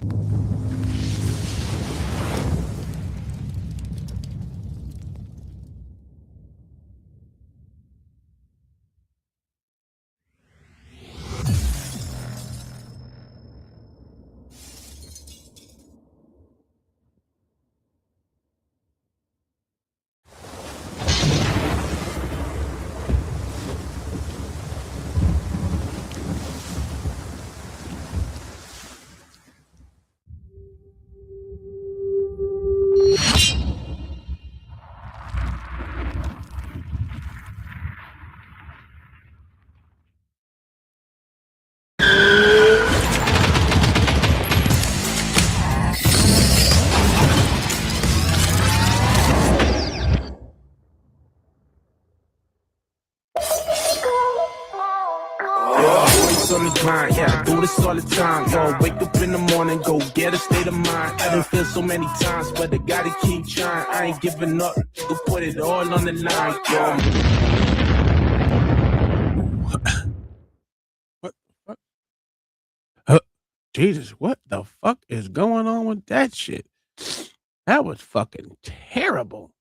On the grind, yeah, I do this all the time. Yo, wake up in the morning, go get a state of mind. I done feel so many times, but I gotta keep trying. I ain't giving up, you put it all on the line, yo. What? Jesus, what the fuck is going on with that shit? That was fucking terrible.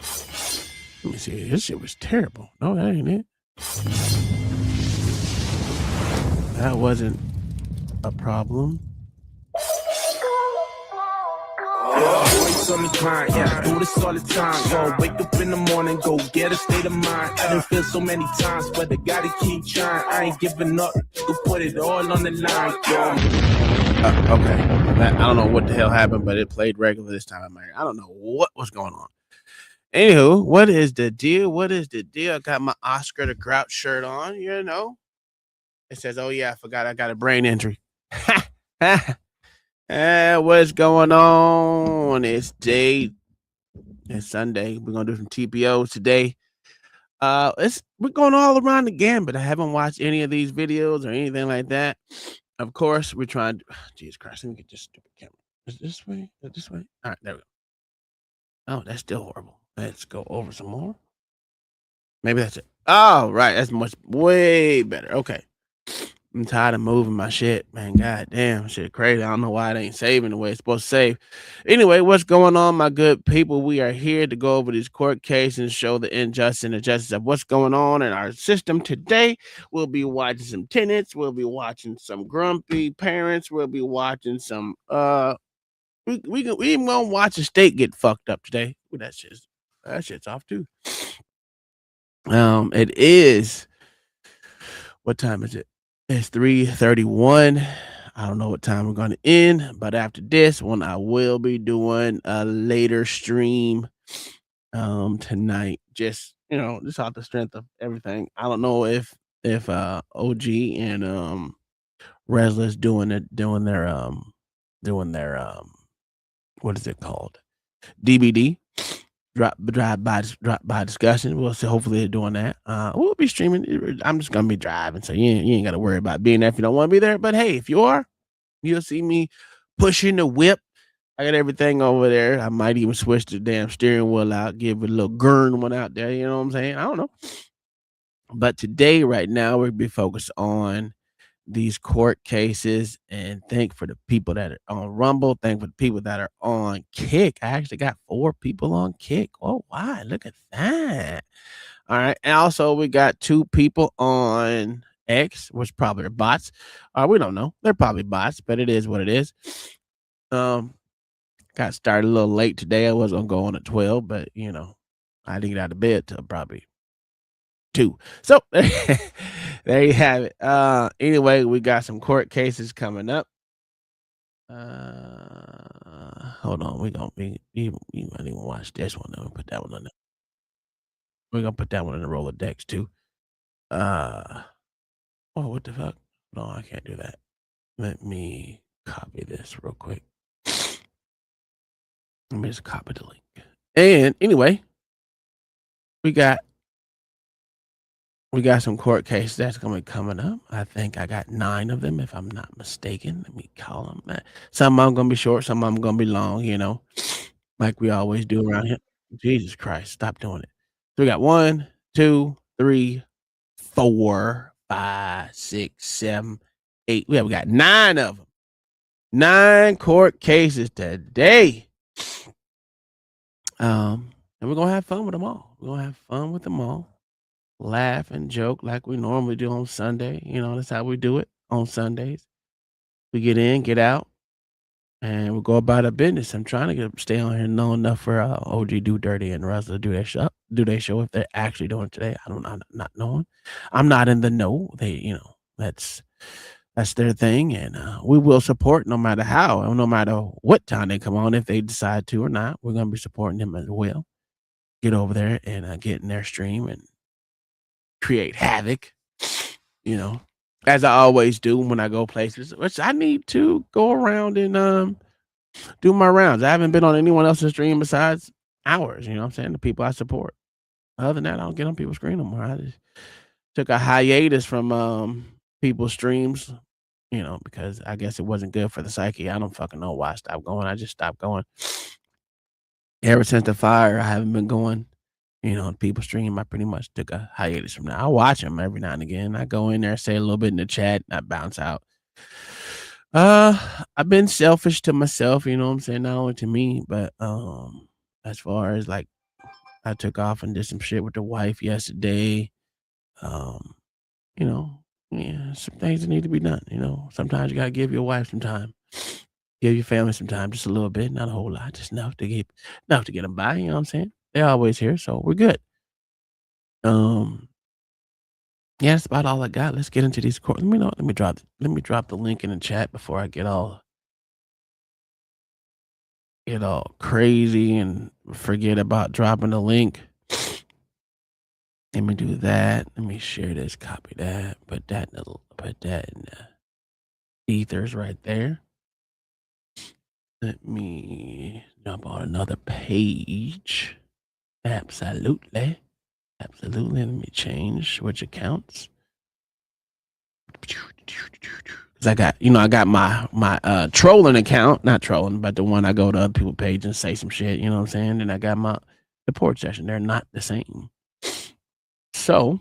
Let me see, this shit was terrible. No, that ain't it. That wasn't a problem. On the grind, yeah, I do this all the time. Yo, wake up in the morning, go get a state of mind. I done feel so many times, but I gotta keep trying. I ain't giving up, you put it all on the line, yo. Okay, I don't know what the hell happened, but it played regular this time. I don't know what was going on. Anywho, what is the deal? What is the deal? I got my Oscar the Grouch shirt on, you know. It says, oh yeah, I forgot I got a brain injury. What's going on? It's Sunday. We're gonna do some TPOs today. We're going all around again, but I haven't watched any of these videos or anything like that. Of course, we're trying to Jesus Christ, let me get this stupid camera. Is it this way? Is it this way? All right, there we go. Oh, that's still horrible. Let's go over some more. Maybe that's it. Oh, right. That's way better. Okay. I'm tired of moving my shit, man. God damn, shit crazy. I don't know why it ain't saving the way it's supposed to save. Anyway, what's going on, my good people? We are here to go over these court cases and show the injustice and the justice of what's going on in our system today. We'll be watching some tenants. We'll be watching some grumpy parents. We'll be watching some we even gonna watch the state get fucked up today. Ooh, that shit's off too. It is. What time is it? It's 3:31. I don't know what time we're going to end, but after this one, I will be doing a later stream tonight. Just just off the strength of everything. I don't know if OG and Resler's doing their what is it called? DBD. Drop by discussion. We'll see. Hopefully they're doing that. We'll be streaming. I'm just gonna be driving, so you ain't got to worry about being there if you don't want to be there. But hey, if you are, you'll see me pushing the whip. I got everything over there. I might even switch the damn steering wheel out, give it a little gurn one out there. You know what I'm saying? I don't know. But today, right now, we'll be focused on these court cases and thank for the people that are on Rumble. Thank for the people that are on Kick. I actually got 4 people on Kick. Oh, wow. Look at that. All right. And also we got 2 people on X, which probably are bots. We don't know. They're probably bots, but it is what it is. Got started a little late today. I was gonna go on at 12, but I didn't get out of bed till probably 2. So there you have it. Anyway, we got some court cases coming up. Hold on. We might even watch this one. Then we put that one on there. We're gonna put that one in the Rolodex too. Oh, what the fuck? No, I can't do that. Let me copy this real quick. Let me just copy the link. And anyway, we got some court cases that's gonna be coming up. I think I got 9 of them, if I'm not mistaken. Let me call them that. Some of them gonna be short, some of them gonna be long, like we always do around here. Jesus Christ, stop doing it. So we got 1, 2, 3, 4, 5, 6, 7, 8. We got 9 of them. 9 court cases today. And we're gonna have fun with them all. We're gonna have fun with them all. Laugh and joke like we normally do on Sunday. You know, that's how we do it on Sundays. We get in, get out, and we go about our business. I'm trying to stay on here long enough for OG Do Dirty and Russell to do their show if they're actually doing it today. I don't know, not knowing. I'm not in the know. That's their thing, and we will support no matter how, no matter what time they come on. If they decide to or not, we're gonna be supporting them as well. Get over there and get in their stream and create havoc. You know, as I always do when I go places, which I need to go around and do my rounds. I haven't been on anyone else's stream besides ours. You know what I'm saying? The people I support. Other than that, I don't get on people's screen no more. I just took a hiatus from people's streams, you know, because I guess it wasn't good for the psyche. I don't fucking know why I stopped going. I just stopped going. Ever since the fire, I haven't been going. You know, people stream. I pretty much took a hiatus from that. I watch them every now and again. I go in there, say a little bit in the chat, and I bounce out. I've been selfish to myself, you know what I'm saying? Not only to me, but as far as like I took off and did some shit with the wife yesterday. Um, you know, yeah, some things that need to be done, you know. Sometimes you gotta give your wife some time. Give your family some time, just a little bit, not a whole lot, just enough to get them by, you know what I'm saying? They're always here, so we're good. Um, yeah, that's about all I got. Let's get into these court. Let me drop the link in the chat before I get all crazy and forget about dropping the link. Let me do that. Let me share this, copy that, put that in the ethers right there. Let me jump on another page. Absolutely. Absolutely. Let me change switch accounts. Cause I got my trolling account, not trolling, but the one I go to other people's page and say some shit, you know what I'm saying? And I got my support session. They're not the same. So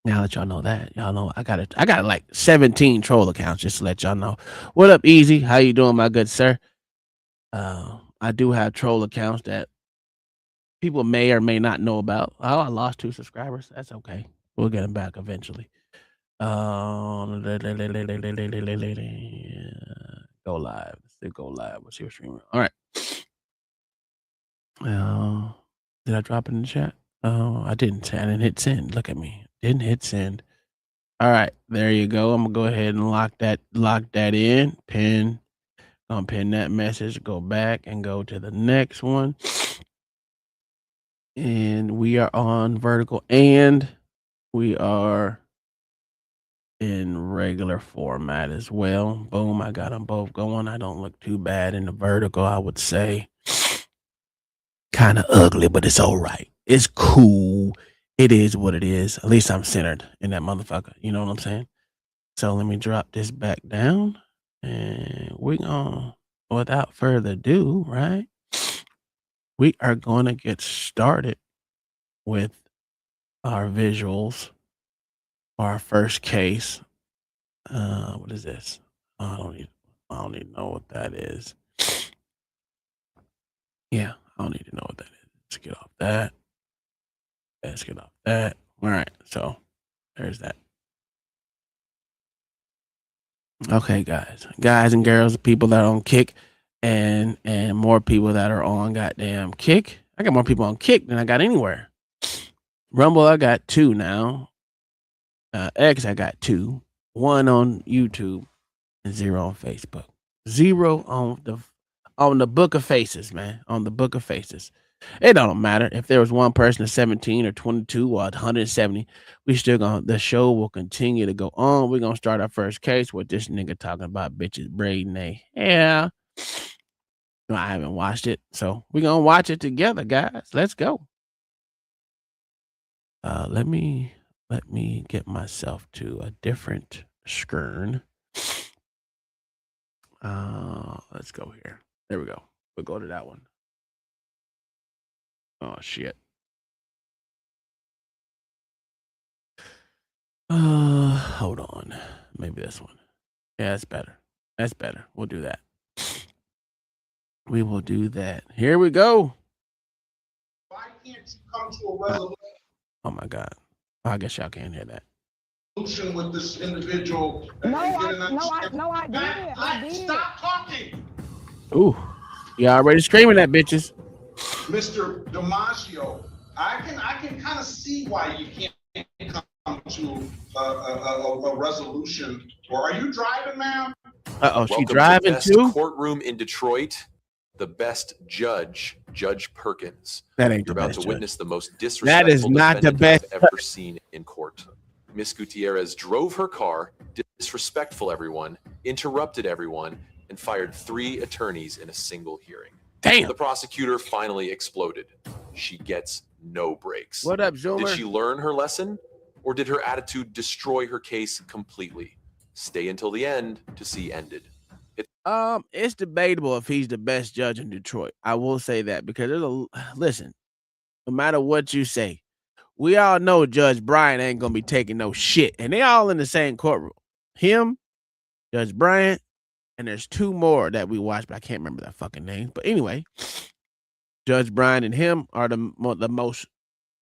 now that y'all know that, y'all know I got like 17 troll accounts just to let y'all know. What up, Easy? How you doing, my good sir? I do have troll accounts that people may or may not know about. Oh, I lost 2 subscribers. That's okay. We'll get them back eventually. Go live. Let's do go live. Let's see what's streaming. All right. Did I drop it in the chat? Oh, I didn't. I didn't hit send. Look at me. Didn't hit send. All right, there you go. I'm gonna go ahead and lock that in. Pin. Gonna pin that message. Go back and go to the next one. And we are on vertical and we are in regular format as well. Boom, I got them both going. I don't look too bad in the vertical, I would say. Kind of ugly, but it's all right. It's cool. It is what it is. At least I'm centered in that motherfucker. You know what I'm saying? So let me drop this back down. And we're going, without further ado, right? We are going to get started with our visuals for our first case. What is this? I don't even know what that is. Yeah, I don't need to know what that is. Let's get off that. Let's get off that. All right, so there's that. Okay, guys and girls, people that are on Kick, and more people that are on goddamn Kick. I got more people on Kick than I got anywhere. Rumble, I got 2 now. X, I got 2. 1 on YouTube and 0 on Facebook. 0 on the Book of Faces, man. On the Book of Faces. It don't matter if there was one person at 17 or 22 or 170. The show will continue to go on. We're gonna start our first case with this nigga talking about bitches braiding they hair. No, I haven't watched it, so we're gonna watch it together, guys. Let's go. Let me get myself to a different screen. Let's go here. There we go. We'll go to that one. Oh shit. Hold on. Maybe this one. Yeah, it's better. That's better. We'll do that. We will do that. Here we go. Why can't you come to a resolution? Oh my God. I guess y'all can't hear that. With this individual. No, I did. Stop talking. Ooh, you already screaming at bitches. Mr. DiMaggio, I can kind of see why you can't come to a resolution. Or are you driving, ma'am? She driving to the best too? Courtroom in Detroit, the best judge, Judge Perkins. That ain't You're the about best to judge. witness the most disrespectful That is not the best I've ever seen in court. Miss Gutierrez drove her car, disrespectful everyone, interrupted everyone, and fired 3 attorneys in a single hearing. Damn. The prosecutor finally exploded. She gets no breaks. What up, Zoomer? Did she learn her lesson, or did her attitude destroy her case completely? Stay until the end to see ended. It's debatable if he's the best judge in Detroit. I will say that because listen, no matter what you say, we all know Judge Bryant ain't gonna be taking no shit, and they all in the same courtroom. Him, Judge Bryant, and there's 2 more that we watched, but I can't remember that fucking name. But anyway, Judge Bryant and him are the most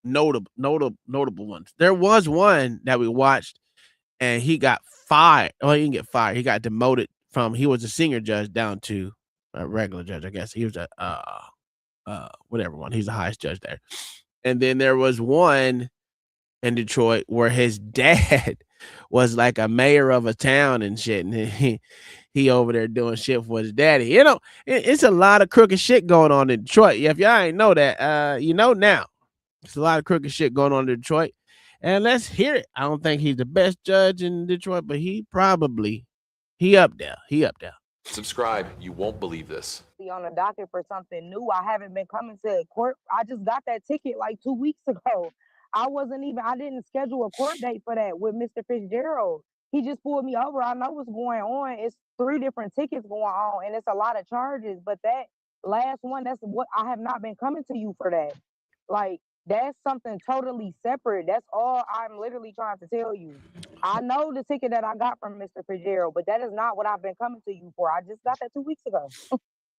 notable ones. There was one that we watched, and he got fired. Well, he didn't get fired. He got demoted from. He was a senior judge down to a regular judge. I guess he was a whatever one. He's the highest judge there. And then there was one in Detroit where his dad was like a mayor of a town and shit, and he over there doing shit for his daddy. You know, it's a lot of crooked shit going on in Detroit. If y'all ain't know that, you know now. It's a lot of crooked shit going on in Detroit. And let's hear it. I don't think he's the best judge in Detroit, but he up there. Subscribe. You won't believe this. On the docket for something new. I haven't been coming to court. I just got that ticket like 2 weeks ago. I didn't schedule a court date for that with Mr. Fitzgerald. He just pulled me over. I know what's going on. It's 3 different tickets going on, and it's a lot of charges. But that last one, that's what I have not been coming to you for that. Like, that's something totally separate. That's all I'm literally trying to tell you. I know the ticket that I got from Mr. Fitzgerald, but that is not what I've been coming to you for. I just got that 2 weeks ago.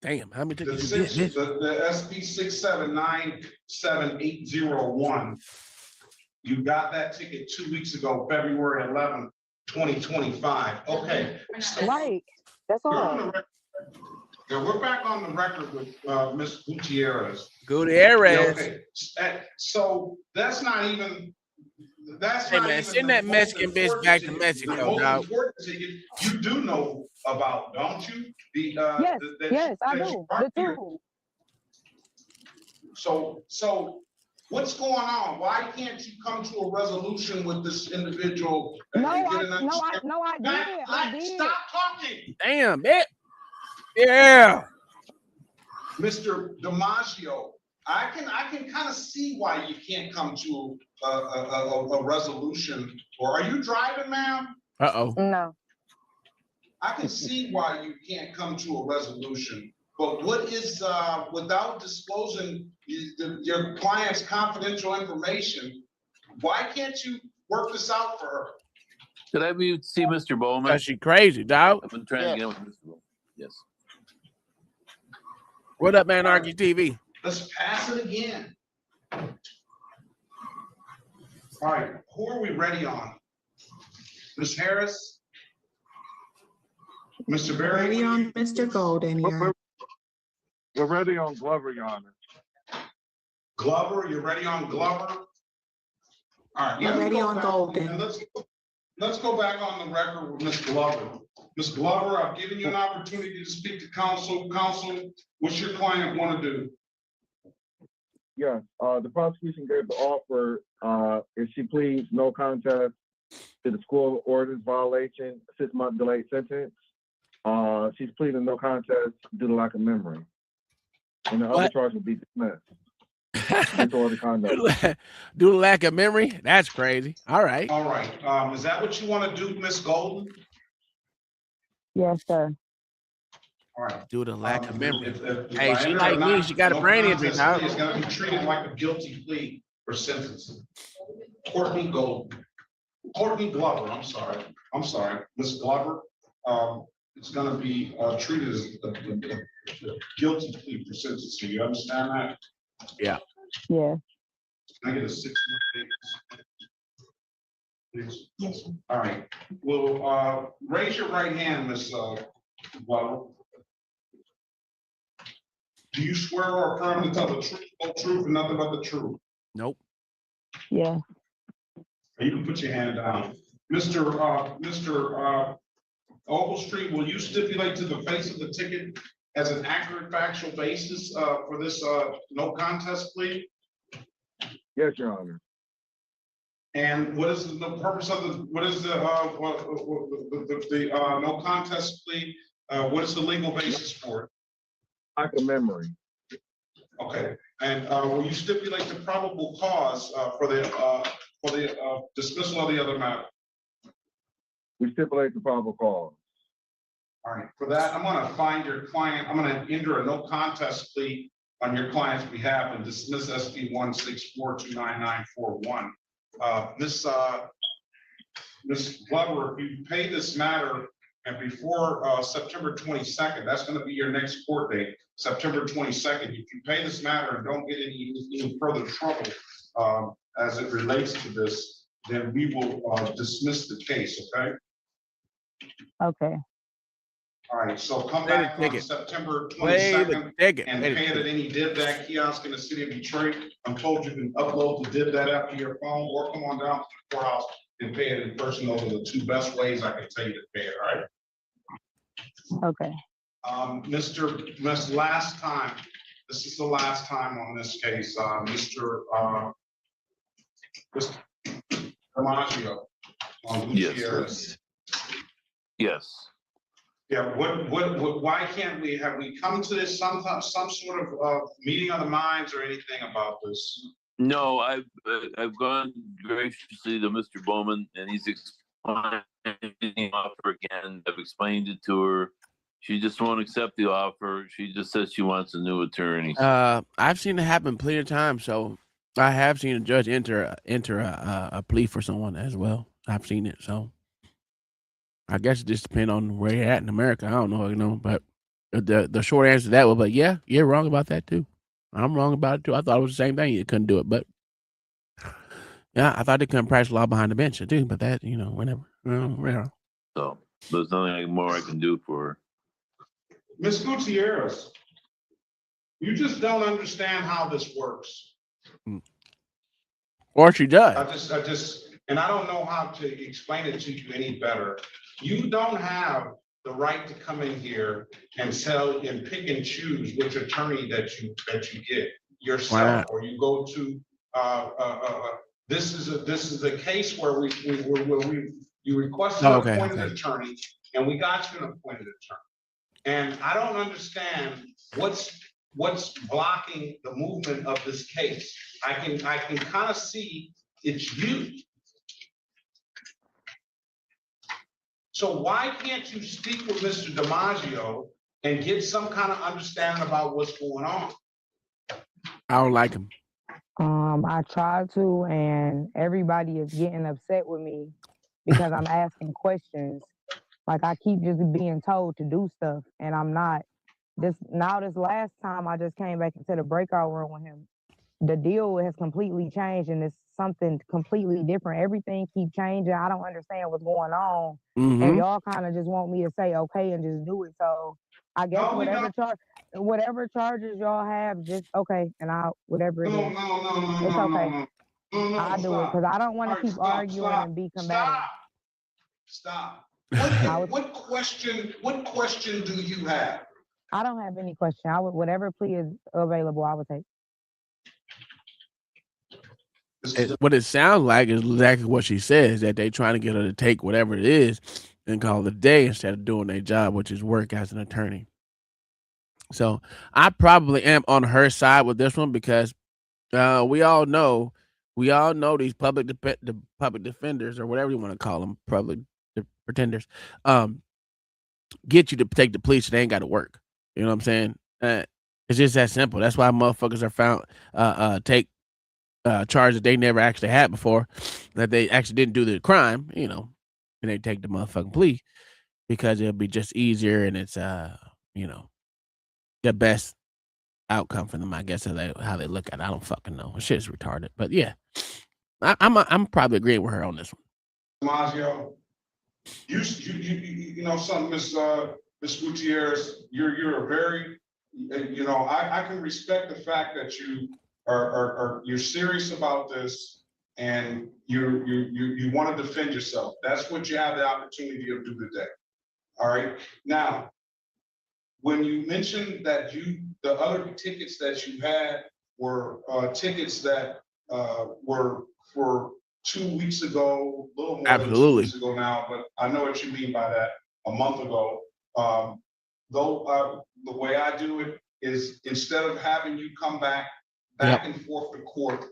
Damn, how many tickets The you get? the SP 6797801. You got that ticket 2 weeks ago, February 11th, 2025. Okay. Right. That's all. Now we're back on the record with Ms. Gutierrez. Gutierrez. Okay. So that's not even. That's hey not man, even send that Mexican bitch back to Mexico, dog. You do know about, don't you? Yes, I do. The 2. So what's going on? Why can't you come to a resolution with this individual? No, I did. Stop talking. Damn, bitch. Yeah. Mr. DiMaggio, I can kind of see why you can't come to a resolution. Or are you driving, ma'am? No. I can see why you can't come to a resolution. But what is, without disclosing your client's confidential information, why can't you work this out for her? Could I see Mr. Bowman? Because she crazy, dog. I've been trying to get with Mr. Bowman. Yes. What up, man? Argue TV. Let's pass it again. All right, who are we ready on? Ms. Harris? Mr. Berry? Ready on Mr. Golden here. We're ready on Glover, Your Honor. Glover, you're ready on Glover? All right. We're ready on Golden. Let's go back on the record with Ms. Glover. Ms. Glover, I've given you an opportunity to speak to counsel. Counsel, what's your client want to do? Yes, the prosecution gave the offer, if she pleads no contest to the school ordinance violation, 6-month delayed sentence. She's pleading no contest due to lack of memory. And the other charge will be dismissed. Disorder conduct. Due to lack of memory? That's crazy. All right. All right. Is that what you want to do, Ms. Golden? Yes, sir. All right. Due to lack of memory. If Hey, I she enter like or me. not, She got a no brain injury contest now. plea is going to be treated like a guilty plea or sentencing. Courtney Golden. Courtney Glover, I'm sorry. Ms. Glover, it's gonna be treated as a guilty plea for sentencing. You understand that? Yeah. Can I get a 6-month please? Yes. All right. Well, raise your right hand, Ms. Glover. Do you swear or affirm to tell the truth, whole truth, and nothing but the truth? Nope. Yeah. You can put your hand down. Mr. Ogletree, will you stipulate to the face of the ticket as an accurate factual basis for this no contest plea? Yes, Your Honor. And what is the purpose of what is the no contest plea? What is the legal basis for it? Lack of memory. Okay, and will you stipulate the probable cause for the dismissal of the other matter? We stipulate the probable cause. All right, for that, I'm gonna find your client, I'm gonna enter a no contest plea on your client's behalf and dismiss SB 164299941. Ms. Glover, if you pay this matter and before September 22nd, that's gonna be your next court date, September 22nd. If you pay this matter and don't get any further trouble as it relates to this, then we will dismiss the case, okay? Okay. All right, so come Play the back on ticket. September Play the 22nd ticket. and Play the pay it ticket. at any DivDat kiosk in the city of Detroit. I'm told you can upload the DivDat app to your phone or come on down to the courthouse and pay it in person. Those are the two best ways I can tell you to pay it, all right? Okay. Miss, last time, this is the last time on this case, Mr. Camacho. Yes. Yes. Yeah, why can't we, have we come to this some sort of meeting of the minds or anything about this? No, I've gone graciously to Mr. Bowman and he's explained the offer again. I've explained it to her. She just won't accept the offer. She just says she wants a new attorney. I've seen it happen plenty of times, so I have seen a judge enter a plea for someone as well. I've seen it, so I guess it just depends on where you're at in America. I don't know, but the short answer to that was, but yeah, you're wrong about that too. I'm wrong about it too. I thought it was the same thing. You couldn't do it, but yeah, I thought they couldn't practice law behind the bench too. But that, whatever. So there's nothing more I can do for her. Ms. Gutierrez, you just don't understand how this works. Or she does. I just, and I don't know how to explain it to you any better. You don't have the right to come in here and sell and pick and choose which attorney that you get yourself, or you go to. This is a case where you requested an appointed attorney, and we got you an appointed attorney. And I don't understand what's blocking the movement of this case. I can kind of see it's you. So why can't you speak with Mr. DiMaggio and get some kind of understanding about what's going on? I don't like him. I tried to, and everybody is getting upset with me because I'm asking questions. Like, I keep just being told to do stuff, and I'm not. This last time I just came back into the breakout room with him, the deal has completely changed, and it's something completely different. Everything keeps changing. I don't understand what's going on, and y'all kind of just want me to say okay and just do it. So I guess whatever charges y'all have, just okay, and whatever it is. It's okay. I'll do it because I don't want to keep arguing and be combative. Stop. What question do you have? I don't have any question. Whatever plea is available, I would take. What it sounds like is exactly what she says, that they're trying to get her to take whatever it is and call it a day instead of doing their job, which is work as an attorney. So I probably am on her side with this one because we all know these public defenders, or whatever you want to call them, public pretenders, get you to take the plea so they ain't got to work. You know what I'm saying? It's just that simple. That's why motherfuckers are found take charges they never actually had before, that they actually didn't do the crime, and they take the motherfucking plea. because it'll be just easier and it's you know, the best outcome for them. I guess how they look at it. I don't fucking know. Shit's retarded, but yeah, I'm probably agreeing with her on this one. Maggio, you know something, Miss Gutierrez, you're a very, you know, I can respect the fact that you you're serious about this and you want to defend yourself. That's what you have the opportunity to do today. All right. Now, when you mentioned that the other tickets that you had were tickets that were for 2 weeks ago, a little more than 2 Absolutely. weeks ago now, but I know what you mean by that, a month ago. The way I do it is instead of having you come back and forth to court,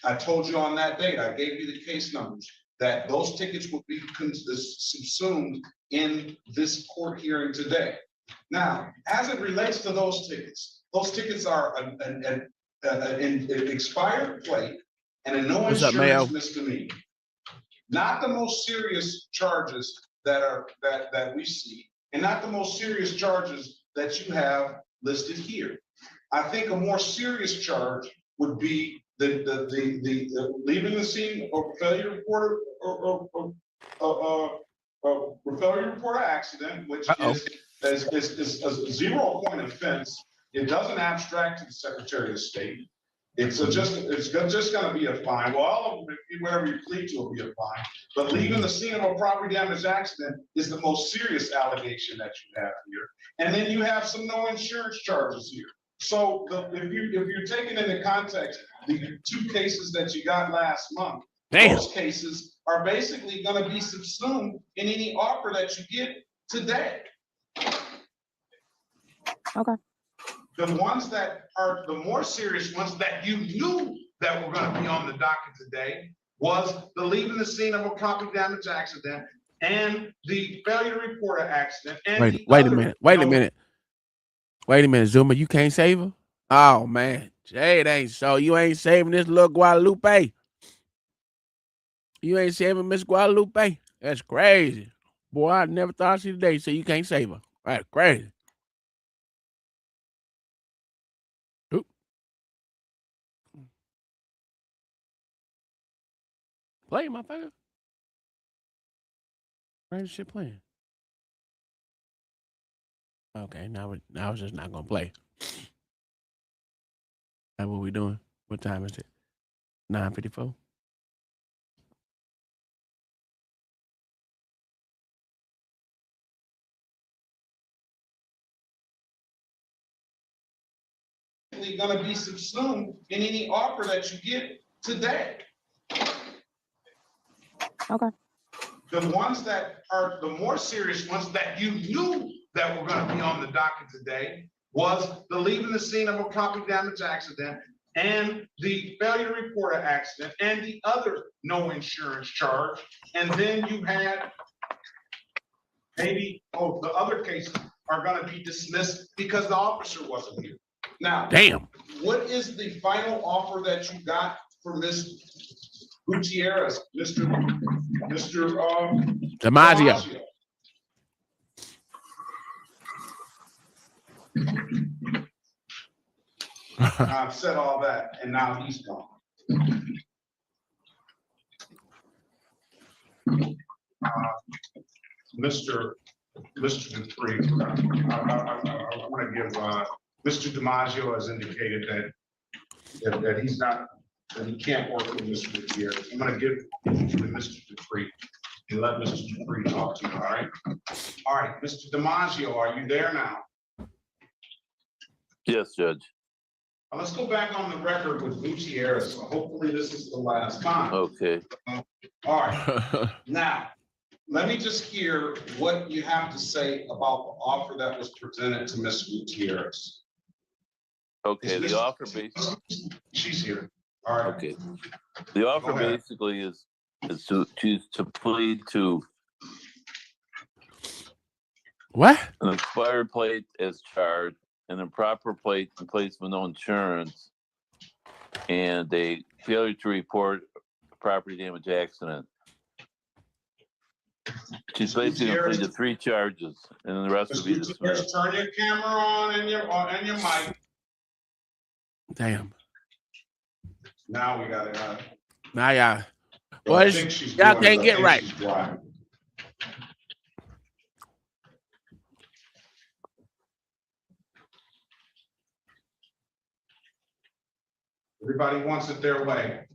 I told you on that date, I gave you the case numbers, that those tickets would be subsumed in this court hearing today. Now, as it relates to those tickets are an expired plate and a no What's up, Mayo? insurance misdemeanor. Not the most serious charges that we see, and not the most serious charges that you have listed here. I think a more serious charge would be the leaving the scene of failure report or failure report of accident, which is a 0-point offense. It doesn't abstract to the Secretary of State. It's just going to be a fine. Well, all of them, whatever you plead to will be a fine. But leaving the scene of a property damage accident is the most serious allegation that you have here. And then you have some no insurance charges here. So if you're taking into context the 2 cases that you got last month, those cases are basically going to be subsumed in any offer that you get today. Okay. The ones that are the more serious ones that you knew that were going to be on the docket today was the leaving the scene of a property damage accident and the failure to report an accident. And Wait a minute, Zuma, you can't save her? Oh man, Jade ain't so. You ain't saving this little Guadalupe. You ain't saving Miss Guadalupe. That's crazy. Boy, I never thought I'd see the day. So you can't save her. That's crazy. Oop. Play, motherfucker. Where's shit playing? Okay, now it's just not gonna play. That's what we doing. What time is it? 9:54. Going to be subsumed in any offer that you get today. Okay. The ones that are the more serious ones that you knew that were going to be on the docket today was the leaving the scene of a property damage accident and the failure to report an accident and the other no insurance charge. And then you had maybe, the other cases are going to be dismissed because the officer wasn't here. Now, damn. What is the final offer that you got for Ms. Gutierrez, Mr. DiMaggio? I've said all that, and now he's gone. Mr. Dupree, I want to give Mr. DiMaggio has indicated that he's not, that he can't work with Mr. Gutierrez. I'm going to give it to Mr. Dupree and let Mr. Dupree talk to you. All right. All right, Mr. DiMaggio, are you there now? Yes, Judge. Let's go back on the record with Gutierrez. So hopefully this is the last time. Okay. All right. Now, let me just hear what you have to say about the offer that was presented to Ms. Gutierrez. Okay, the offer she's here. All right. Okay. The offer basically is to plead to what? an expired plate as charged, an improper plate in place with no insurance, and a failure to report a property damage accident. She's basically going to plead to 3 charges, and then the rest will be Mr. dismissed. Gutierrez, turn your camera on and your mic. Damn. Now we got it. Now y'all. Well, Well, y'all can't get right. Everybody wants it their way.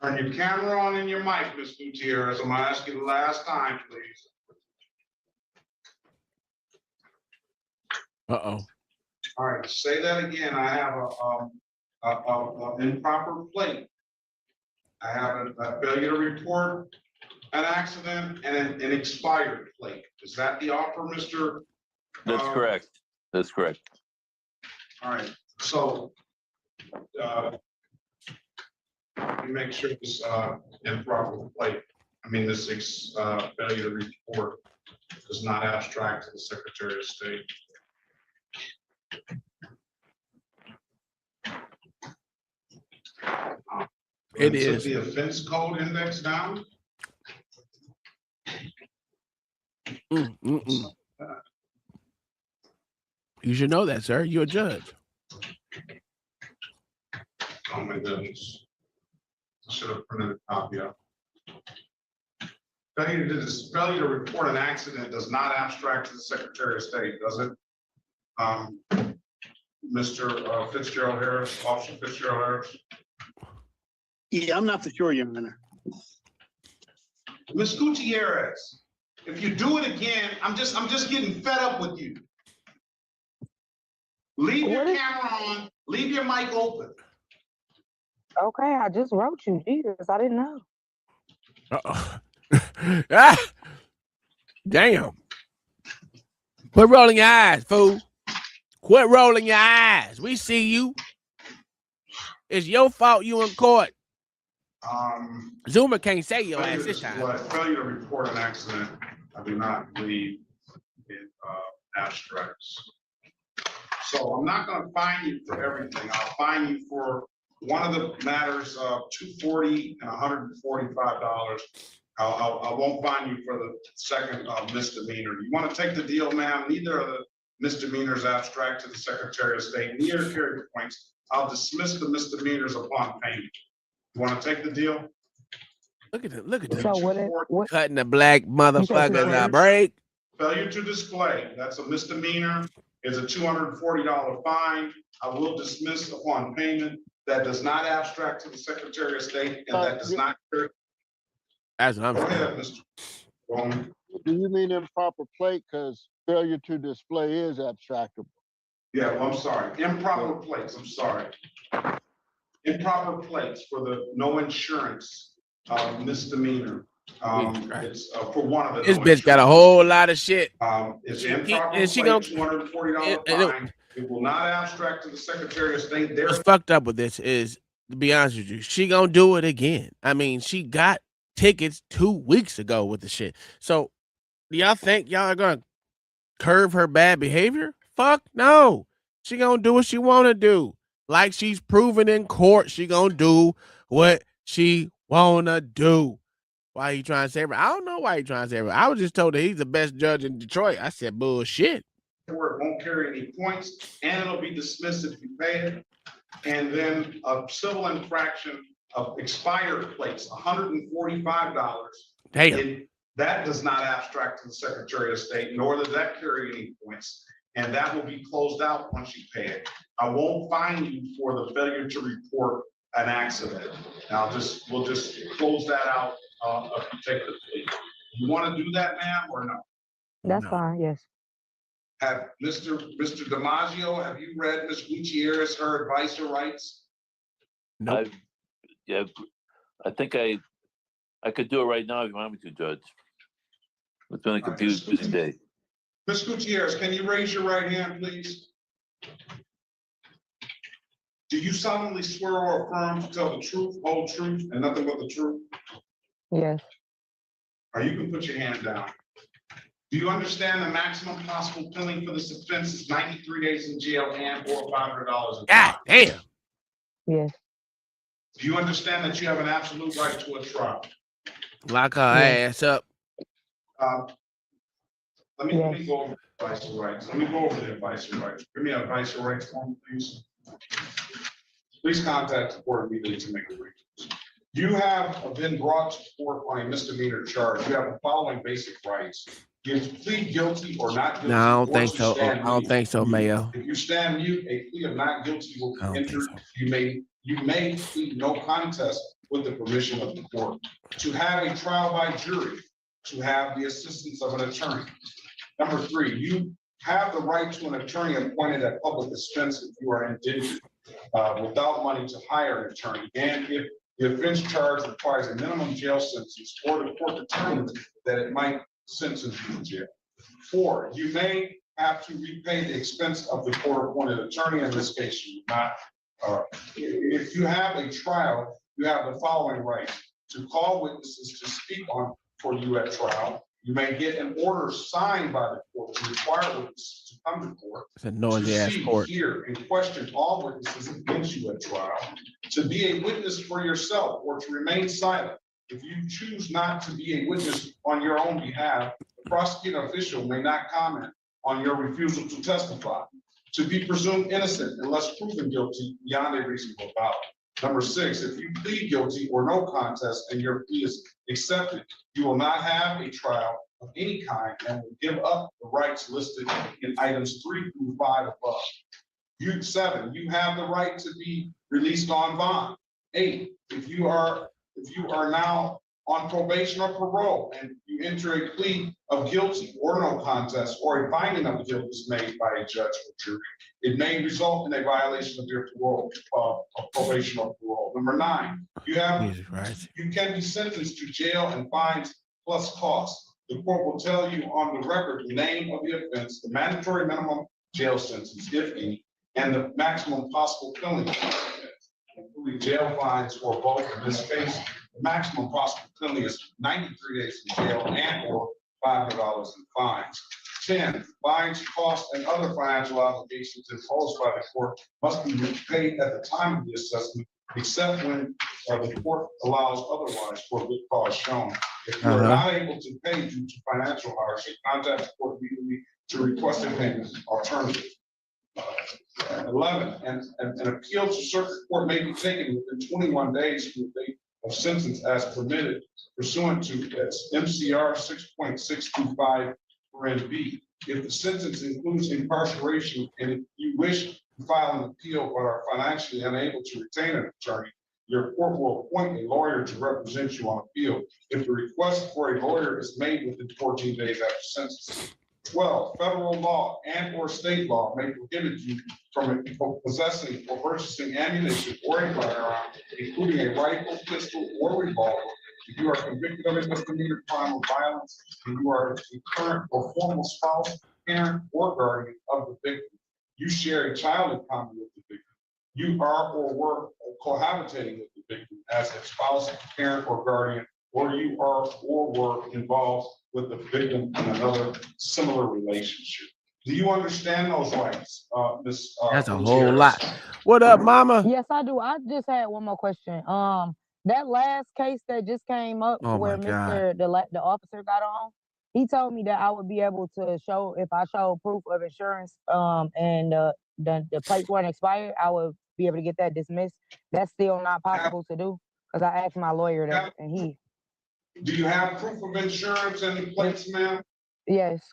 Turn your camera on and your mic, Ms. Gutierrez. I'm gonna ask you the last time, please. Uh-oh. All right, say that again. I have a improper plate. I have a failure to report an accident and an expired plate. Is that the offer, Mr.? That's correct. That's correct. All right, so let me make sure this improper plate, this failure to report does not abstract to the Secretary of State. It Took is. the offense code index down. You should know that, sir. You're a judge. Oh my goodness. I should have printed a copy out. Failure to report an accident does not abstract to the Secretary of State, does it? Mr. Fitzgerald Harris, Officer Fitzgerald Harris. Yeah, I'm not for sure, Your Honor. Ms. Gutierrez, if you do it again, I'm just getting fed up with you. Leave your camera on, leave your mic open. Okay, I just wrote you. Jesus, I didn't know. Uh-oh. Ah! Damn. Quit rolling your eyes, fool. Quit rolling your eyes. We see you. It's your fault you in court. Zoomer can't say your ass this time. Failure to report an accident, I do not believe it abstracts. So I'm not going to fine you for everything. I'll fine you for one of the matters of $240 and $145. I won't fine you for the second misdemeanor. You want to take the deal, ma'am? Neither of the misdemeanors abstract to the Secretary of State. Neither carry points. I'll dismiss the misdemeanors upon payment. You want to take the deal? Look at it. Look at So that. what Cutting the black motherfuckers a break. Failure to display, that's a misdemeanor, is a $240 fine. I will dismiss upon payment. That does not abstract to the Secretary of State, and that does not. That's what I'm Go saying. ahead, Mr. Bowman. Do you mean improper plate? Because failure to display is abstractable. Yeah, well, I'm sorry. Improper plates, I'm sorry. Improper plates for the no insurance misdemeanor. It's for one of the. This bitch got a whole lot of shit. It's She improper and she plate, gonna- $240 fine. It will not abstract to the Secretary of State. What's fucked up with this is, to be honest with you, she gonna do it again. She got tickets 2 weeks ago with the shit. So, do y'all think y'all are gonna curb her bad behavior? Fuck no. She gonna do what she wanna do. Like she's proven in court, she gonna do what she wanna do. Why you trying to save her? I don't know why you trying to save her. I was just told that he's the best judge in Detroit. I said bullshit. It won't carry any points, and it'll be dismissed if you pay it. And then a civil infraction of expired plates, $145. Damn. That does not abstract to the Secretary of State, nor does that carry any points. And that will be closed out once you pay it. I won't fine you for the failure to report an accident. Now we'll just close that out if you take the plea. You want to do that, ma'am, or no? That's fine, yes. Have Mr. DiMaggio, have you read Ms. Gutierrez, her advisor rights? Nope. I think I could do it right now if you want me to, Judge. It's been a confusing day. Ms. Gutierrez, can you raise your right hand, please? Do you solemnly swear or affirm to tell the truth, whole truth, and nothing but the truth? Yes. Or you can put your hand down. Do you understand the maximum possible penalty for this offense is 93 days in jail and or $500 in fine? God damn. Yes. Do you understand that you have an absolute right to a trial? Lock her Yeah. ass up. Let me go over the advice of rights. Let me go over the advice of rights. Give me an advice of rights form, please. Please contact the court immediately to make a request. You have been brought to court on a misdemeanor charge. You have the following basic rights. You plead guilty or not guilty. No, I don't or think to so. stand I don't mute. think so, Mayo. If you stand mute, a plea of not guilty will I be don't think entered. so. You may plead no contest with the permission of the court. To have a trial by jury, to have the assistance of an attorney. Number 3, you have the right to an attorney appointed at public expense if you are indigent without money to hire an attorney. And if the offense charge requires a minimum jail sentence or the court determines that it might sentence you to jail. 4, you may have to repay the expense of the court-appointed attorney. In this case, you do not. If you have a trial, you have the following right: to call witnesses to speak on for you at trial. You may get an order signed by the court to require witnesses to come to court. It's a noisy ass To see, court. hear, and question all witnesses against you at trial. To be a witness for yourself or to remain silent. If you choose not to be a witness on your own behalf, the prosecuting official may not comment on your refusal to testify. To be presumed innocent unless proven guilty beyond a reasonable doubt. Number 6, if you plead guilty or no contest and your plea is accepted, you will not have a trial of any kind and will give up the rights listed in items 3 through 5 above. 7, you have the right to be released on bond. 8, if you are now on probation or parole and you enter a plea of guilty or no contest or a finding of guilt is made by a judge or jury, it may result in a violation of your parole, of probation or parole. Number 9, you can be sentenced to jail and fines plus costs. The court will tell you on the record the name of the offense, the mandatory minimum jail sentence, if any, and the maximum possible penalty, including jail fines or both. In this case, the maximum possible penalty is 93 days in jail and or $500 in fines. 10, fines, costs, and other financial obligations imposed by the court must be paid at the time of the assessment, except when the court allows otherwise for good cause shown. If you are not able to pay due to financial hardship, contact the court immediately to request a payment alternative. 11, an appeal to circuit court may be taken within 21 days from the date of sentence as permitted pursuant to MCR 6.625(b). If the sentence includes incarceration and if you wish to file an appeal but are financially unable to retain an attorney, your court will appoint a lawyer to represent you on appeal if the request for a lawyer is made within 14 days after sentencing. 12, federal law and or state law may prohibit you from possessing or purchasing ammunition or a firearm, including a rifle, pistol, or revolver. If you are convicted of a misdemeanor crime of violence, and you are a current or former spouse, parent, or guardian of the victim, you share a child in common with the victim. You are or were cohabitating with the victim as a spouse, parent, or guardian, or you are or were involved with the victim in another similar relationship. Do you understand those rights, Ms. That's a Ms. whole Harris? lot. What up, mama? Yes, I do. I just had one more question. That last case that just came up Oh where my God. the officer got on, he told me that I would be able to show if I show proof of insurance, and the plates weren't expired, I would be able to get that dismissed. That's still not possible to do because I asked my lawyer that, and he. Do you have proof of insurance and the plates, ma'am? Yes.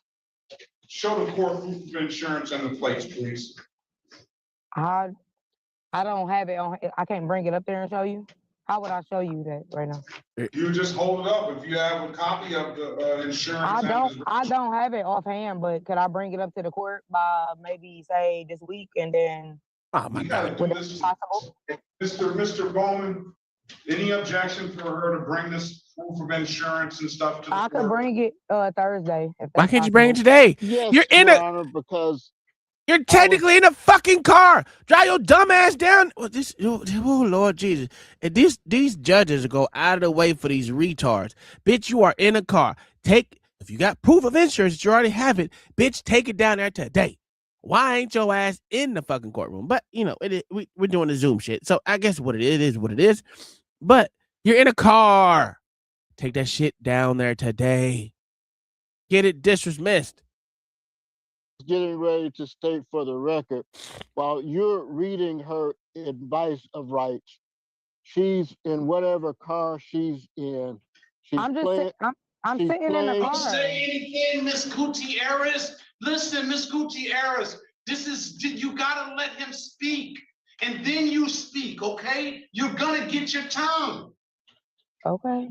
Show the court proof of insurance and the plates, please. I don't have it on. I can't bring it up there and show you. How would I show you that right now? You just hold it up if you have a copy of the insurance. I don't have it offhand, but could I bring it up to the court by maybe say this week and then? Oh my God. Would that be possible? Mr. Bowman, any objection for her to bring this proof of insurance and stuff to the I court? could bring it Thursday. If Why that's can't you bring it possible. today? Yes, You're in Your a. Honor, because You're technically in a fucking car. Drive your dumb ass down. Well, oh Lord Jesus. And these judges go out of the way for these retards. Bitch, you are in a car. If you got proof of insurance that you already have it, bitch, take it down there today. Why ain't your ass in the fucking courtroom? But you know, we're doing the Zoom shit. So I guess what it is what it is. But you're in a car. Take that shit down there today. Get it dismissed. Getting ready to state for the record, while you're reading her advice of rights, she's in whatever car she's in. She's I'm just playing. I'm she's sitting in the playing- Don't car. say anything, Miss Gutierrez. Listen, Miss Gutierrez, you gotta let him speak. And then you speak, okay? You're gonna get your tongue. Okay.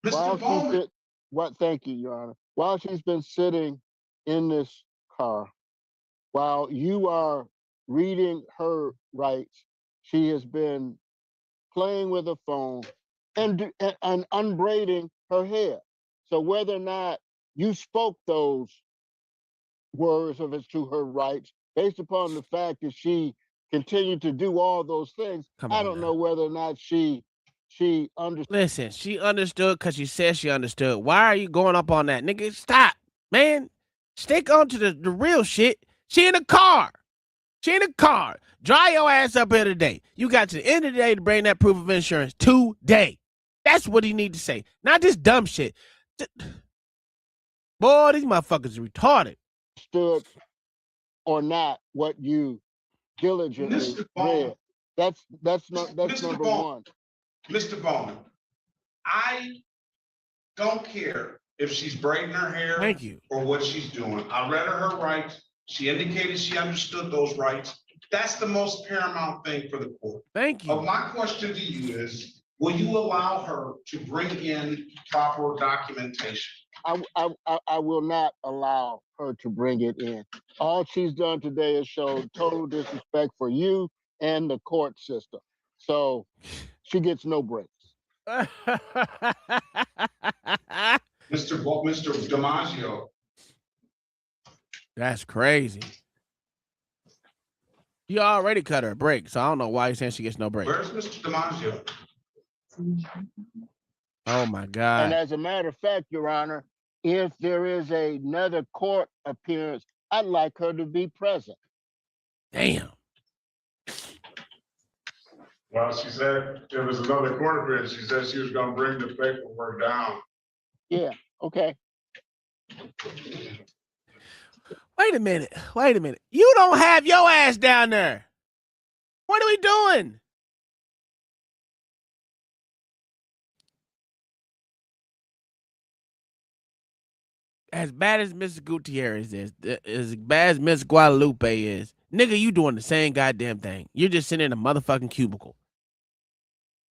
Mr. Bowman. Thank you, Your Honor. While she's been sitting in this car, while you are reading her rights, she has been playing with her phone and unbraiding her hair. So whether or not you spoke those words of it to her rights, based upon the fact that she continued to do all those things, I don't know whether or not she understood. Listen, she understood because she said she understood. Why are you going up on that, nigga? Stop, man. Stick on to the real shit. She in a car. She in a car. Dry your ass up here today. You got to the end of the day to bring that proof of insurance today. That's what he need to say. Not this dumb shit. Boy, these motherfuckers are retarded. Stood or not what you diligently Mr. Bowman. read. That's Mr. number Bowman. one. Mr. Bowman, I don't care if she's braiding her hair Thank you. or what she's doing. I read her rights. She indicated she understood those rights. That's the most paramount thing for the court. Thank you. But my question to you is, will you allow her to bring in proper documentation? I will not allow her to bring it in. All she's done today is show total disrespect for you and the court system. So she gets no breaks. Mr. DiMaggio. That's crazy. You already cut her a break, so I don't know why you're saying she gets no break. Where's Mr. DiMaggio? Oh my God. And as a matter of fact, Your Honor, if there is another court appearance, I'd like her to be present. Damn. Well, she said there was another court appearance. She said she was gonna bring the paperwork down. Yeah, okay. Wait a minute. You don't have your ass down there. What are we doing? As bad as Mrs. Gutierrez is, as bad as Miss Guadalupe is, nigga, you doing the same goddamn thing. You're just sitting in a motherfucking cubicle.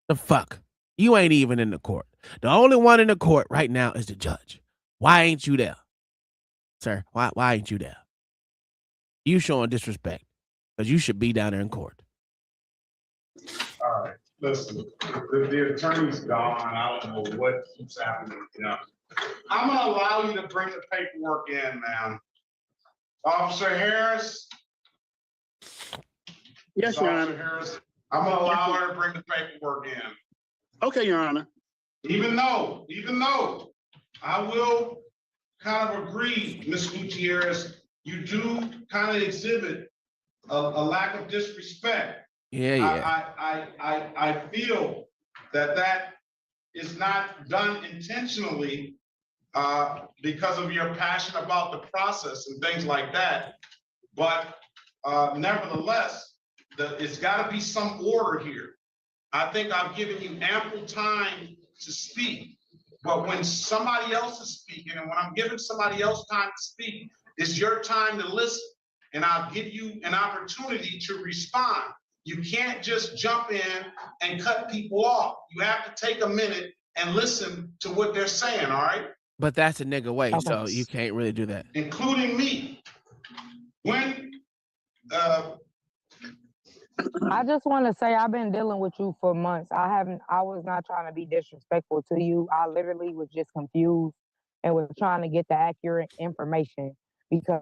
The fuck? You ain't even in the court. The only one in the court right now is the judge. Why ain't you there? Sir, why ain't you there? You showing disrespect because you should be down there in court. All right, listen, the attorney's gone. I don't know what keeps happening, you know. I'm gonna allow you to bring the paperwork in, ma'am. Officer Harris? Yes, Your Officer Honor. Harris, I'm gonna allow her to bring the paperwork in. Okay, Your Honor. Even though I will kind of agree, Ms. Gutierrez, you do kind of exhibit a lack of disrespect. Yeah. I feel that is not done intentionally because of your passion about the process and things like that. But nevertheless, it's got to be some order here. I think I've given you ample time to speak. But when somebody else is speaking, and when I'm giving somebody else time to speak, it's your time to listen. And I'll give you an opportunity to respond. You can't just jump in and cut people off. You have to take a minute and listen to what they're saying, all right? But that's a nigga way, Okay. so you can't really do that. Including me. When I just want to say I've been dealing with you for months. I was not trying to be disrespectful to you. I literally was just confused and was trying to get the accurate information because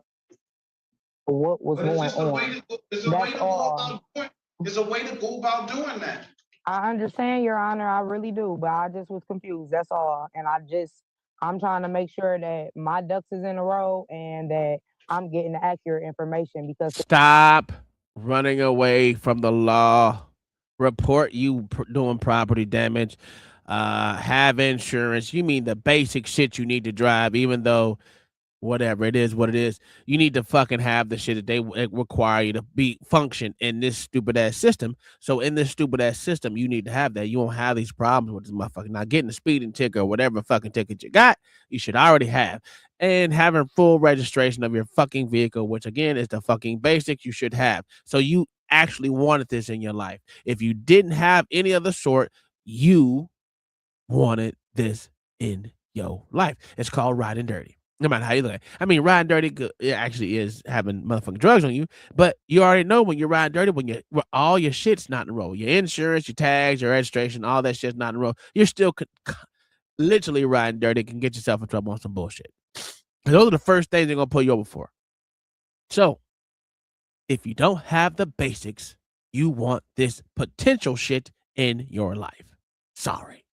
of what was but it's going just a way on. to, it's a way to go about doing, it's a way to go about doing that. I understand, Your Honor, I really do, but I just was confused. That's all. And I'm trying to make sure that my ducks is in a row and that I'm getting the accurate information because Stop running away from the law. Report you doing property damage. have insurance. You mean the basic shit you need to drive, even though whatever it is, what it is, you need to fucking have the shit that they require you to be function in this stupid ass system. So in this stupid ass system, you need to have that. You won't have these problems with this motherfucker not getting the speeding ticket or whatever fucking ticket you got. You should already have, and having full registration of your fucking vehicle, which again is the fucking basic you should have. So you actually wanted this in your life. If you didn't have any other sort, you wanted this in your life. It's called riding dirty. No matter how you look at it. I mean, riding dirty, it actually is having motherfucking drugs on you, but you already know when you're riding dirty, when all your shit's not in a row, your insurance, your tags, your registration, all that shit's not in a row, you're still literally riding dirty, can get yourself in trouble on some bullshit. Those are the first things they're going to pull you over for. So, if you don't have the basics, you want this potential shit in your life. Sorry.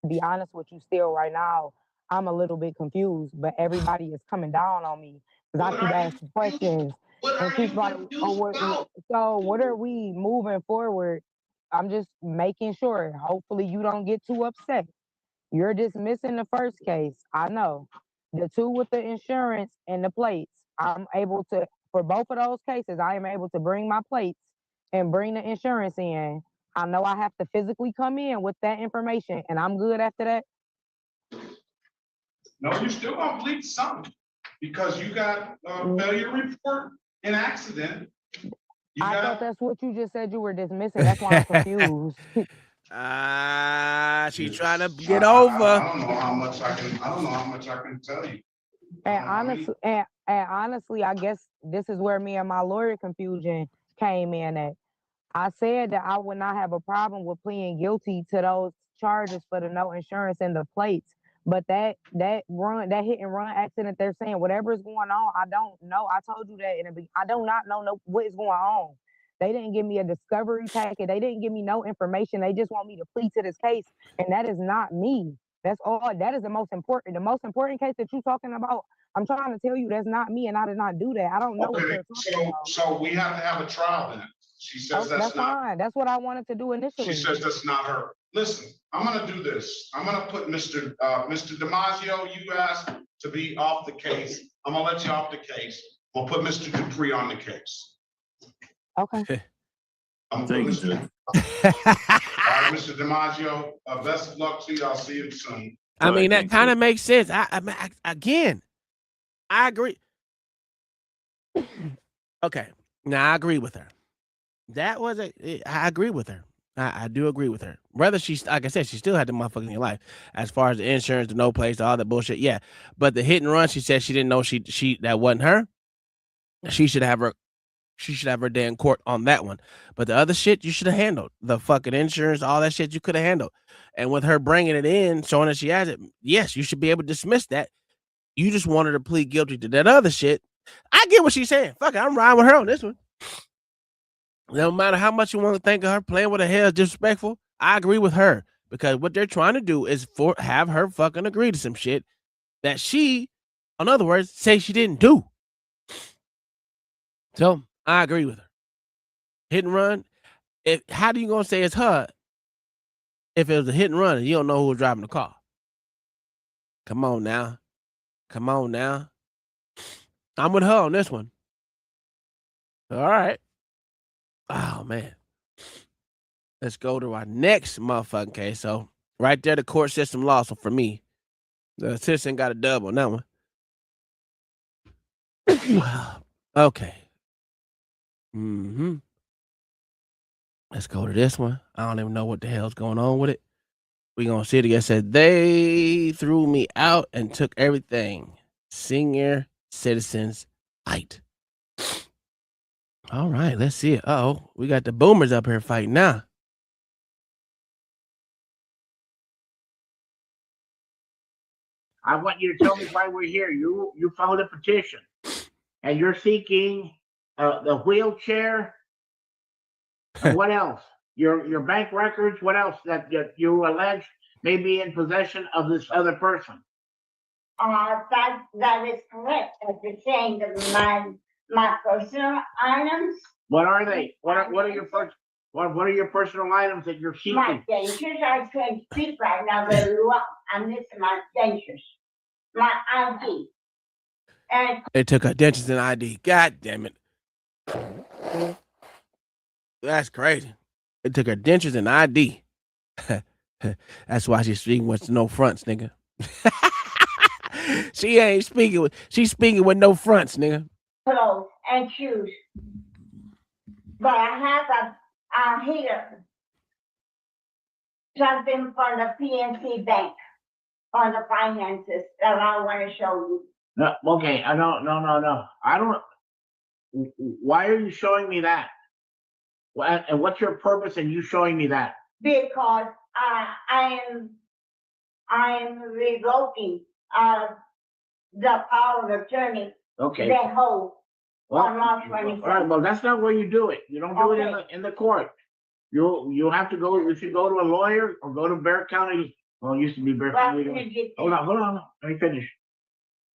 To be honest with you, still right now, I'm a little bit confused, but everybody is coming down on me because I keep asking questions and keep like, so what are we moving forward? I'm just making sure. Hopefully, you don't get too upset. You're dismissing the first case. I know. The two with the insurance and the plates, I'm able to, for both of those cases, I am able to bring my plates and bring the insurance in. I know I have to physically come in with that information, and I'm good after that. No, you're still gonna bleed something because you got a failure report and accident. I thought that's what you just said you were dismissing. That's why I'm confused. She's trying to get over. I don't know how much I can tell you. And honestly, I guess this is where me and my lawyer confusion came in at. I said that I would not have a problem with pleading guilty to those charges for the no insurance and the plates. But that hit and run accident, they're saying whatever is going on, I don't know. I told you that I do not know what is going on. They didn't give me a discovery packet. They didn't give me no information. They just want me to plead to this case, and that is not me. That's all. That is the most important. The most important case that you're talking about, I'm trying to tell you that's not me, and I did not do that. I don't know what you're talking about. So we have to have a trial then. She says that's not fine. That's what I wanted to do initially. She says that's not her. Listen, I'm gonna do this. I'm gonna put Mr. Damasio, you asked to be off the case. I'm gonna let you off the case. We'll put Mr. Dupree on the case. Okay. Thank you. All right, Mr. Damasio, best of luck to you. I'll see you soon. I mean, that kind of makes sense. Again, I agree. Okay. Now I agree with her. I agree with her. I do agree with her. Whether she's, like I said, she still had the motherfucker in your life. As far as the insurance, the no place, all that bullshit, yeah. But the hit and run, she said she didn't know she that wasn't her. She should have her day in court on that one. But the other shit, you should have handled. The fucking insurance, all that shit, you could have handled. And with her bringing it in, showing that she has it, yes, you should be able to dismiss that. You just wanted to plead guilty to that other shit. I get what she's saying. Fuck it, I'm riding with her on this one. No matter how much you want to think of her playing with her hair is disrespectful, I agree with her because what they're trying to do is have her fucking agree to some shit that she, in other words, say she didn't do. So I agree with her. Hit and run. How do you gonna say it's her if it was a hit and run and you don't know who was driving the car? Come on now. I'm with her on this one. All right. Oh man. Let's go to our next motherfucking case. So right there, the court system lost. So for me, the assistant got a dub on that one. Okay. Let's go to this one. I don't even know what the hell's going on with it. We're gonna see it again. Said they threw me out and took everything. Senior citizens fight. All right, let's see it. Oh, we got the boomers up here fighting now. I want you to tell me why we're here. You filed a petition, and you're seeking the wheelchair. And what else? Your bank records. What else that you allege may be in possession of this other person? That is correct. At the saying that my personal items. What are they? What are your personal? What are your personal items that you're My seeking? dentures, I can't speak right now, but look, I'm missing my dentures. My ID. And They took her dentures and ID. God damn it. That's crazy. They took her dentures and ID. That's why she's speaking with no fronts, nigga. She ain't speaking with, she's speaking with no fronts, nigga. clothes and shoes. But I have here something from the PNC Bank on the finances that I want to show you. No, okay, I don't, no. I don't, why are you showing me that? And what's your purpose in you showing me that? Because I am revoking the power of attorney Okay. that hold Well, on March all 27th. right, well, that's not where you do it. You don't do it Okay. in the court. You have to go, you should go to a lawyer or go to Bear County. Well, it used to be Bear Well, County. I'm gonna get Hold on, let me finish.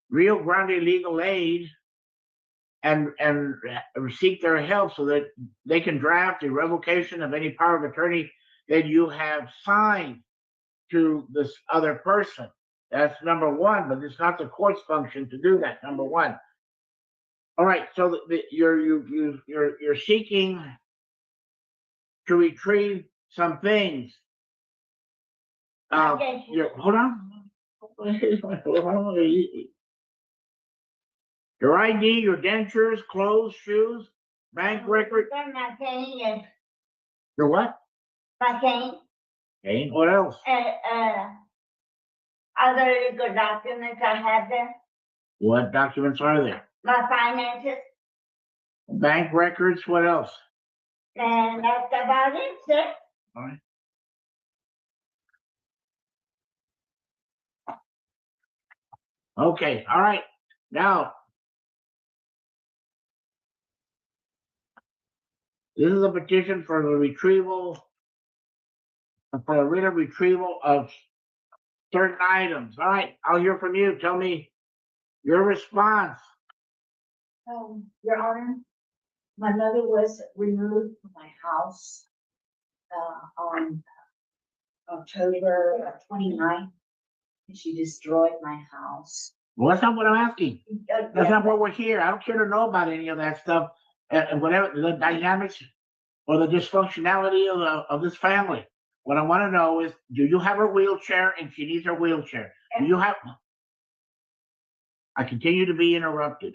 Rio Grande Legal Aid and seek their help so that they can draft a revocation of any power of attorney that you have signed to this other person. That's number one, but it's not the court's function to do that. Number one. All right, so you're seeking to retrieve some things. Hold on. Your ID, your dentures, clothes, shoes, bank record. My cane and Your what? my cane. Okay, what else? Other legal documents I have there. What documents are there? My finances. Bank records, what else? And that's about it, sir. All right. Okay, all right. Now, this is a petition for the retrieval, for a written retrieval of certain items. All right, I'll hear from you. Tell me your response. Your Honor, my mother was removed from my house on October 29th. And she destroyed my house. Well, that's not what I'm asking. That's not what we're here. I don't care to know about any of that stuff and whatever the dynamics or the dysfunctionality of this family. What I want to know is, do you have her wheelchair and she needs her wheelchair? Do you have? I continue to be interrupted.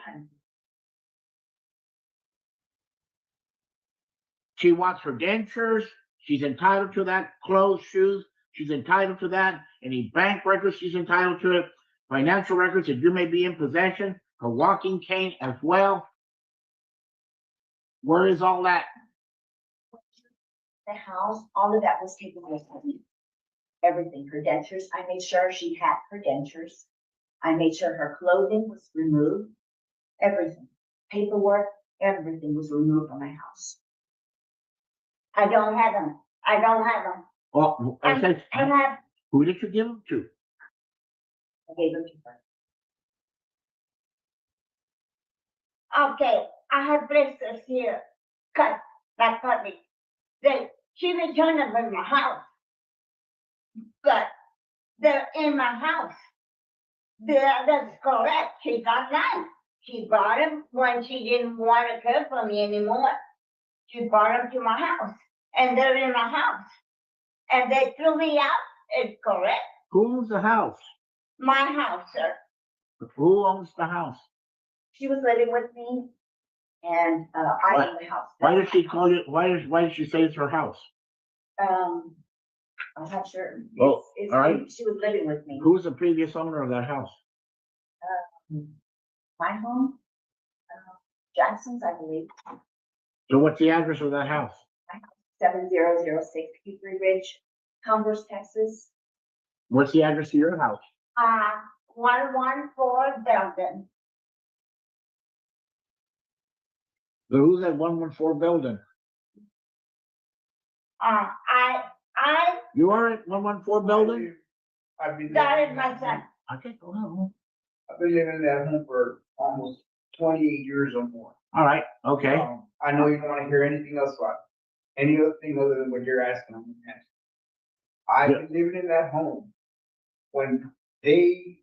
She wants her dentures. She's entitled to that. Clothes, shoes. She's entitled to that. Any bank records, she's entitled to it. Financial records that you may be in possession. Her walking cane as well. Where is all that? The house, all of that was taken away from me. Everything, her dentures, I made sure she had her dentures. I made sure her clothing was removed. Everything, paperwork, everything was removed from my house. I don't have them. I don't have them. Well, I said, who did you give them to? I gave them to her. Okay, I have blisters here. Cut, like puppy. She returned them in my house. But they're in my house. That's correct. She got none. She brought them when she didn't want to care for me anymore. She brought them to my house. And they're in my house. And they threw me out. It's correct. Who owns the house? My house, sir. Who owns the house? She was living with me, and I own the house. Why did she call you? Why did she say it's her house? I'm not sure. Oh, all right. She was living with me. Who's the previous owner of that house? My home, Jackson's, I believe. So what's the address of that house? 7006 Hickory Ridge, Converse, Texas. What's the address of your house? 114 Belden. So who's at 114 building? You are at 114 building? That is my son. Okay, go on. I've been living in that home for almost 28 years or more. All right, okay. I know you don't want to hear anything else about it. any other thing other than what you're asking, I'm gonna answer. I've been living in that home. When they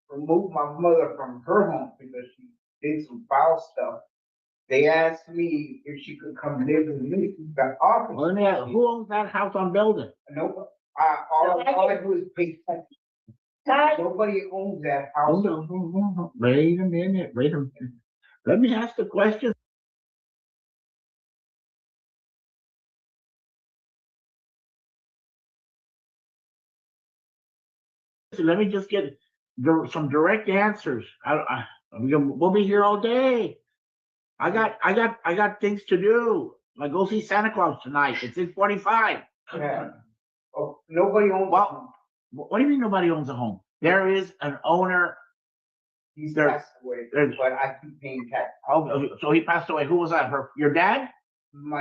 removed my mother from her home because she did some foul stuff, they asked me if she could come live with me. The office. Let me ask, who owns that house on building? No, all I do is pay taxes. Nobody owns that house. Hold on. Wait a minute. Let me ask the question. Let me just get some direct answers. We'll be here all day. I got things to do. I go see Santa Claus tonight. It's 6:45. Yeah. Oh, nobody owns a home. What do you mean nobody owns a home? There is an owner. He's There- passed away, there's- but I keep paying tax. Oh, so he passed away. Who was that? Your dad? No,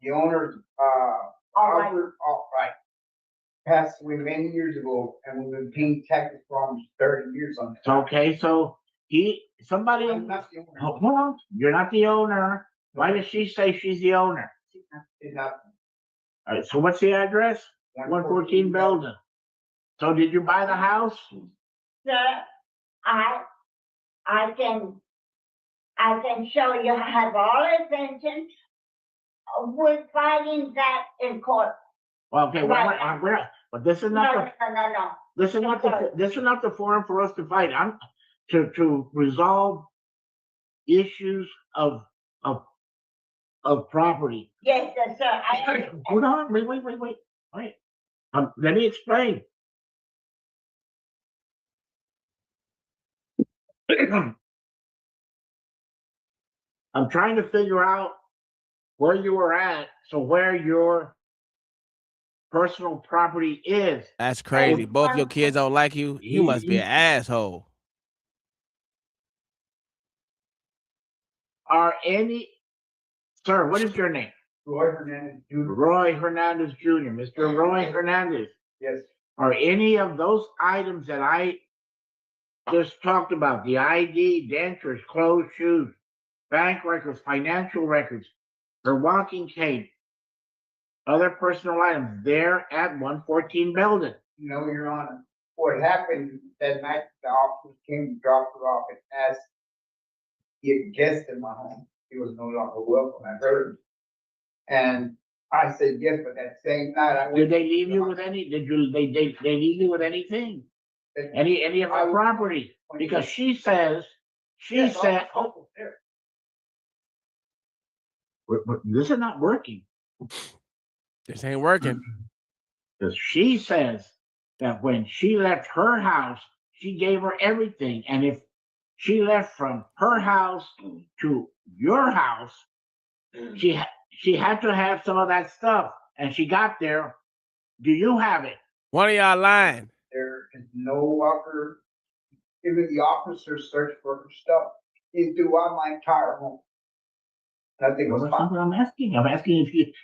the owner's, Alright. Albert Albright. Passed away many years ago, and we've been paying taxes for almost 30 years on it. Okay, so somebody. I'm not the owner. Hold on. You're not the owner. Why does she say she's the owner? It's not. All right, so what's the address? 114 Belden. So did you buy the house? Sir, I can show you, I have all intentions. We're fighting that in court. Well, okay, but this is not No. this is not the forum for us to fight. I'm to resolve issues of property. Yes, sir, Hold on, wait. Let me explain. I'm trying to figure out where you were at, so where your personal property is. That's crazy. Both your kids don't like you. You must be an asshole. Sir, what is your name? Roy Hernandez Jr. Roy Hernandez Jr. Mr. Roy Hernandez. Yes. Are any of those items that I just talked about, the ID, dentures, clothes, shoes, bank records, financial records, her walking cane, other personal items, there at 114 Belden? No, Your Honor. What happened that night, the officers came and dropped her off and asked if guests in my home. He was no longer welcome. I heard. And I said yes, but that same night I went. Did they leave you with any? They leave you with anything? Any of her property? Because she said. Oh, this is not working. This ain't working. Because she says that when she left her house, she gave her everything. And if she left from her house to your house, she had to have some of that stuff. And she got there. Do you have it? One of y'all lying. There is no locker. Even the officers searched for her stuff throughout my entire home. Nothing was found. I'm asking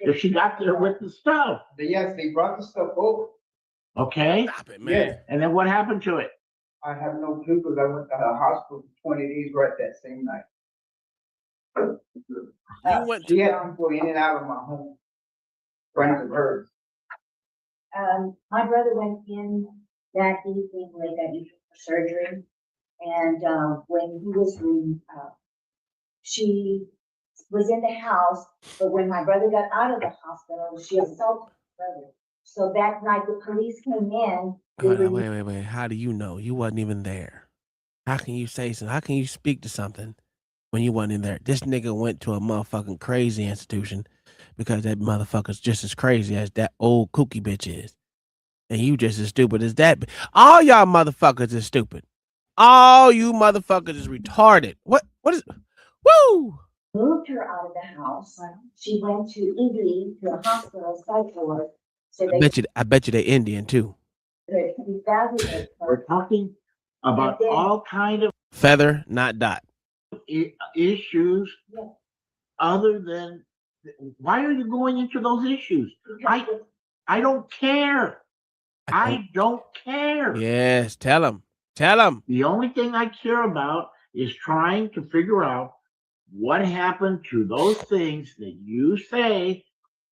if she got there with the stuff. Yes, they brought the stuff over. Okay. Stop it, man. Yes. And then what happened to it? I have no clue because I went to the hospital for 20 days right that same night. You went She had people in and out of my home. Friends of hers. My brother went in that evening, late that evening for surgery. And, when he was she was in the house, but when my brother got out of the hospital, she assaulted my brother. So that night the police came in. Wait. How do you know? You wasn't even there. How can you say something? How can you speak to something when you wasn't in there? This nigga went to a motherfucking crazy institution because that motherfucker's just as crazy as that old kooky bitch is. And you just as stupid as that. All y'all motherfuckers is stupid. All you motherfuckers is retarded. What is woo? Moved her out of the house. She went to Ely, to a hospital psych ward. So I bet you they Indian too. they evaluated her. We're talking about all kind of Feather, not dot. issues other than, why are you going into those issues? I don't care. I don't care. Yes, tell him. Tell him. The only thing I care about is trying to figure out what happened to those things that you say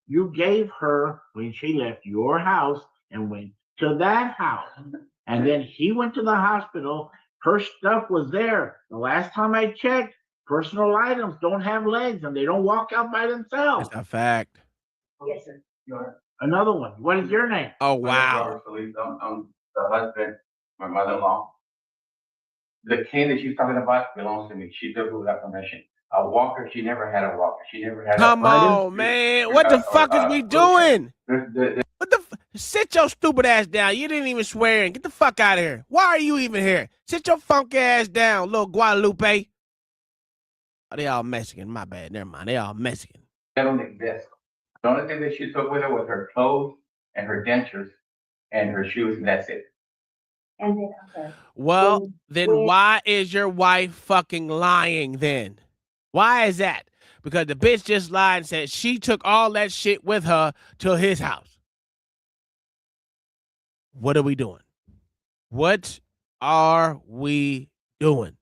you gave her when she left your house and went to that house? And then she went to the hospital. Her stuff was there. The last time I checked, personal items don't have legs and they don't walk out by themselves. That's a fact. Yes, sir. Another one. What is your name? Oh, wow. I'm the husband, my mother-in-law. The cane that she's talking about belongs to me. She took it without permission. A walker, she never had a walker. She never had Come on, man. What the fuck is we doing? What the sit your stupid ass down. You didn't even swear in. Get the fuck out of here. Why are you even here? Sit your funk ass down, little Guadalupe. Oh, they all Mexican. My bad. Never mind. They all Mexican. They don't exist. The only thing that she took with her was her clothes and her dentures and her shoes, and that's it. And then, okay. Well, then why is your wife fucking lying then? Why is that? Because the bitch just lied and said she took all that shit with her to his house. What are we doing? What are we doing?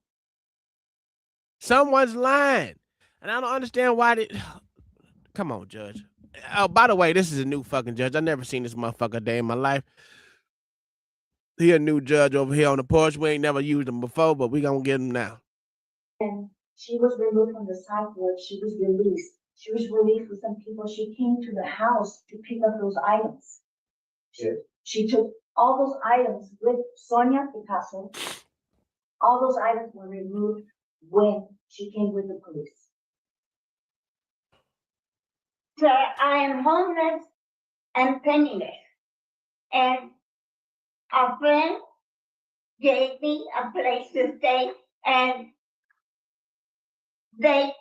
Someone's lying. And I don't understand why they... Come on, Judge. Oh, by the way, this is a new fucking judge. I've never seen this motherfucker a day in my life. He a new judge over here on the porch. We ain't never used him before, but we gonna get him now. And she was removed from the sidewalk. She was released. She was released with some people. She came to the house to pick up those items. She took all those items with Sonia Picasso. All those items were removed when she came with the police. Sir, I am homeless and penniless. And a friend gave me a place to stay, and they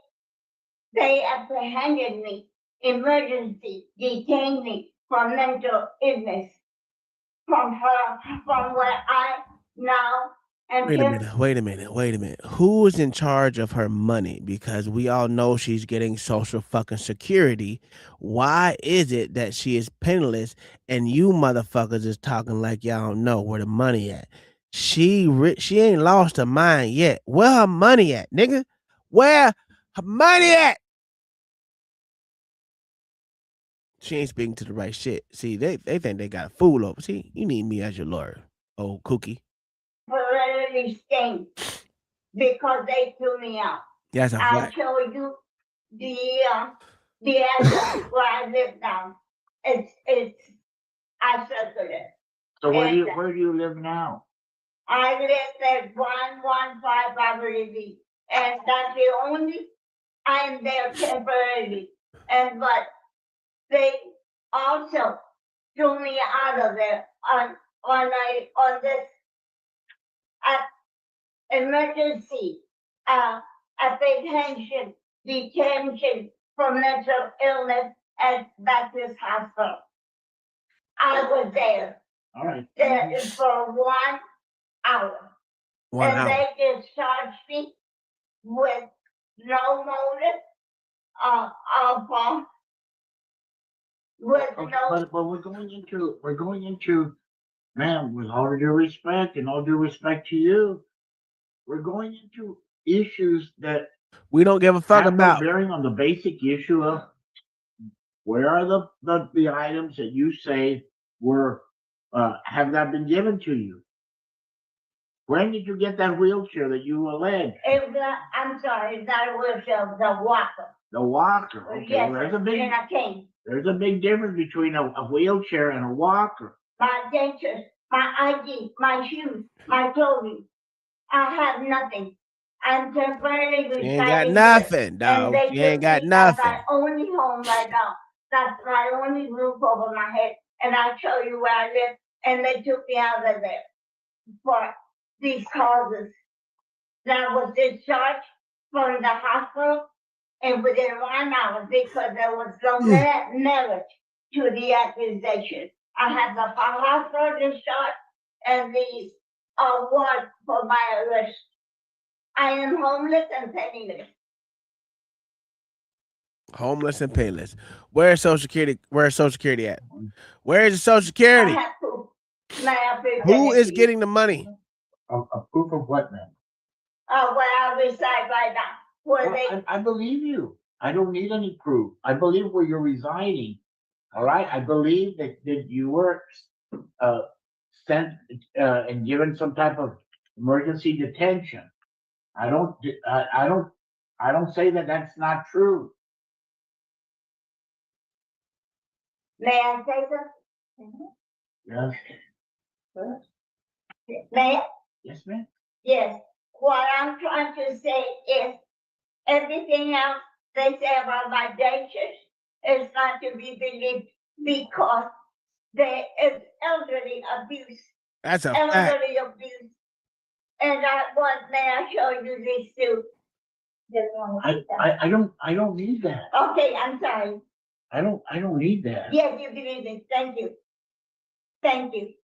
apprehended me, emergency, detained me for mental illness from where I now am. Wait a minute. Who is in charge of her money? Because we all know she's getting social fucking security. Why is it that she is penniless and you motherfuckers is talking like y'all don't know where the money at? She ain't lost her mind yet. Where her money at, nigga? Where her money at? She ain't speaking to the right shit. See, they think they got a fool over. See, you need me as your lawyer, old cookie. Temporarily staying because they threw me out. That's a I fact. show you the address where I live now. It's I circled it. So where do you live now? I live at 115 Beverly Beach, and that's the only I'm there temporarily. And but they also threw me out of there on this emergency apprehension, detention for mental illness at Baptist Hospital. I was there. All right. There for 1 hour. 1 hour. And they discharged me with no motive, with no. But we're going into, ma'am, with all due respect and all due respect to you, we're going into issues that we don't give a fuck have about. No bearing on the basic issue of where are the items that you say were have not been given to you? When did you get that wheelchair that you allege? I'm sorry, it's not a wheelchair, the walker. The walker. Okay, Yes, there's and a cane. There's a big difference between a wheelchair and a walker. My dentures, my ID, my shoes, my clothing. I have nothing. I'm temporarily residing. You ain't got nothing, dog. You ain't got nothing. That's my only home right now. That's my only roof over my head. And I'll show you where I live. And they took me out of there for these causes. Then I was discharged from the hospital, and within 1 hour, because there was no merit to the accusation. I had the hospital discharge and the award for my arrest. I am homeless and penniless. Homeless and penniless. Where's Social Security? Where's Social Security at? Where's the Social Security? I have proof. Who is getting the money? A proof of what, man? Where I reside right now. Well, I believe you. I don't need any proof. I believe where you're residing. All right. I believe that you were sent and given some type of emergency detention. I don't. I don't say that that's not true. May I say something? Yes. May I? Yes, ma'am. Yes. What I'm trying to say is everything else they say about my dentures is not to be believed because there is elderly abuse. That's a fact. Elderly abuse. And may I show you this too? I don't need that. Okay, I'm sorry. I don't need that. Yes, you believe it. Thank you. Thank you.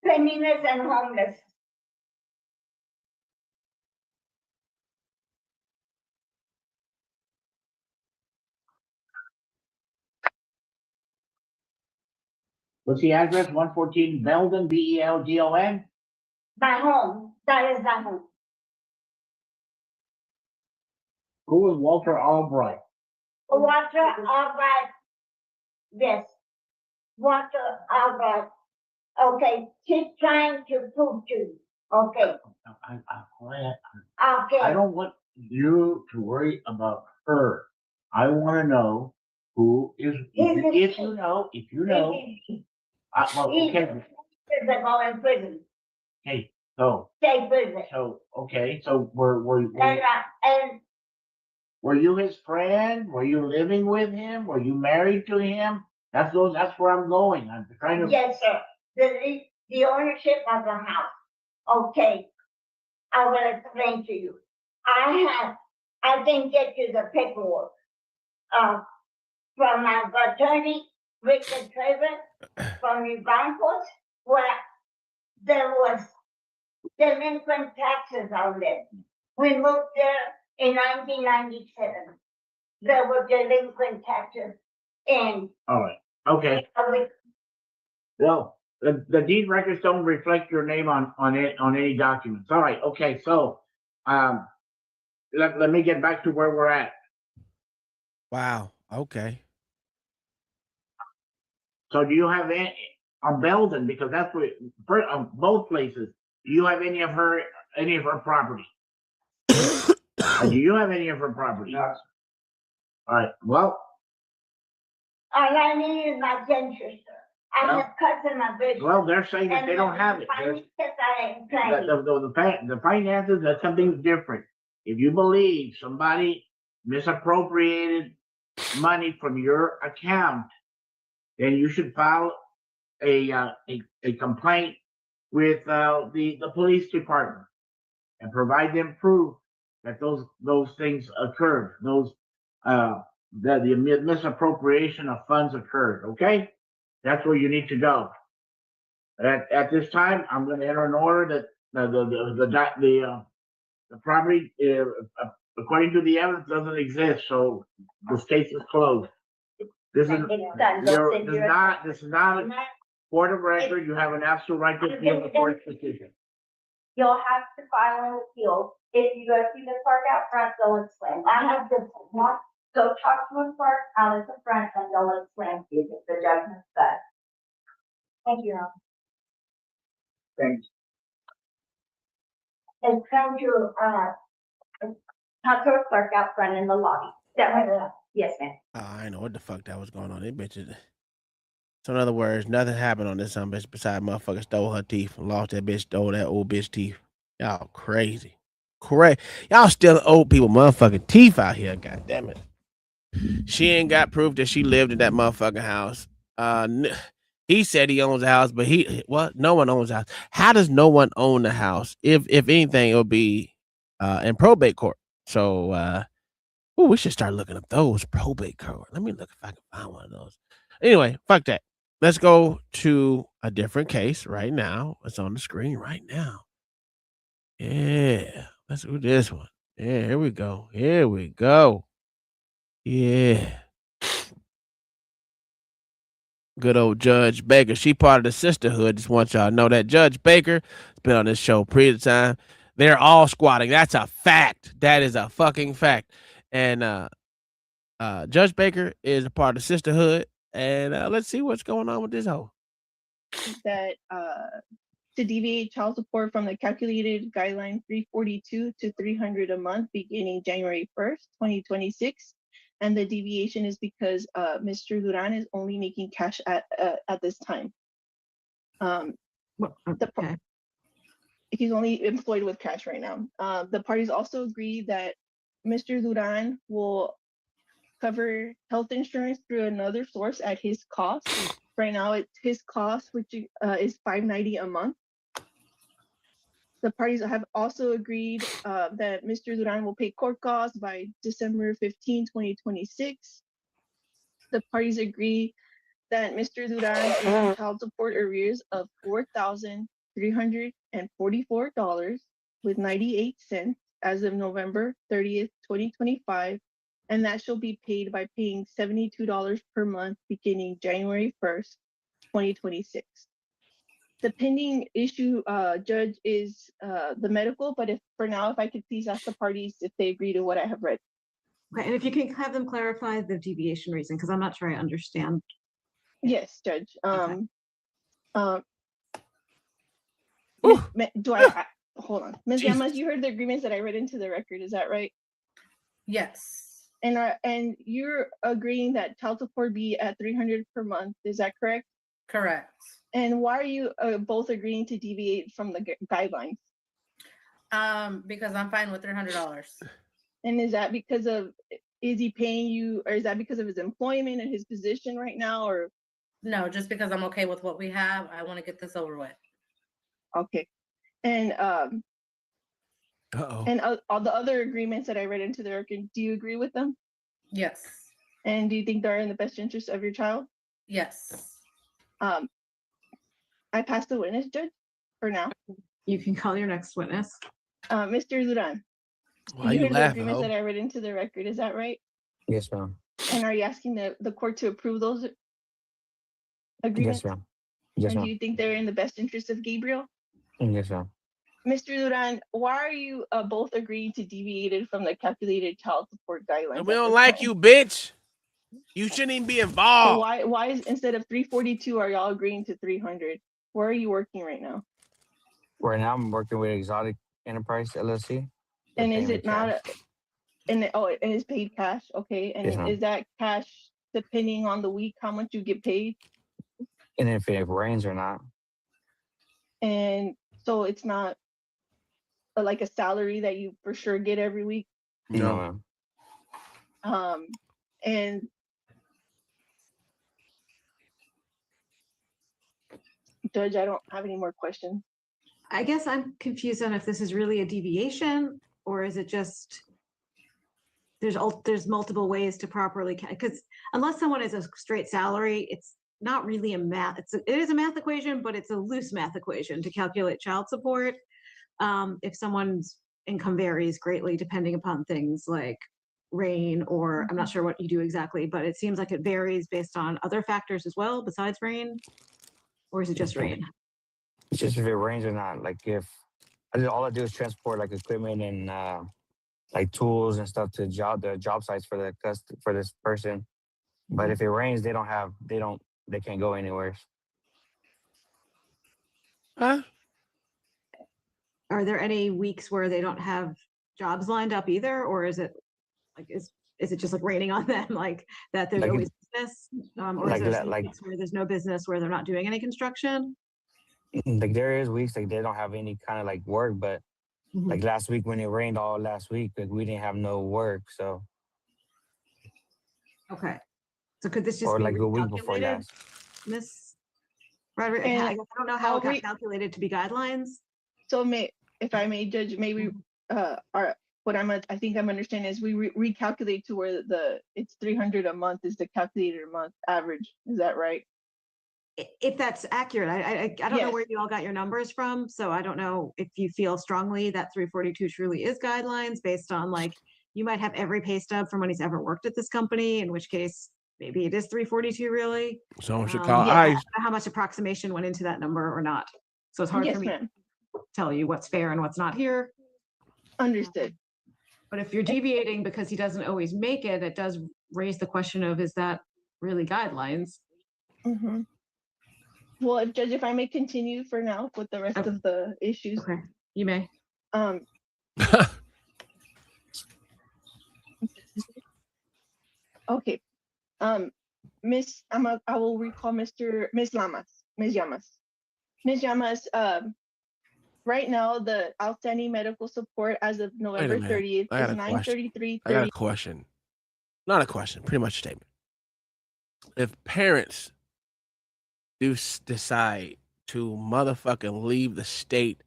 Cleanliness and homeless. What's the address? 114 Belden, Beldon? My home. That is my home. Who is Walter Albright? Walter Albright. Yes. Walter Albright. Okay. She's trying to prove to you. Okay. Okay. I don't want you to worry about her. I want to know who is, if you know. Well, okay. They're going to prison. Hey, so. State prison. So, okay, so were and you his friend? Were you living with him? Were you married to him? That's where I'm going. I'm trying to. Yes, sir. The ownership of the house. Okay. I will explain to you. I didn't get you the paperwork. From my attorney, Richard Trevor, from the bankers, where there was delinquent taxes on there. We moved there in 1997. There were delinquent taxes in. All right. Okay. Well, the deed records don't reflect your name on any documents. All right. Okay. So, let me get back to where we're at. Wow. Okay. So, do you have any on Belden, because that's where both places? Do you have any of her property? Do you have any of her property? No. All right. Well. All I need is my dentures, sir. I have customer vision. Well, they're saying that they don't have it. The finances, that's something different. If you believe somebody misappropriated money from your account, then you should file a complaint with the police department and provide them proof that those things occurred. The misappropriation of funds occurred. Okay, that's where you need to go. At this time, I'm going to enter an order that the property, according to the evidence, doesn't exist. So this case is closed. This is not a court of record. You have an absolute right to appeal the court's decision. You'll have to file an appeal. If you go see the clerk out front, they'll explain. I have to go talk to a clerk out at the front and they'll explain to you the judgment's set. Thank you, Ron. Thanks. It's come to, talk to a clerk out front in the lobby. Yes, ma'am. I know what the fuck that was going on. They bitches. So in other words, nothing happened on this bitch besides motherfucker stole her teeth and lost that bitch, stole that old bitch teeth. Y'all crazy. Y'all still old people motherfucking teeth out here, god damn it. She ain't got proof that she lived in that motherfucking house. He said he owns the house, but no one owns the house. How does no one own the house? If anything, it'll be in probate court. So we should start looking up those probate court. Let me look if I can find one of those. Anyway, fuck that. Let's go to a different case right now. It's on the screen right now. Yeah, let's do this one. Yeah, here we go. Here we go. Yeah. Good old Judge Baker. She part of the sisterhood. Just want y'all to know that Judge Baker has been on this show previous time. They're all squatting. That's a fact. That is a fucking fact. And Judge Baker is a part of sisterhood. And let's see what's going on with this hoe. That to deviate child support from the calculated guideline 342 to 300 a month beginning January 1st, 2026. And the deviation is because Mr. Duran is only making cash at this time. He's only employed with cash right now. The parties also agreed that Mr. Duran will cover health insurance through another source at his cost. Right now, it's his cost, which is $590 a month. The parties have also agreed that Mr. Duran will pay court costs by December 15, 2026. The parties agree that Mr. Duran is in child support arrears of $4,344.98 as of November 30th, 2025, and that shall be paid by paying $72 per month beginning January 1st, 2026. The pending issue, Judge, is the medical, but if I could please ask the parties if they agree to what I have read. Okay, and if you can have them clarify the deviation reason, because I'm not sure I understand. Yes, Judge. Okay. Hold on. Ms. Llamas, you heard the agreements that I read into the record, is that right? Yes. And you're agreeing that child support be at $300 per month, is that correct? Correct. And why are you both agreeing to deviate from the guidelines? Because I'm fine with $300. And is that because is he paying you, or is that because of his employment and his position right now, or? No, just because I'm okay with what we have. I want to get this over with. Okay. And and all the other agreements that I read into the record, do you agree with them? Yes. And do you think they're in the best interest of your child? Yes. I passed the witness, Judge, for now. You can call your next witness. Mr. Duran. Why you heard laughing, the agreements ho? that I read into the record, is that right? Yes, ma'am. And are you asking the court to approve those agreements? Yes, ma'am. Yes, And do ma'am. you think they're in the best interest of Gabriel? Yes, ma'am. Mr. Duran, why are you both agreeing to deviate from the calculated child support guidelines? We don't like you, bitch. You shouldn't even be So involved. why is instead of 342 are y'all agreeing to 300? Where are you working right now? Right now, I'm working with Exotic Enterprise LLC. They're And is paying me it not? cash. And it's paid cash, okay? And Yes, ma'am. is that cash depending on the week how much you get paid? And if it rains or not. And so it's not like a salary that you for sure get every week. No, ma'am. And Judge, I don't have any more questions. I guess I'm confused on if this is really a deviation or is it just there's multiple ways to properly, because unless someone is a straight salary, it's not really a math. It is a math equation, but it's a loose math equation to calculate child support. If someone's income varies greatly depending upon things like rain, or I'm not sure what you do exactly, but it seems like it varies based on other factors as well besides rain. Or is it just rain? It's just if it rains or not. Like if all I do is transport like equipment and like tools and stuff to the job sites for this person. But if it rains, they can't go anywhere. Huh? Are there any weeks where they don't have jobs lined up either, or is it like is it just like raining on them, like that there's Like always business, or like is there that, some like weeks where there's no business where they're not doing any construction? like there is weeks like they don't have any kind of like work, but like last week when it rained all last week, like we didn't have no work, so. Okay, so could this just Or be like a week before recalculated, last. Miss Rodriguez? And I don't know how it got calculated to be guidelines. So if I may, Judge, maybe I think I'm understanding is we recalculate to where it's 300 a month is the calculated a month average. Is that right? If that's accurate, I don't know where you all got your numbers from, so I don't know if you feel strongly that 342 truly is guidelines based on like you might have every pay stub from when he's ever worked at this company, in which case maybe it is 342 really. Someone should call I ICE. don't know how much approximation went into that number or not, so it's hard for me to tell you what's fair and what's not here. Understood. But if you're deviating because he doesn't always make it, it does raise the question of, is that really guidelines? Mm-hmm. Well, Judge, if I may continue for now with the rest of the issues. Okay, you may. Okay. Miss, I will recall Miss Llamas. Miss Llamas, right now the outstanding medical support as of November 30th I got is a question. 933. I got a question. Not a question, pretty much a statement. If parents do decide to motherfucking leave the state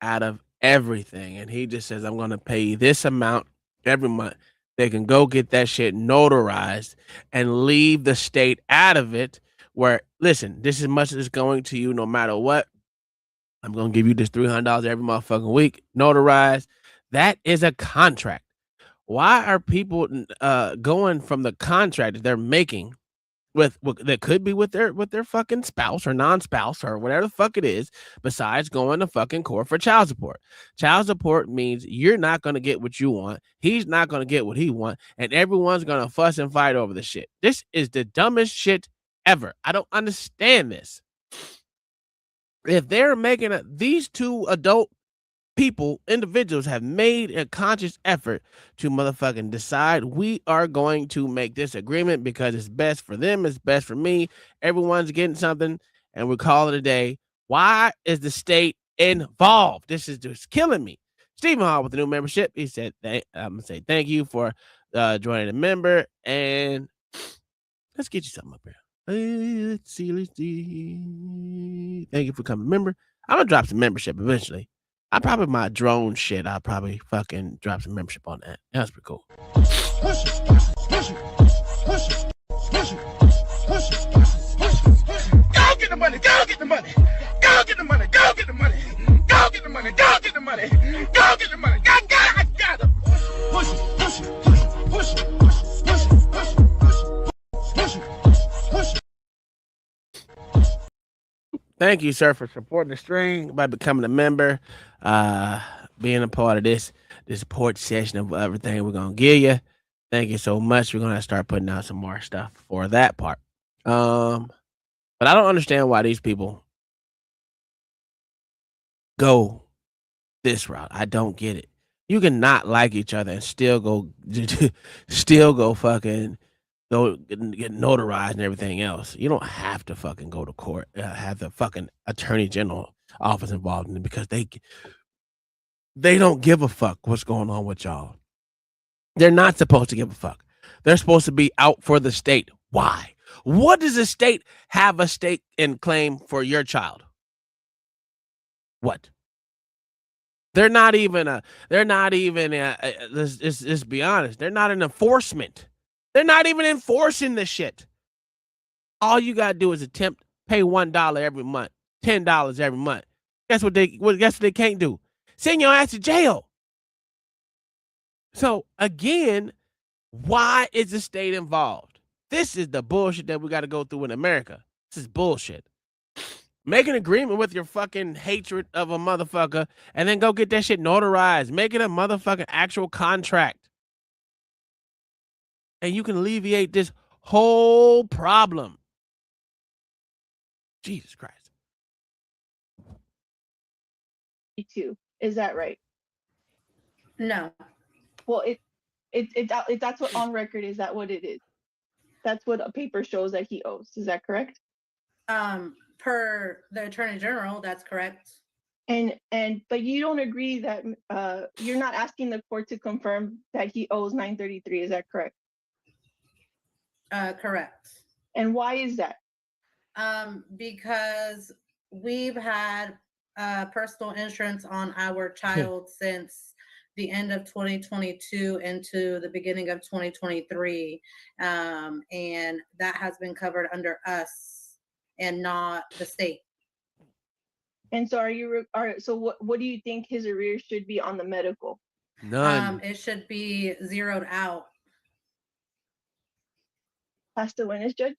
out of everything, and he just says, I'm going to pay you this amount every month, they can go get that shit notarized and leave the state out of it. Where, listen, this is much as going to you no matter what. I'm going to give you this $300 every motherfucking week, notarized. That is a contract. Why are people going from the contract that they're making with that could be with their fucking spouse or non-spouse or whatever the fuck it is, besides going to fucking court for child support? Child support means you're not going to get what you want, he's not going to get what he wants, and everyone's going to fuss and fight over the shit. This is the dumbest shit ever. I don't understand this. If they're making these two adult individuals have made a conscious effort to motherfucking decide, we are going to make this agreement because it's best for them, it's best for me, everyone's getting something, and we call it a day. Why is the state involved? This is just killing me. Stephen Hall with the new membership. He said, I'm gonna say thank you for joining a member, and let's get you something up here. Let's see. Thank you for coming, member. I'm gonna drop some membership eventually. I probably my drone shit. I'll probably fucking drop some membership on that. That's pretty cool. Go get the money. Go get the money. Go get the money. Go get the money. Go get the money. Go get the money. Go get the money. I got it. Push it. Push it. Push it. Push it. Push it. Push it. Push it. Thank you, sir, for supporting the stream by becoming a member, being a part of this support session of everything we're gonna give you. Thank you so much. We're gonna start putting out some more stuff for that part. But I don't understand why these people go this route. I don't get it. You can not like each other and still go fucking go get notarized and everything else. You don't have to fucking go to court, have the fucking attorney general office involved in it, because they don't give a fuck what's going on with y'all. They're not supposed to give a fuck. They're supposed to be out for the state. Why? What does the state have a stake in claim for your child? What? They're not even let's be honest. They're not an enforcement. They're not even enforcing this shit. All you gotta do is attempt, pay $1 every month, $10 every month. Guess what they can't do? Send your ass to jail. So again, why is the state involved? This is the bullshit that we got to go through in America. This is bullshit. Make an agreement with your fucking hatred of a motherfucker and then go get that shit notarized. Make it a motherfucking actual contract. And you can alleviate this whole problem. Jesus Christ. Too. Is that right? No. Well, that's what on record is. That what it is? That's what a paper shows that he owes. Is that correct? Per the Attorney General, that's correct. But you don't agree that you're not asking the court to confirm that he owes $933. Is that correct? Correct. And why is that? Because we've had personal insurance on our child since the end of 2022 into the beginning of 2023, and that has been covered under us and not the state. And so what do you think his arrears should be on the medical? None. It should be zeroed out. Pastor Witness, Judge?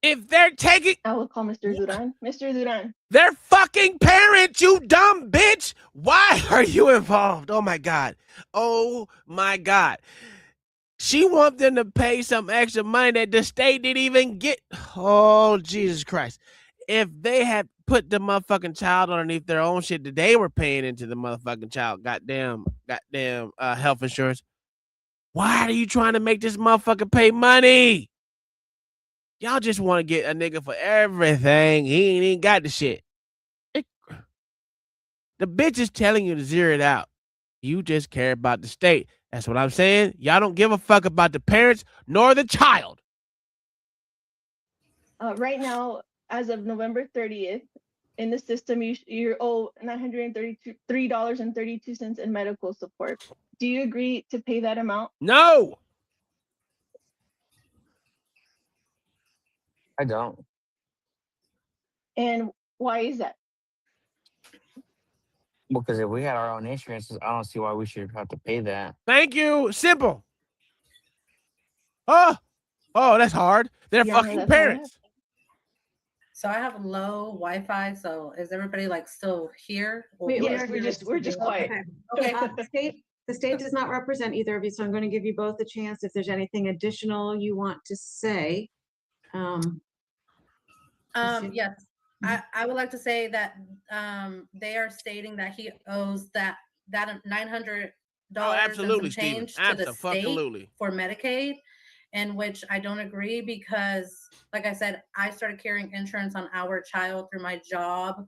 If they're taking, I will call Mr. Duran. Mr. Duran. they're fucking parents, you dumb bitch. Why are you involved? Oh my God. Oh my God. She wants them to pay some extra money that the state didn't even get. Oh, Jesus Christ. If they had put the motherfucking child underneath their own shit that they were paying into the motherfucking child, goddamn health insurance, why are you trying to make this motherfucker pay money? Y'all just want to get a nigga for everything. He ain't even got the shit. The bitch is telling you to zero it out. You just care about the state. That's what I'm saying. Y'all don't give a fuck about the parents nor the child. Right now, as of November 30th, in the system, you owe $933.32 in medical support. Do you agree to pay that amount? No. I don't. And why is that? Because if we had our own insurance, I don't see why we should have to pay that. Thank you. Simple. Oh, that's hard. They're fucking parents. So I have low Wi-Fi. So is everybody like still here? Yes, we're just quiet. Okay. The state does not represent either of you, so I'm going to give you both a chance if there's anything additional you want to say. Yes. I would like to say that they are stating that he owes that $900 absolutely, and some change Steven. to the state for Medicaid, in which I don't agree because, like I said, I started carrying insurance on our child through my job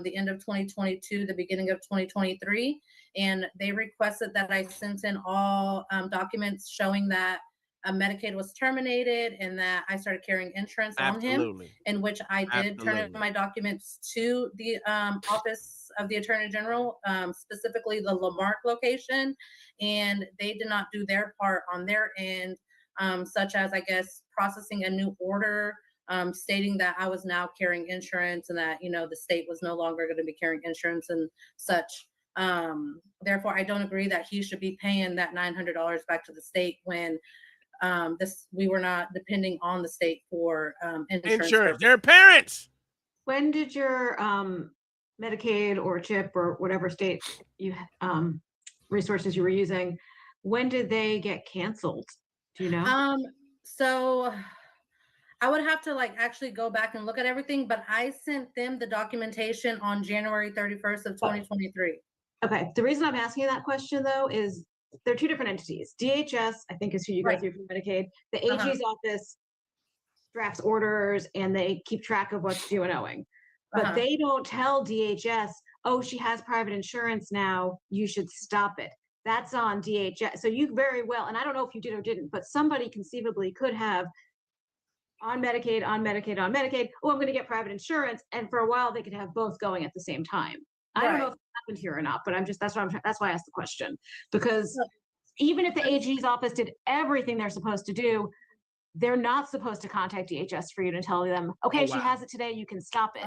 the end of 2022, the beginning of 2023, and they requested that I sent in all documents showing that Medicaid was terminated and that I started carrying insurance on him, in which I did turn in my documents to the Office of the Attorney General, specifically the Lamarck location, and they did not do their part on their end, such as, I guess, processing a new order stating that I was now carrying insurance and that, the state was no longer going to be carrying insurance and such. Therefore, I don't agree that he should be paying that $900 back to the state when we were not depending on the state for insurance. They're parents. When did your Medicaid or CHIP or whatever state you resources you were using, when did they get canceled? Do you know? So I would have to actually go back and look at everything, but I sent them the documentation on January 31st of 2023. Okay. The reason I'm asking that question though is they're two different entities. DHS, I think, is who you go through for Medicaid. The AG's office drafts orders and they keep track of what's due and owing. But they don't tell DHS, oh, she has private insurance now, you should stop it. That's on DHS. So you very well, and I don't know if you did or didn't, but somebody conceivably could have on Medicaid, oh, I'm going to get private insurance. And for a while they could have both going at the same time. I don't know if it happened here or not, but that's why I asked the question. Because even if the AG's office did everything they're supposed to do, they're not supposed to contact DHS for you to tell them, okay, she has it today, you can stop it.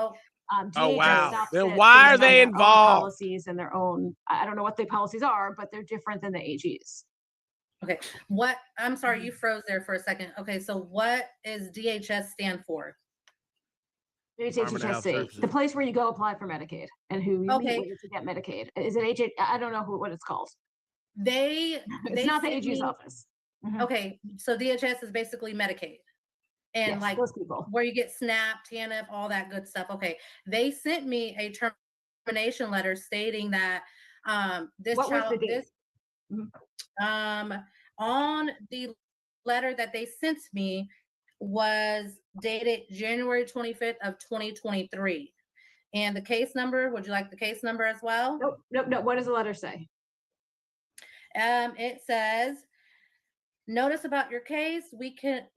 DHS stops Then it why are based on they their own involved? policies and their own, I don't know what the policies are, but they're different than the AG's. Okay. I'm sorry, you froze there for a second. Okay. So what is DHS stand for? HHSC, the place where you go apply for Medicaid and who you meet with to get Medicaid. Is it I don't know what it's called. It's not the AG's office. Okay, so DHS is basically Medicaid, and those people where you get SNAP, TANF, all that good stuff. Okay, they sent me a termination letter stating that this what child, was the date? On the letter that they sent me was dated January 25th of 2023. And the case number, would you like the case number as well? Nope. What does the letter say? It says, notice about your case. We can't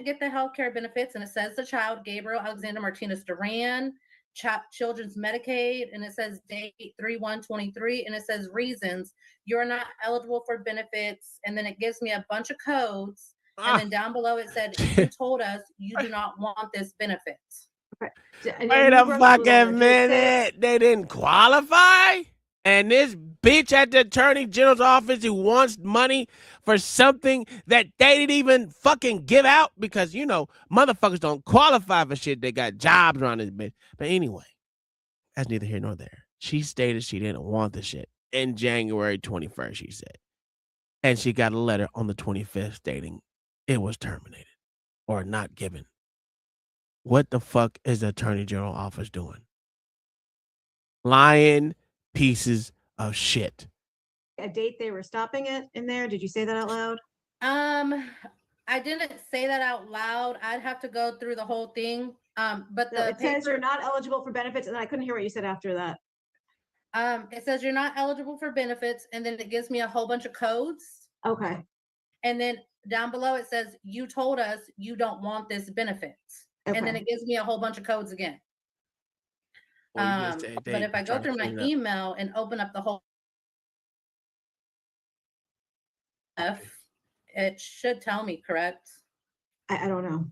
get the healthcare benefits. And it says the child, Gabriel Alexander Martinez Duran, Children's Medicaid. And it says date 3/1/23. And it says reasons, you're not eligible for benefits. And then it gives me a bunch of codes. And then down below it said, you told us you do not want this benefit. Wait a fucking minute. They didn't qualify? And this bitch at the attorney general's office who wants money for something that they didn't even fucking give out because, you know, motherfuckers don't qualify for shit. They got jobs around this bitch. But anyway, that's neither here nor there. She stated she didn't want the shit in January 21st, she said. And she got a letter on the 25th stating it was terminated or not given. What the fuck is the attorney general office doing? Lying pieces of shit. A date they were stopping it in there? Did you say that out loud? I didn't say that out loud. I'd have to go through the whole thing. But No, the it says you're paper, not eligible for benefits, and I couldn't hear what you said after that. it says you're not eligible for benefits, and then it gives me a whole bunch of codes. Okay. And then down below it says you told us you don't want this benefits. And then Okay. it gives me a whole bunch of codes again. Well, you just said But if I go trying to through my clean it up. email and open up the whole F, it should tell me, correct? I don't know.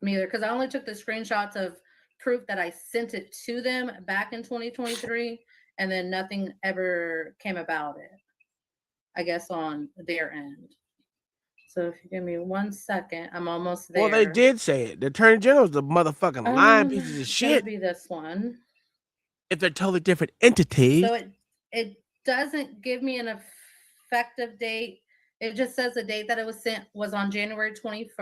Me either, because I only took the screenshots of proof that I sent it to them back in 2023, and then nothing ever came about it, I guess, on their end. So if you give me 1 second, I'm almost there. Well, they did say it. The attorney general's the motherfucking lying pieces of It's gonna shit. be this one. If they're totally different entities. So it doesn't give me an effective date. It just says the date that it was sent was on January 25th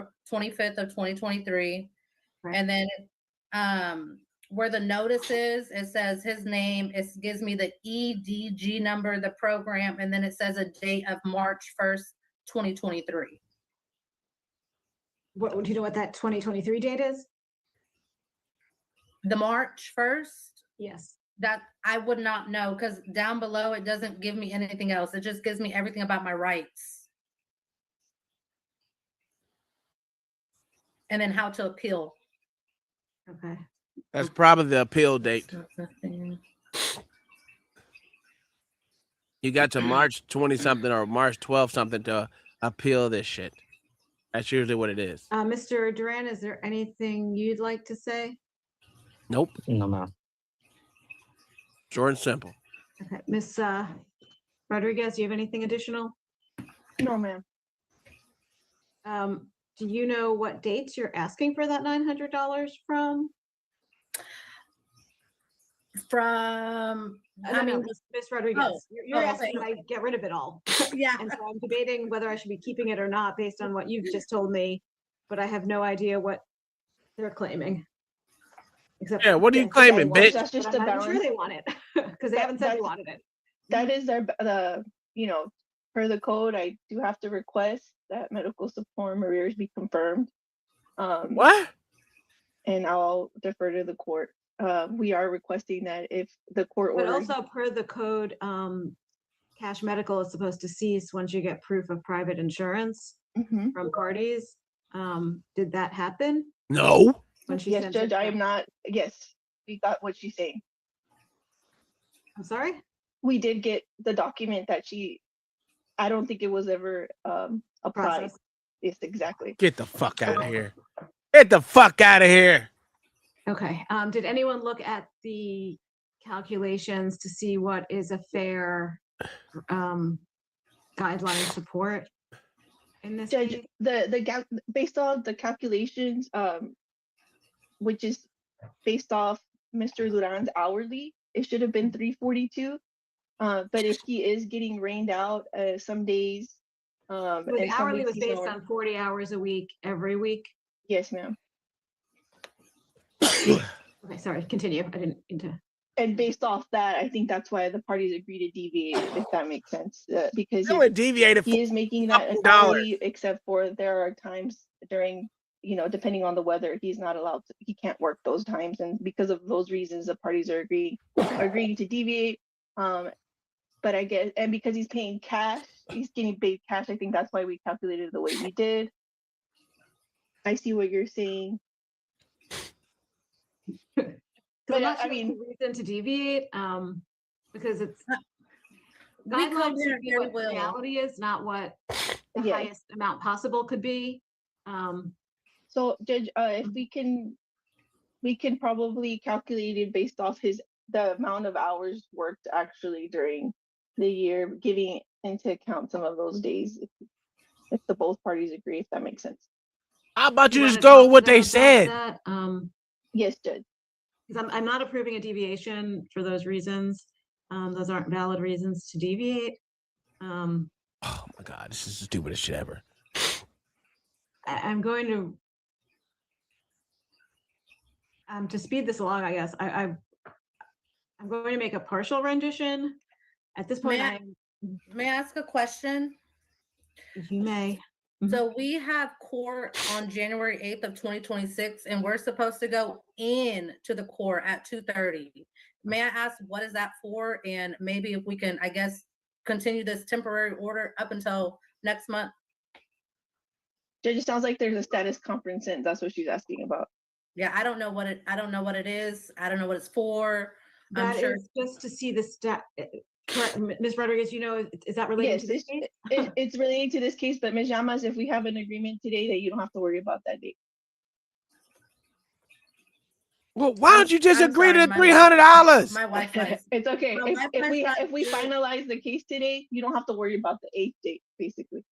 of 2023. Right. And then where the notice is, it says his name. It gives me the EDG number, the program, and then it says a date of March 1st, 2023. What do you know what that 2023 date is? The March 1st? Yes. That I would not know because down below it doesn't give me anything else. It just gives me everything about my rights. And then how to appeal. Okay. That's probably the appeal date. You got to March 20 something or March 12 something to appeal this shit. That's usually what it is. Mr. Duran, is there anything you'd like to say? Nope. No, ma'am. Short and simple. Okay. Miss Rodriguez, do you have anything additional? No, ma'am. Do you know what dates you're asking for that $900 from? I mean, Miss Rodriguez, you're asking okay. I get rid of it all. Yeah. And so I'm debating whether I should be keeping it or not based on what you've just told me, but I have no idea what they're claiming. Except Yeah, what are you claiming, bitch? That's just I'm the not even sure balance. they want it because they haven't said they wanted it. That is the per the code, I do have to request that medical support arrears be confirmed. What? And I'll defer to the court. We are requesting that if the court But orders. also per the code, cash medical is supposed to cease once you get proof of private insurance from parties. Did that happen? No. When she Yes, sent Judge, it I back? am not. Yes, we got what she's saying. I'm sorry? We did get the document that I don't think it was ever applied. Processed. Yes, exactly. Get the fuck out of here. Get the fuck out of here. Okay. Did anyone look at the calculations to see what is a fair guideline support in this Judge, case? based on the calculations, which is based off Mr. Duran's hourly, it should have been 342. But if he is getting rained out some days, So and the some hourly weeks was he's based not- on 40 hours a week, every week? Yes, ma'am. Okay, sorry, continue. I didn't mean to. And based off that, I think that's why the parties agree to deviate, if that makes sense, because They only deviated he is making that an $4 hourly, except for there are times during, depending on the weather, he's not allowed to, he can't work those times, and because of those reasons, the parties are agreeing to deviate. But I guess, and because he's paying cash, he's getting paid cash, I think that's why we calculated it the way we did. I see what you're saying. But But I'm not I sure mean, it's a reason to deviate, because it's We guidelines come here should be very what well. reality is, not what the Yeah. highest amount possible could be. So Judge, if we can probably calculate it based off his the amount of hours worked actually during the year, giving into account some of those days, if the both parties agree, if that makes sense. How about you wanna just go talk with what to them they about said? that? Yes, Judge. Because I'm not approving a deviation for those reasons. Those aren't valid reasons to deviate. Oh my God, this is the stupidest shit ever. I'm going to speed this along, I guess. I'm going to make a partial rendition. At this point, May I ask a question? You may. So we have court on January 8th of 2026, and we're supposed to go in to the court at 2:30. May I ask what is that for? And maybe if we can, I guess, continue this temporary order up until next month. Judge, it sounds like there's a status conference, and that's what she's asking about. Yeah, I don't know what it is. I don't know what it's for. That I'm sure is just to see the stat. Correct, Ms. Rodriguez, is that related Yes, to this case? it's related to this case, but Ms. Llamas, if we have an agreement today, that you don't have to worry about that date. Well, why don't you just agree to the $300? My Wi-Fi. It's okay. My Wi-Fi's not If we good. finalize the case today, you don't have to worry about the 8th date, basically.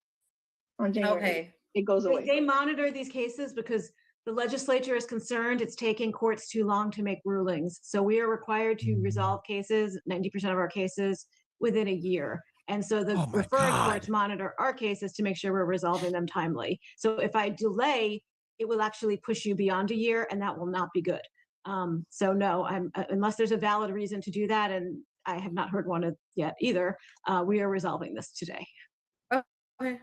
On January 8th. Okay. It goes away. They monitor these cases because the legislature is concerned it's taking courts too long to make rulings. So we are required to resolve cases, 90% of our cases, within a year. And so the referring courts monitor our cases to make sure we're resolving them timely. So if I delay, it will actually push you beyond a year, and that will not be good. So no, unless there's a valid reason to do that, and I have not heard one yet either, we are resolving this today. Okay.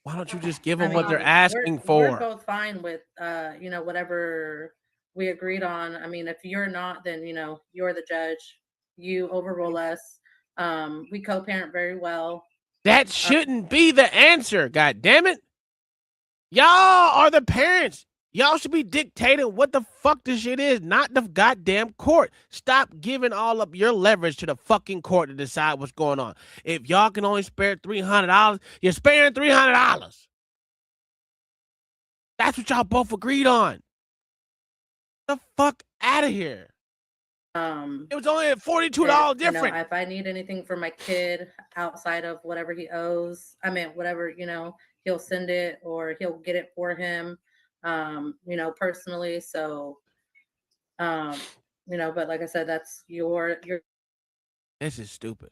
Why don't you just give them what they're asking We're for? both fine with whatever we agreed on. I mean, if you're not, then you're the judge. You overrule us. We co-parent very well. That shouldn't be the answer. God damn it! Y'all are the parents. Y'all should be dictating what the fuck this shit is, not the goddamn court. Stop giving all up your leverage to the fucking court to decide what's going on. If y'all can only spare $300, you're sparing $300. That's what y'all both agreed on. The fuck out of here. It was only at $42 different. If I need anything for my kid outside of whatever he owes, whatever, he'll send it or he'll get it for him. Personally. So, but like I said, that's your. This is stupid.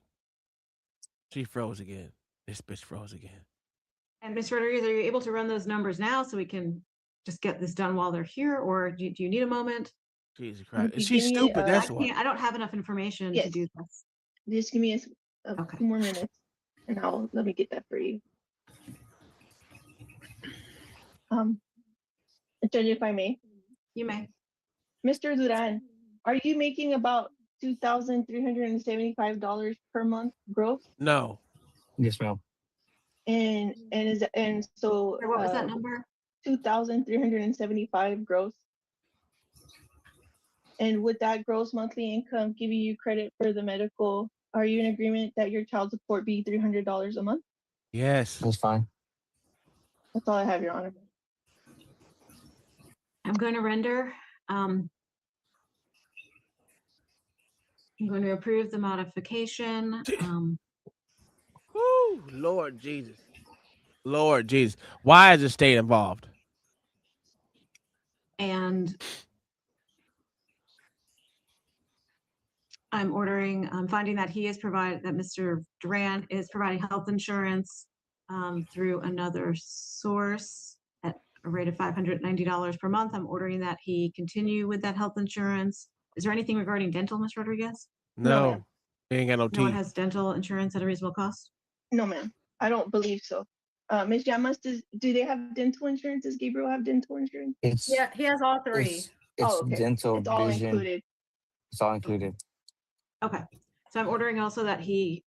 She froze again. This bitch froze again. And Ms. Rodriguez, are you able to run those numbers now so we can just get this done while they're here, or do you need a moment? Jesus Christ. She's stupid, that's why. I don't have enough information to do this. Just give me a few more minutes, and let me get that for you. Judge, if I may. You may. Mr. Duran, are you making about $2,375 per month gross? No. Yes, ma'am. And so what was that number? 2,375 gross. And with that gross monthly income giving you credit for the medical, are you in agreement that your child support be $300 a month? Yes. That's fine. That's all I have, Your Honor. I'm going to render. I'm going to approve the modification. Woo, Lord Jesus. Lord Jesus. Why is the state involved? And I'm finding that Mr. Duran is providing health insurance through another source at a rate of $590 per month. I'm ordering that he continue with that health insurance. Is there anything regarding dental, Ms. Rodriguez? No. They ain't got no teeth. No one has dental insurance at a reasonable cost? No, ma'am. I don't believe so. Ms. Llamas, do they have dental insurance? Does Gabriel have dental insurance? Yeah, he has all three. It's dental, it's all vision. included. It's all included. Okay. So I'm ordering also that he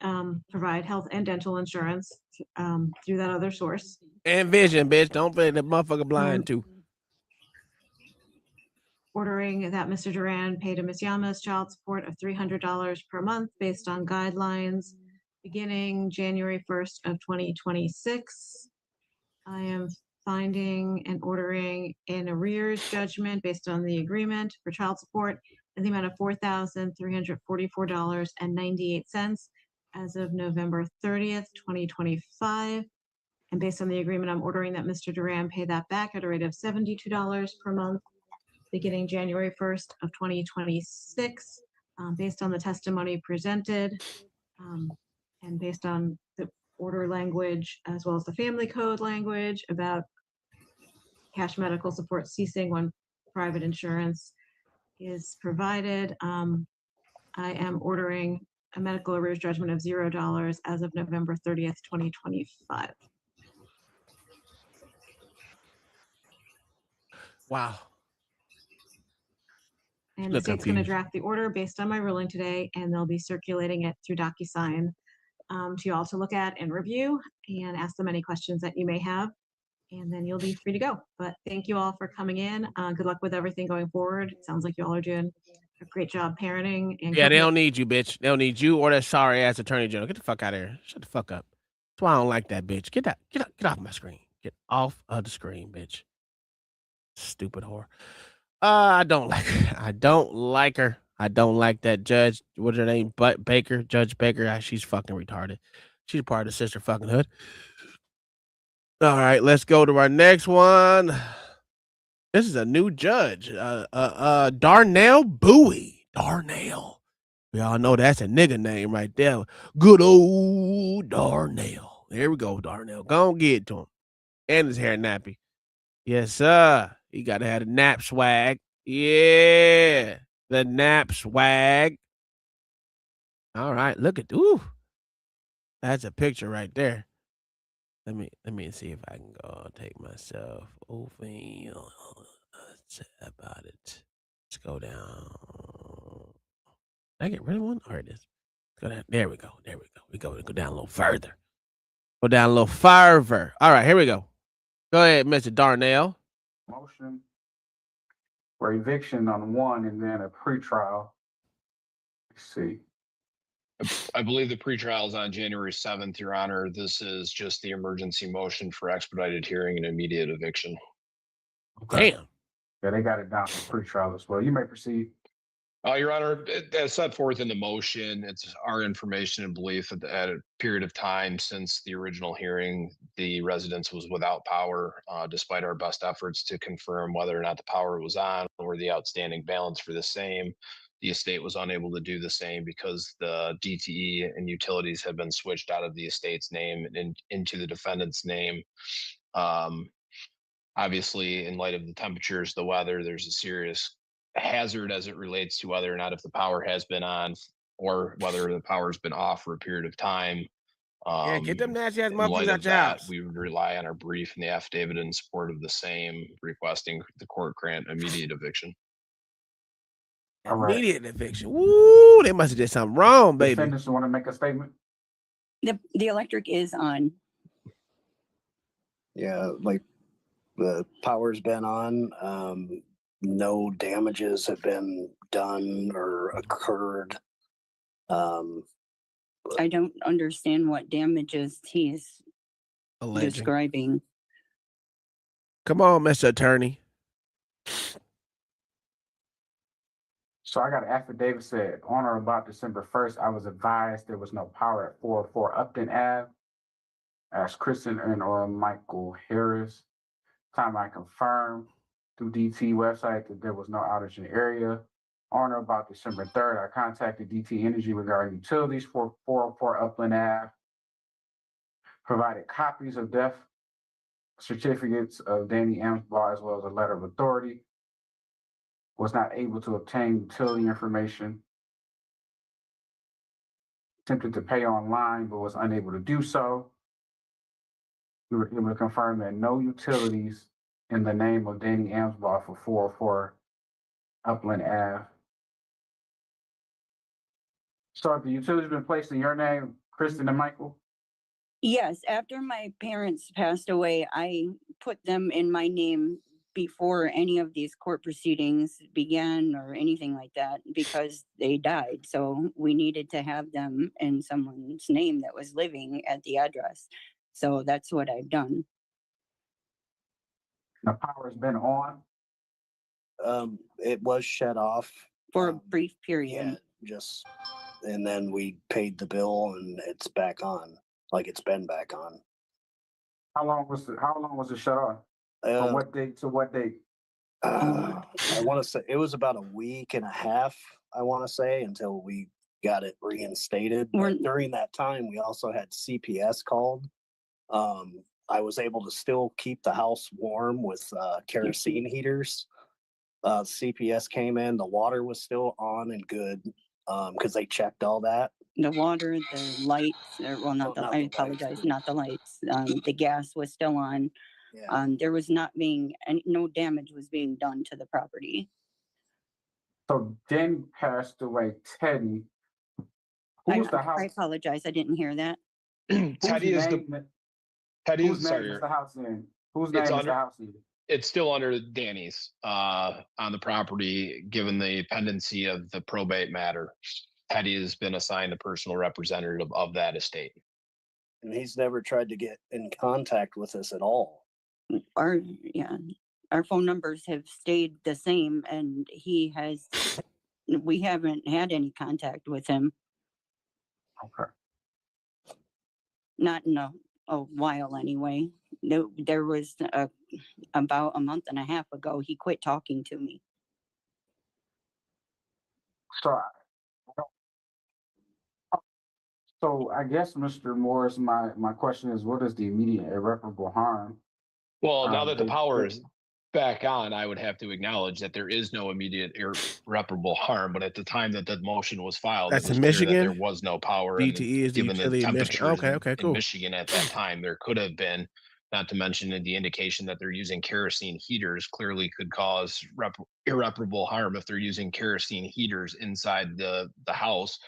provide health and dental insurance through that other source. And vision, bitch. Don't play the motherfucker blind too. Ordering that Mr. Duran pay to Ms. Llamas child support of $300 per month based on guidelines beginning January 1st of 2026. I am finding and ordering an arrears judgment based on the agreement for child support in the amount of $4,344.98 as of November 30th, 2025. And based on the agreement, I'm ordering that Mr. Duran pay that back at a rate of $72 per month, beginning January 1st of 2026, based on the testimony presented, and based on the order language, as well as the family code language about cash medical support ceasing when private insurance is provided. I am ordering a medical arrears judgment of $0 as of November 30th, 2025. Wow. And the Look state's going to confused. draft the order based on my ruling today, and they'll be circulating it through DocuSign to you all to look at and review and ask them any questions that you may have. And then you'll be free to go. But thank you all for coming in. Good luck with everything going forward. It sounds like you all are doing a great job parenting. And Yeah, they cooking. don't need you, bitch. They don't need you or that sorry ass attorney general. Get the fuck out of here. Shut the fuck up. That's why I don't like that bitch. Get off my screen. Get off of the screen, bitch. Stupid whore. I don't like her. I don't like her. I don't like that judge. What's her name? Baker, Judge Baker. She's fucking retarded. She's part of the sister fucking hood. All right, let's go to our next one. This is a new judge. Darnell Bowie. Darnell. We all know that's a nigga name right there. Good old Darnell. There we go, Darnell. Go on, get to him. And his hair nappy. Yes, sir. He got to have a nap swag. Yeah. The nap swag. All right. Look at, ooh. That's a picture right there. Let me see if I can go take myself over about it. Let's go down. Did I get rid of one? All right, it is. Go down. There we go. There we go. We go down a little further. Go down a little farther. All right, here we go. Go ahead, Mr. Darnell. Motion for eviction on one and then a pretrial. Let's see. I believe the pretrial is on January 7th, Your Honor. This is just the emergency motion for expedited hearing and immediate eviction. Okay. Damn. Yeah, they got it down for pretrial as well. You may proceed. Your Honor, as set forth in the motion, it's our information and belief that at a period of time since the original hearing, the residence was without power, despite our best efforts to confirm whether or not the power was on or the outstanding balance for the same. The estate was unable to do the same because the DTE and utilities have been switched out of the estate's name and into the defendant's name. Obviously, in light of the temperatures, the weather, there's a serious hazard as it relates to whether or not if the power has been on or whether the power's been off for a period of time. Yeah, get them nasty ass In light motherfuckers of out your that, house. we would rely on our brief and the affidavit in support of the same, requesting the court grant immediate eviction. All right. Immediate eviction. Woo, they must have did something wrong, baby. Defendants want to make a statement? The electric is on. Yeah, like the power's been on. No damages have been done or occurred. I don't understand what damages he's Alleging. describing. Come on, Mr. Attorney. So I got an affidavit said on or about December 1st, I was advised there was no power at 404 Upton Ave. Asked Kristen and or Michael Harris. Time I confirmed through DT website that there was no outage in the area. On or about December 3rd, I contacted DT Energy regarding utilities for 404 Upland Ave. Provided copies of death certificates of Danny Amsbaugh as well as a letter of authority. Was not able to obtain utility information. Attempted to pay online, but was unable to do so. We were able to confirm that no utilities in the name of Danny Amsbaugh for 404 Upland Ave. So have the utilities been placed in your name, Kristen and Michael? Yes, after my parents passed away, I put them in my name before any of these court proceedings began or anything like that because they died. So we needed to have them in someone's name that was living at the address. So that's what I've done. The power's been on? It was shut off for a brief Yeah, period. just, and then we paid the bill and it's back on, like it's been back on. How long was it shut off? From what date to what date? I want to say it was about a week and a half, I want to say, until we got it reinstated. But during that time, we also had CPS called. I was able to still keep the house warm with kerosene heaters. CPS came in, the water was still on and good because they checked all that. The water, the lights, or well, not the, I apologize, not the lights. The gas was still on. There was not being, and no damage was being done to the property. So Danny passed away. Teddy. Who's the house? I apologize, I didn't hear that. Teddy is the Teddy. Whose Sorry, name is the house in? Whose It's name is under- the house in? it's still under Danny's on the property, given the pendency of the probate matter. Teddy has been assigned a personal representative of that estate. And he's never tried to get in contact with us at all. Our phone numbers have stayed the same, and we haven't had any contact with him. Okay. Not in a while anyway. There was about a month and a half ago, he quit talking to me. So I guess, Mr. Morris, my question is, what is the immediate irreparable harm? Well, now that the power is back on, I would have to acknowledge that there is no immediate irreparable harm. But at the time that the motion was filed, That's it was in clear Michigan? that there was no power. And DTE is the given the utility in Michigan. temperatures Okay, in cool. Michigan at that time, there could have been, not to mention the indication that they're using kerosene heaters clearly could cause irreparable harm if they're using kerosene heaters inside the house.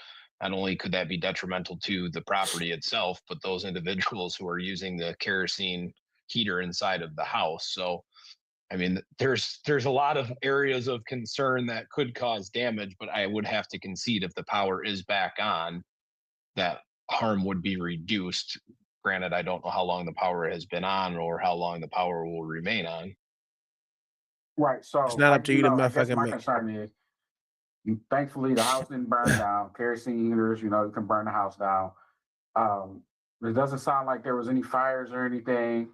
Not only could that be detrimental to the property itself, but those individuals who are using the kerosene heater inside of the house. So, I mean, there's a lot of areas of concern that could cause damage, but I would have to concede if the power is back on, that harm would be reduced. Granted, I don't know how long the power has been on or how long the power will remain on. Right. So It's not up to you to I guess motherfucking my make. concern is, thankfully, the house didn't burn down. Kerosene heaters, you can burn the house down. It doesn't sound like there was any fires or anything.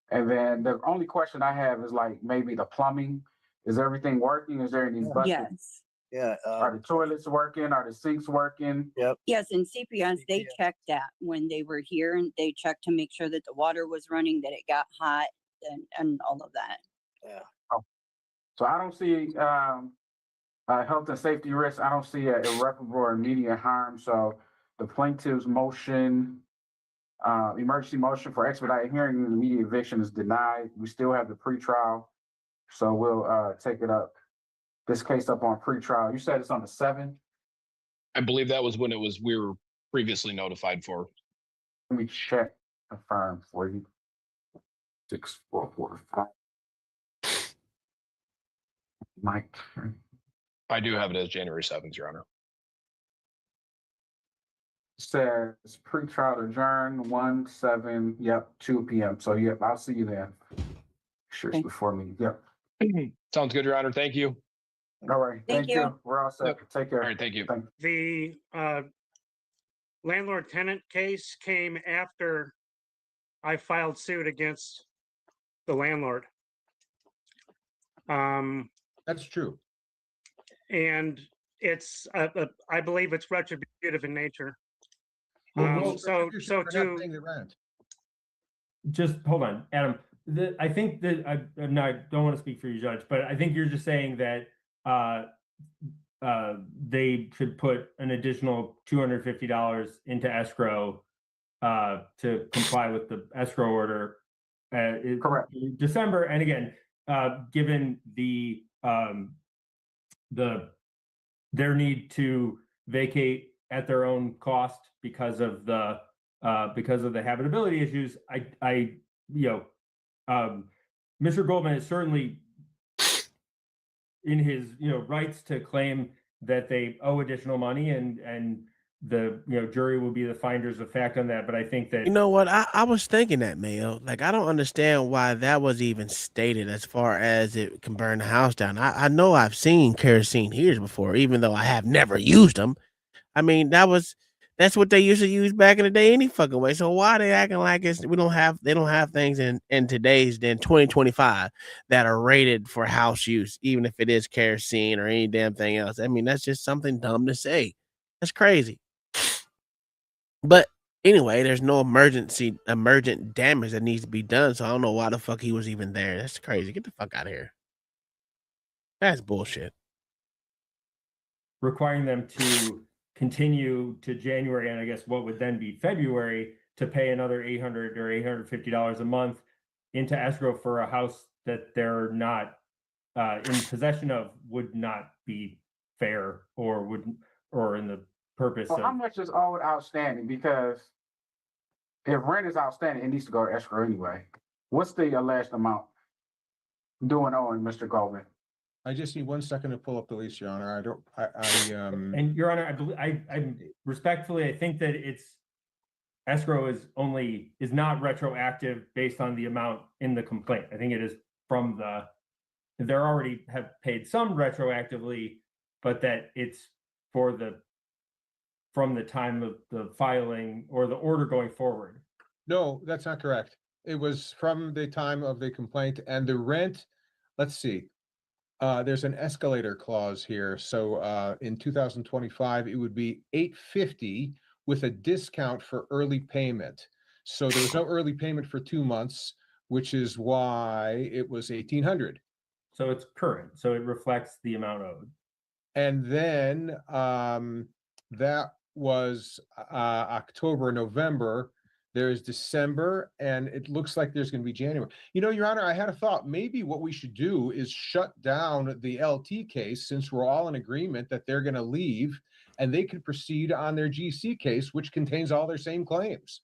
And then the only question I have is like maybe the plumbing. Is everything working? Is there any busted? Yes. Yeah. Are the toilets working? Are the sinks working? Yep. Yes, and CPS, they checked that when they were here, and they checked to make sure that the water was running, that it got hot, and all of that. Yeah. So I don't see health and safety risks. I don't see an irreparable or immediate harm. So the plaintiff's motion, emergency motion for expedited hearing and immediate eviction is denied. We still have the pretrial. So we'll take this case up on pretrial. You said it's on the 7th? I believe that was when we were previously notified for. Let me check, confirm for you. 6445. Mike. I do have it as January 7th, Your Honor. Says pretrial adjourn 1/7, yep, 2 p.m. So yep, I'll see you then. Sure, it's before me. Yep. Sounds good, Your Honor. Thank you. All right. Thank you. We're all set. Yep. Take care. All right, thank you. The landlord tenant case came after I filed suit against the landlord. That's true. And it's, I believe it's retributive in nature. Well, So for not to, paying the rent. Just hold on, Adam. I think that I don't want to speak for you, Judge, but I think you're just saying that they should put an additional $250 into escrow to comply with the escrow order. Correct. In December, and again, given their need to vacate at their own cost because of the habitability issues, Mr. Goldman is certainly in his rights to claim that they owe additional money, and the jury will be the finders of fact on that. But I think that You know what? I was thinking that, Mayo. Like, I don't understand why that was even stated as far as it can burn the house down. I know I've seen kerosene heaters before, even though I have never used them. I mean, that's what they used to use back in the day any fucking way. So why they acting like they don't have things in today's 2025 that are rated for house use, even if it is kerosene or any damn thing else. I mean, that's just something dumb to say. That's crazy. But anyway, there's no emergent damage that needs to be done. So I don't know why the fuck he was even there. That's crazy. Get the fuck out of here. That's bullshit. requiring them to continue to January, and I guess what would then be February, to pay another $800 or $850 a month into escrow for a house that they're not in possession of would not be fair, or in the purpose Well, how of. much is owed outstanding? Because if rent is outstanding, it needs to go to escrow anyway. What's the alleged amount due and owing, Mr. Goldman? I just need 1 second to pull up the lease, Your Honor. And Your Honor, I respectfully, I think that it's escrow is not retroactive based on the amount in the complaint. I think it is from they already have paid some retroactively, but that it's from the time of the filing or the order going forward. No, that's not correct. It was from the time of the complaint, and the rent, let's see. There's an escalator clause here. So in 2025, it would be $850 with a discount for early payment. So there was no early payment for 2 months, which is why it was $1,800. So it's current. So it reflects the amount owed. And then that was October, November. There's December, and it looks like there's going to be January. Your Honor, I had a thought. Maybe what we should do is shut down the LT case, since we're all in agreement that they're going to leave, and they can proceed on their GC case, which contains all their same claims.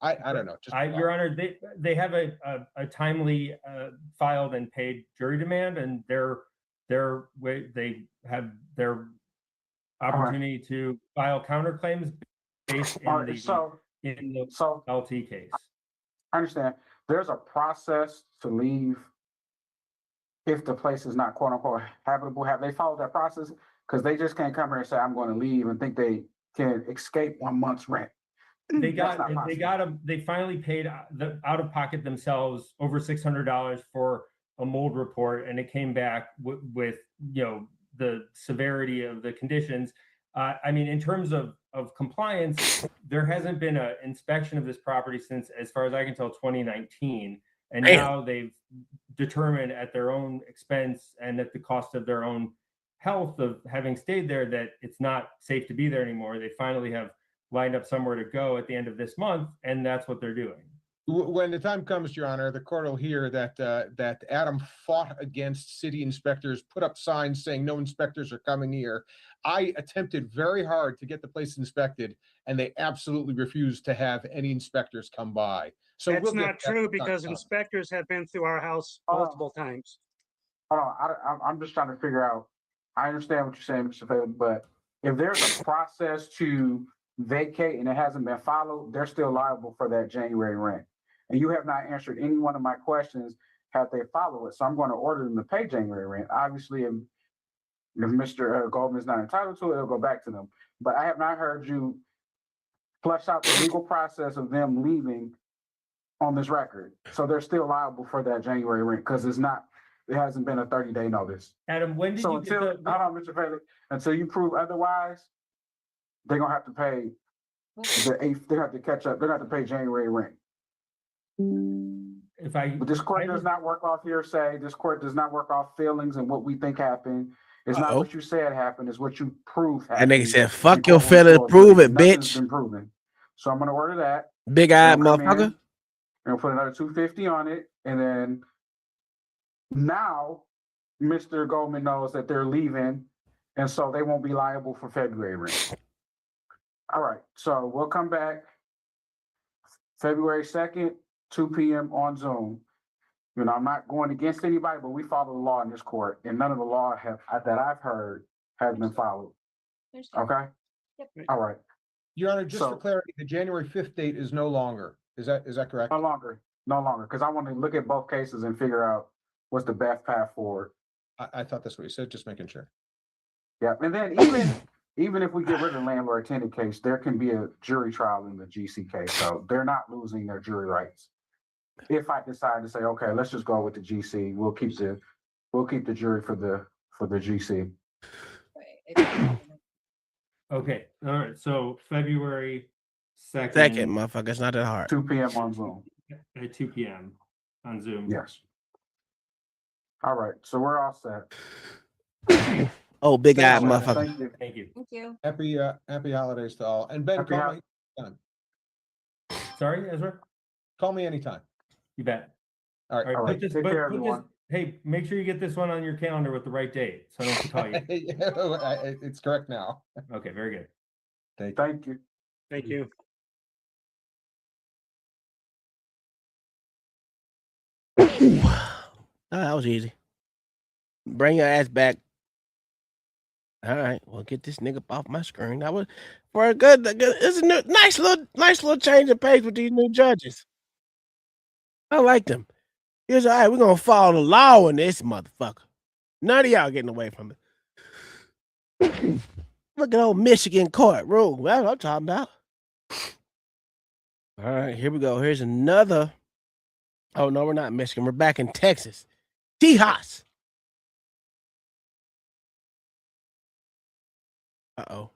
I don't know. Your Honor, they have a timely filed and paid jury demand, and they have their opportunity to file counterclaims based in the LT case. I understand. There's a process to leave if the place is not quote unquote habitable. Have they followed that process? Because they just can't come here and say, I'm going to leave, and think they can escape 1 month's rent. They finally paid out of pocket themselves over $600 for a mold report, and it came back with the severity of the conditions. I mean, in terms of compliance, there hasn't been an inspection of this property since, as far as I can tell, 2019. And now they've determined at their own expense and at the cost of their own health of having stayed there that it's not safe to be there anymore. They finally have lined up somewhere to go at the end of this month, and that's what they're doing. When the time comes, Your Honor, the court will hear that Adam fought against city inspectors, put up signs saying no inspectors are coming here. I attempted very hard to get the place inspected, and they absolutely refused to have any inspectors come by. So that's not true, because inspectors have been through our house multiple times. Hold on, I'm just trying to figure out. I understand what you're saying, Mr. Faber, but if there's a process to vacate and it hasn't been followed, they're still liable for that January rent. And you have not answered any one of my questions. Have they followed it? So I'm going to order them to pay January rent. Obviously, if Mr. Goldman is not entitled to it, it'll go back to them. But I have not heard you flesh out the legal process of them leaving on this record. So they're still liable for that January rent, because it hasn't been a 30-day notice. Adam, when did you get hold on, Mr. Faber, until you prove otherwise, they're gonna have to pay they have to catch up. They're gonna have to pay January rent. But this court does not work off hearsay. This court does not work off feelings and what we think happened. It's not what you said happened. It's what you proved happened. And nigga said, "Fuck your feelings, prove it, bitch." Been proven. So I'm gonna order that. Big-eyed motherfucker. And put another $250 on it, and then now Mr. Goldman knows that they're leaving, and so they won't be liable for February rent. All right, so we'll come back February 2nd, 2 p.m. on Zoom. I'm not going against anybody, but we follow the law in this court, and none of the law that I've heard has been followed. Okay? Yep. All right. Your Honor, just for So- clarity, the January 5th date is no longer. Is that correct? No longer, because I want to look at both cases and figure out what's the best path forward. I thought that's what you said, just making sure. Yeah, and then even if we get rid of the landlord tenant case, there can be a jury trial in the GC case, so they're not losing their jury rights. If I decide to say, okay, let's just go with the GC, we'll keep the jury for the GC. Okay, all right, so February 2nd. Second, motherfucker, it's not that hard. 2 p.m. on Zoom. At 2 p.m. on Zoom. Yes. All right, so we're all set. Oh, big eye Thank you. motherfucker. Thank you. Thank you. Thank you. Happy holidays to all. And Ben, Happy call me anytime. Sorry, Ezra? Call me anytime. You bet. All right. All right. Take care, put everyone. hey, make sure you get this one on your calendar with the right date, so I don't have to call you. It's correct now. Okay, very good. Thank you. Thank you. That was easy. Bring your ass back. All right, well, get this nigga off my screen. That was for a good. It's a nice little change of pace with these new judges. I like them. Here's all right. We're gonna follow the law in this motherfucker. None of y'all getting away from it. Look at old Michigan court rule. That's what I'm talking about. All right, here we go. Here's another. Oh no, we're not in Michigan. We're back in Texas. Tejas. Uh-oh.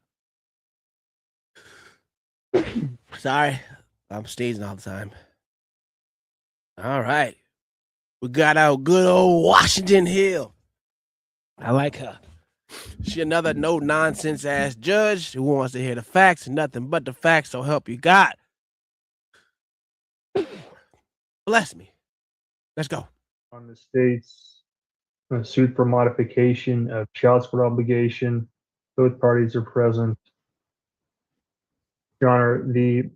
Sorry. I'm sneezing all the time. All right. We got our good old Washington Hill. I like her. She another no-nonsense ass judge who wants to hear the facts and nothing but the facts, so help you God. Bless me. Let's go. On the state's suit for modification of child support obligation. Both parties are present. Your Honor,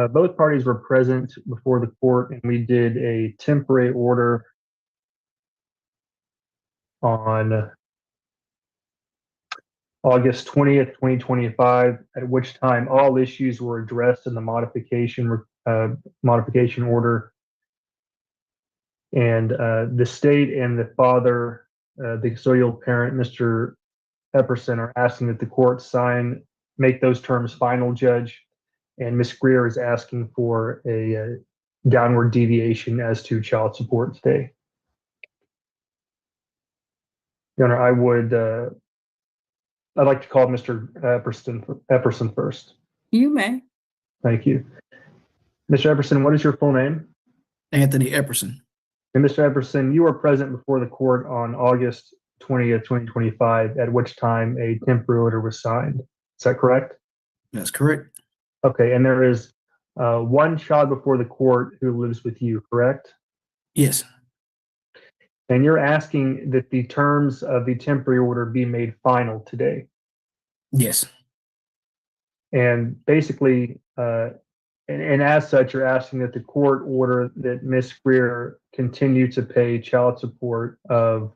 both parties were present before the court, and we did a temporary order on August 20th, 2025, at which time all issues were addressed in the modification order. And the state and the father, the custodial parent, Mr. Epperson, are asking that the court make those terms final, Judge. And Ms. Greer is asking for a downward deviation as to child support today. Your Honor, I'd like to call Mr. Epperson first. You may. Thank you. Mr. Epperson, what is your full name? Anthony Epperson. And Mr. Epperson, you were present before the court on August 20th, 2025, at which time a temporary order was signed. Is that correct? That's correct. Okay, and there is one child before the court who lives with you, correct? Yes. And you're asking that the terms of the temporary order be made final today. Yes. And basically, and as such, you're asking that the court order that Ms. Greer continue to pay child support of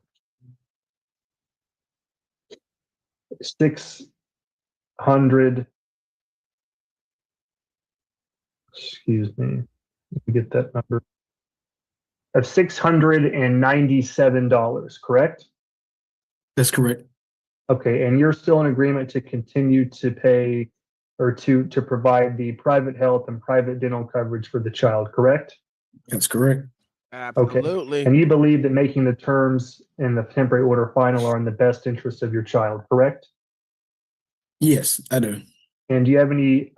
$600. Excuse me. Let me get that number. Of $697, correct? That's correct. Okay, and you're still in agreement to continue to pay or to provide the private health and private dental coverage for the child, correct? That's correct. Absolutely. Okay. And you believe that making the terms in the temporary order final are in the best interest of your child, correct? Yes, I do. And do you have any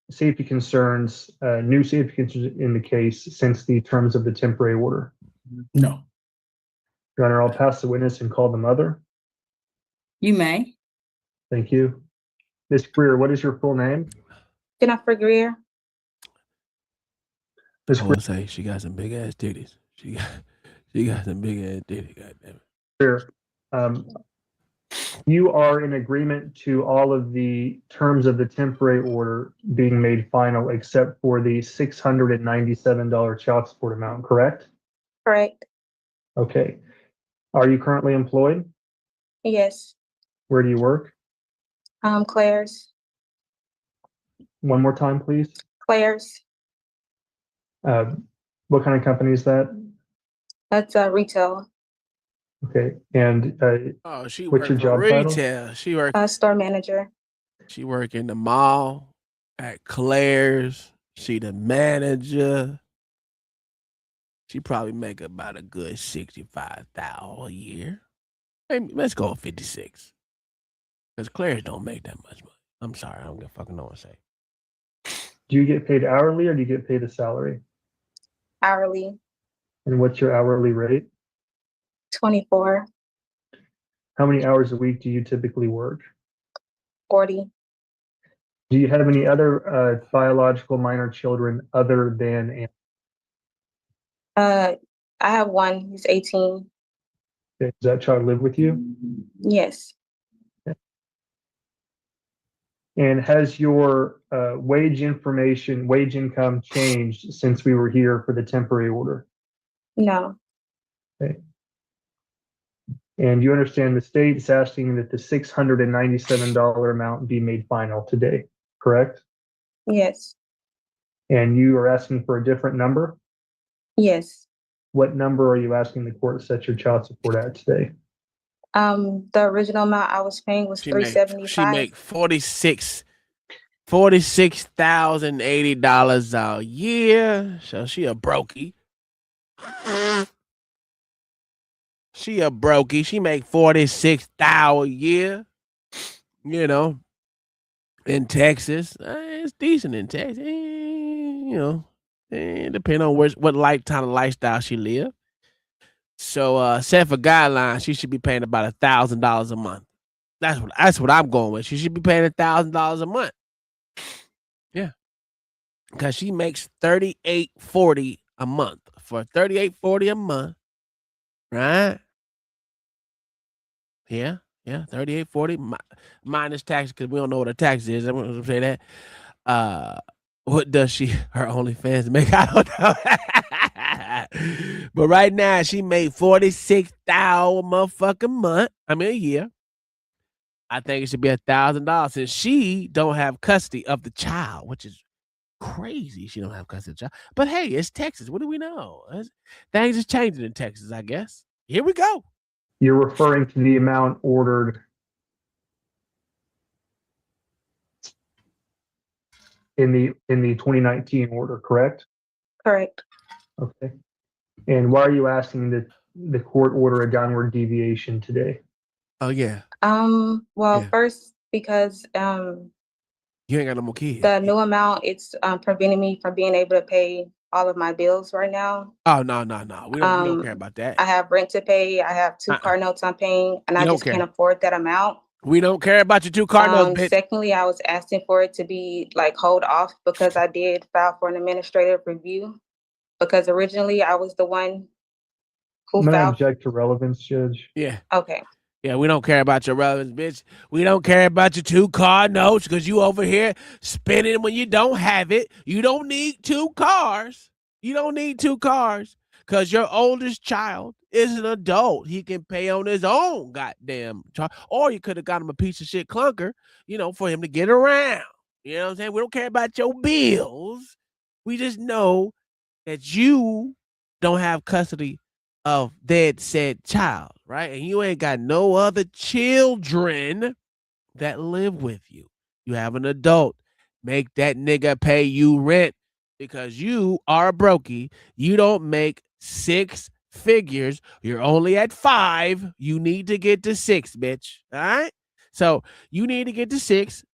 safety concerns, new safety concerns in the case since the terms of the temporary order? No. Your Honor, I'll pass the witness and call the mother. You may. Thank you. Ms. Greer, what is your full name? Jennifer Greer. Ms. I want to say she got some big ass titties. She got some big ass titties. Goddamn Greer, you are in agreement to all of the terms of the temporary order being made final except for the $697 child support amount, correct? Correct. Okay. Are you currently employed? Yes. Where do you work? Claire's. one more time, please? Claire's. What kind of company is that? That's retail. Okay, and Oh, she what's worked your for job title? retail. She worked. Store manager. She work in the mall at Claire's. She the manager. She probably make about a good 65,000 a year. Maybe, let's go 56. Because Claire's don't make that much money. I'm sorry, I don't get fucking know what to say. Do you get paid hourly or do you get paid a salary? Hourly. And what's your hourly rate? 24. How many hours a week do you typically work? 40. Do you have any other biological minor children other than? I have one. He's 18. Does that child live with you? Yes. And has your wage income changed since we were here for the temporary order? No. Okay. And you understand the state's asking that the $697 amount be made final today, correct? Yes. And you are asking for a different number? Yes. What number are you asking the court to set your child support at today? The original amount I was paying was $375. She make $46,080 a year. So she a brokey. She a brokey. She make $46,000 a year. You know, in Texas, it's decent in Texas. You know, depending on what lifetime of lifestyle she live. So, set for guidelines, she should be paying about $1,000 a month. That's what I'm going with. She should be paying $1,000 a month. Yeah, because she makes $38.40 a month. For $38.40 a month, right? Yeah, $38.40 minus tax because we don't know what her tax is. I'm gonna say that. What does her OnlyFans make? I don't know. But right now she made $46,000 motherfucking month. I mean a year. I think it should be $1,000 since she don't have custody of the child, which is crazy. She don't have custody of the child. But hey, it's Texas. What do we know? Things is changing in Texas, I guess. Here we go. You're referring to the amount ordered in the 2019 order, correct? Correct. Okay. And why are you asking that the court order a downward deviation today? Oh yeah. First because you ain't got no more kids. The new amount it's preventing me from being able to pay all of my bills right now. Oh no. We don't care about that. I have rent to pay. I have two car notes I'm paying, and I just can't afford that amount. We don't care about your two car notes, bitch. Secondly, I was asking for it to be hold off because I did file for an administrative review because originally I was the one who May I filed. object to relevance, Judge? Yeah. Okay. Yeah, we don't care about your relevance, bitch. We don't care about your two car notes because you over here spending when you don't have it. You don't need two cars. You don't need two cars because your oldest child is an adult. He can pay on his own goddamn car. Or you could have got him a piece of shit clunker, for him to get around. You know what I'm saying? We don't care about your bills. We just know that you don't have custody of that said child, right? And you ain't got no other children that live with you. You have an adult. Make that nigga pay you rent because you are a brokey. You don't make 6 figures. You're only at 5. You need to get to 6, bitch. All right? So you need to get to 6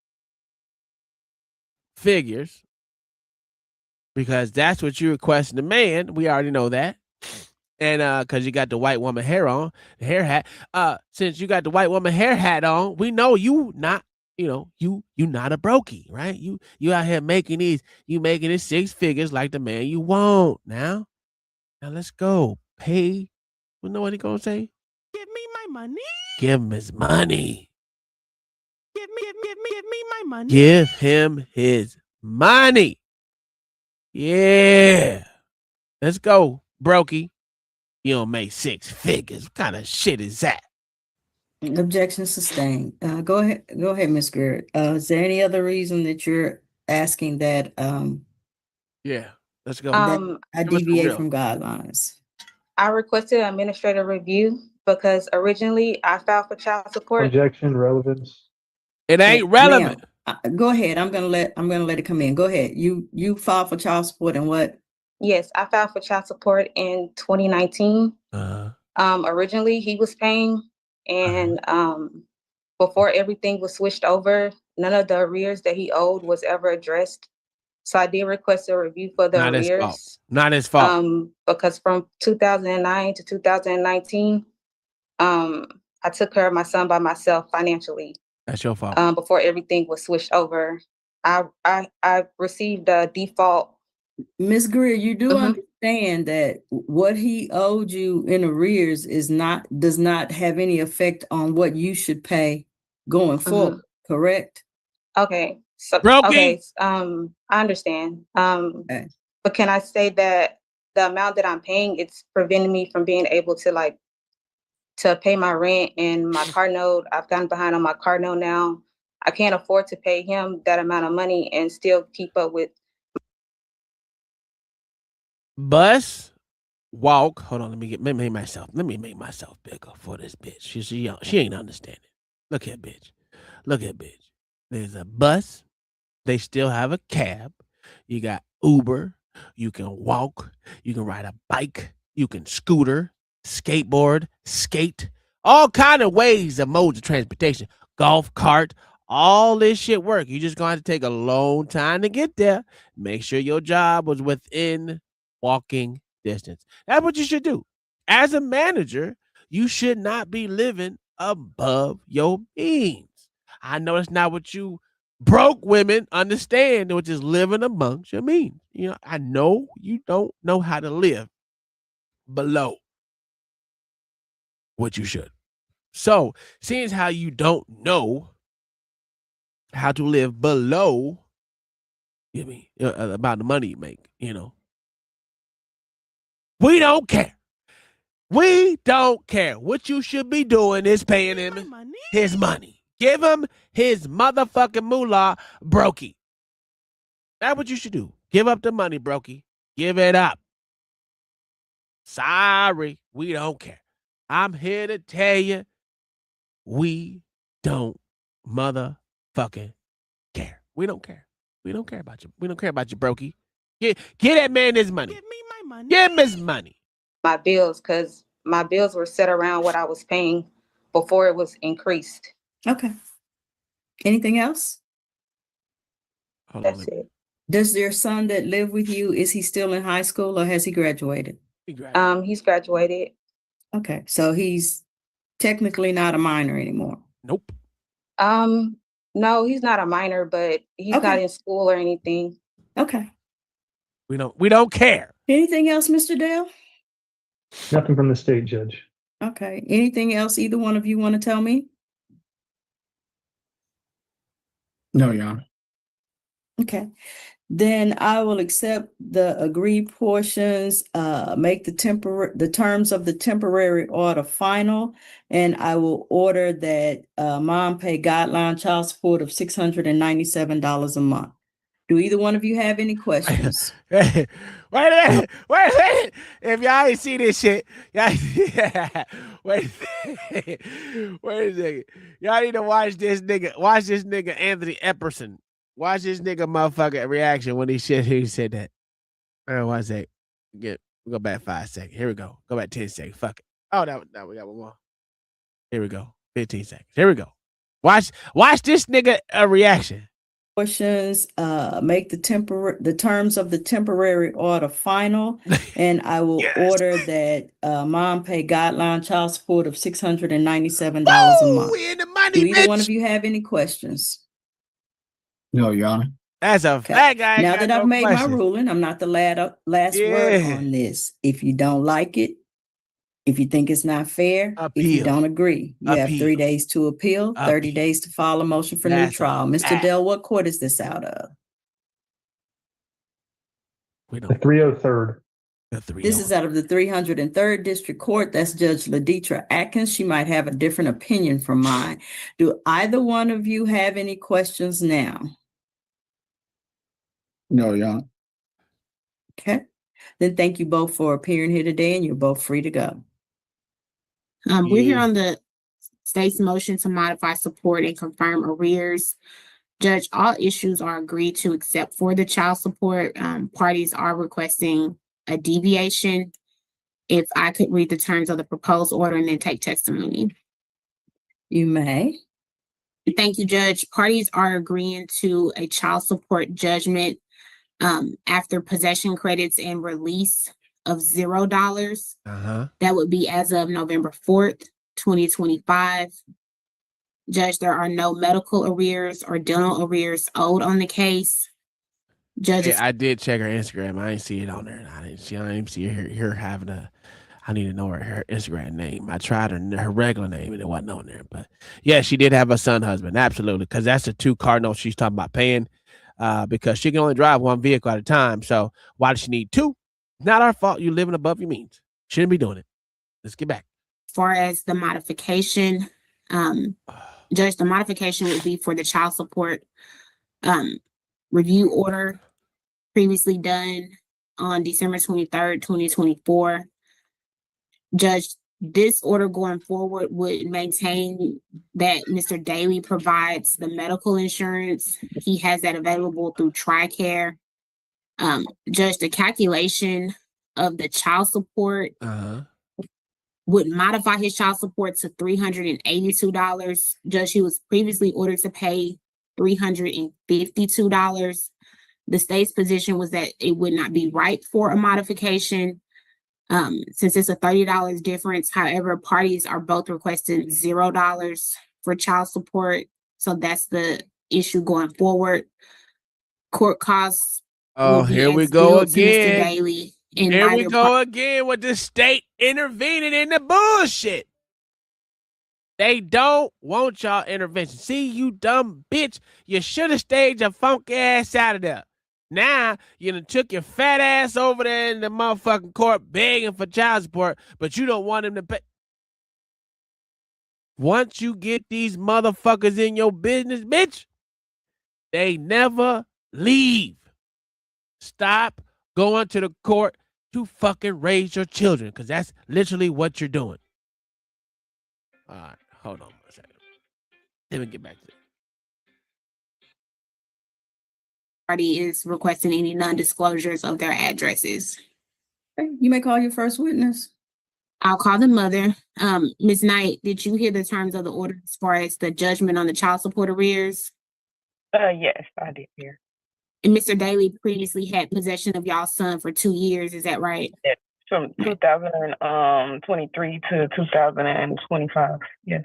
figures because that's what you're requesting the man. We already know that. And because you got the white woman hair on, the hair hat. Since you got the white woman hair hat on, we know you not, you not a brokey, right? You out here making these 6 figures like the man you want. Now let's go. Pay. You know what he gonna say? Give me my money. Give him his money. Give me my money. Give him his money. Yeah. Let's go, brokey. You don't make 6 figures. What kind of shit is that? Objection sustained. Go ahead, Ms. Garrett. Is there any other reason that you're asking that Yeah, let's go. that I Give us the deviate real. from guidelines. I requested administrative review because originally I filed for child support. Objection, relevance. It ain't relevant. Go ahead. I'm gonna let it come in. Go ahead. You filed for child support and what? Yes, I filed for child support in 2019. Originally he was paying, and before everything was switched over, none of the arrears that he owed was ever addressed. So I did request a review for the Not his fault. arrears. Not his fault. Because from 2009 to 2019, I took care of my son by myself financially. That's your fault. Before everything was switched over, I received a default. Ms. Greer, you do understand that what he owed you in arrears does not have any effect on what you should pay going forward, correct? Okay. So I understand. But can I say that the amount that I'm paying, it's preventing me from being able to to pay my rent and my car note. I've gotten behind on my car note now. I can't afford to pay him that amount of money and still keep up with. Bus, walk. Hold on, let me make myself bigger for this bitch. She ain't understanding. Look here, bitch. Look here, bitch. There's a bus. They still have a cab. You got Uber. You can walk. You can ride a bike. You can scooter, skateboard, skate. All kind of ways of modes of transportation. Golf cart. All this shit work. You just gonna have to take a long time to get there. Make sure your job was within walking distance. That's what you should do. As a manager, you should not be living above your means. I know it's not what you broke women understand, which is living amongst your means. You know, I know you don't know how to live below what you should. So, seeing as how you don't know how to live below, about the money you make, we don't care. We don't care. What you should be doing is paying him his money. Give him his motherfucking moolah, brokey. That's what you should do. Give up the money, brokey. Give it up. Sorry, we don't care. I'm here to tell you, we don't motherfucking care. We don't care. We don't care about you. We don't care about you, brokey. Get that man his money. Give me my money. Give him his money. My bills, because my bills were set around what I was paying before it was increased. Okay. Anything else? That's it. Does your son that live with you, is he still in high school or has he graduated? He's graduated. Okay, so he's technically not a minor anymore. Nope. No, he's not a minor, but he's not in school or anything. Okay. We don't care. Anything else, Mr. Dale? Nothing from the state, Judge. Okay. Anything else either one of you want to tell me? No, Your Honor. Okay. Then I will accept the agreed portions, make the terms of the temporary order final, and I will order that mom pay guideline child support of $697 a month. Do either one of you have any questions? Wait a minute. If y'all ain't see this shit, y'all, wait a second. Y'all need to watch this nigga Anthony Epperson. Watch this nigga motherfucking reaction when he said that. All right, 1 sec. Go back 5 seconds. Here we go. Go back 10 seconds. Fuck it. Oh, now we got one more. Here we go. 15 seconds. Here we go. Watch this nigga reaction. Portions, make the terms of the temporary order final, and I will order that mom pay guideline child support of $697 a month. We in the money, Do either bitch. one of you have any questions? No, Your Honor. That's a fact, guy. Now that I've made my ruling, I'm not the last word Yeah. on this. If you don't like it, if you think it's not fair, if you Appeal. don't agree, you have 3 days to appeal, 30 days to file a motion for new That's a trial. Mr. fact. Dell, what court is this out of? The 303rd. This is out of the 303rd District Court. That's Judge Laditra Atkins. She might have a different opinion from mine. Do either one of you have any questions now? No, Your Honor. Okay. Then thank you both for appearing here today, and you're both free to go. We're here Yeah. on the state's motion to modify support and confirm arrears. Judge, all issues are agreed to except for the child support. Parties are requesting a deviation. If I could read the terms of the proposed order and then take testimony. You may. Thank you, Judge. Parties are agreeing to a child support judgment after possession credits and release of $0. That would be as of November 4th, 2025. Judge, there are no medical arrears or dental arrears owed on the case. Judges, I did check her Instagram. I didn't see it on there. I didn't even see her having a. I need to know her Instagram name. I tried her regular name and it wasn't on there. But yeah, she did have a son husband. Absolutely. Because that's the two cardinals she's talking about paying. Because she can only drive one vehicle at a time. So why does she need two? Not our fault. You're living above your means. Shouldn't be doing it. Let's get back. as far as the modification, Judge, the modification would be for the child support review order previously done on December 23rd, 2024. Judge, this order going forward would maintain that Mr. Daly provides the medical insurance. He has that available through TRICARE. Judge, the calculation of the child support would modify his child support to $382. Judge, he was previously ordered to pay $352. The state's position was that it would not be right for a modification since it's a $30 difference. However, parties are both requesting $0 for child support. So that's the issue going forward. Court costs. Oh, here we go again. Mr. Daly, Here we go again with the state intervening in the bullshit. They don't want y'all intervention. See, you dumb bitch. You should have stayed your funky ass out of there. Now, you done took your fat ass over there in the motherfucking court begging for child support, but you don't want him to pay. Once you get these motherfuckers in your business, bitch, they never leave. Stop going to the court to fucking raise your children, because that's literally what you're doing. All right, hold on a second. Let me get back to it. Party is requesting any non-disclosures of their addresses. Okay, you may call your first witness. I'll call the mother. Ms. Knight, did you hear the terms of the order as far as the judgment on the child support arrears? Yes, I did hear. And Mr. Daly previously had possession of y'all's son for 2 years, is that right? Yes, from 2023 to 2025, yes.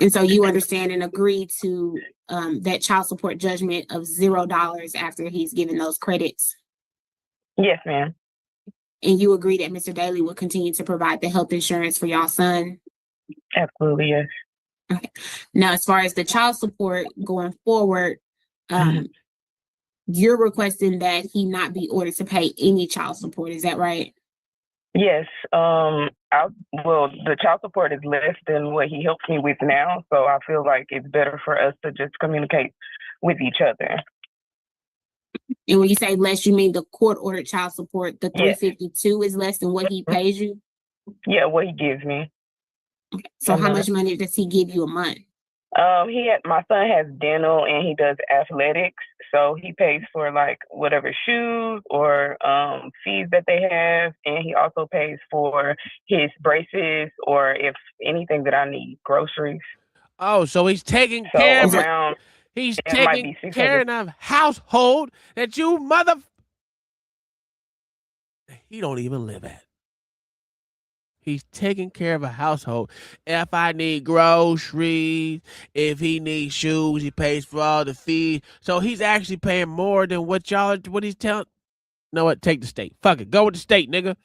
And so you understand and agree to that child support judgment of $0 after he's given those credits? Yes, ma'am. And you agree that Mr. Daly will continue to provide the health insurance for y'all's son? Absolutely, yes. Okay. Now, as far as the child support going forward, you're requesting that he not be ordered to pay any child support, is that right? Yes. Well, the child support is less than what he helps me with now, so I feel like it's better for us to just communicate with each other. And when you say less, you mean the court-ordered child support, the $352 is less than what he pays you? Yeah, what he gives me. Okay. So how much money does he give you a month? My son has dental and he does athletics, so he pays for like whatever shoes or fees that they have, and he also pays for his braces or if anything that I need, groceries. Oh, so he's taking care of a household that you he don't even live at. He's taking care of a household. If I need groceries, if he needs shoes, he pays for all the fees. So he's actually paying more than what he's telling. You know what? Take the state. Fuck it. Go with the state, nigga.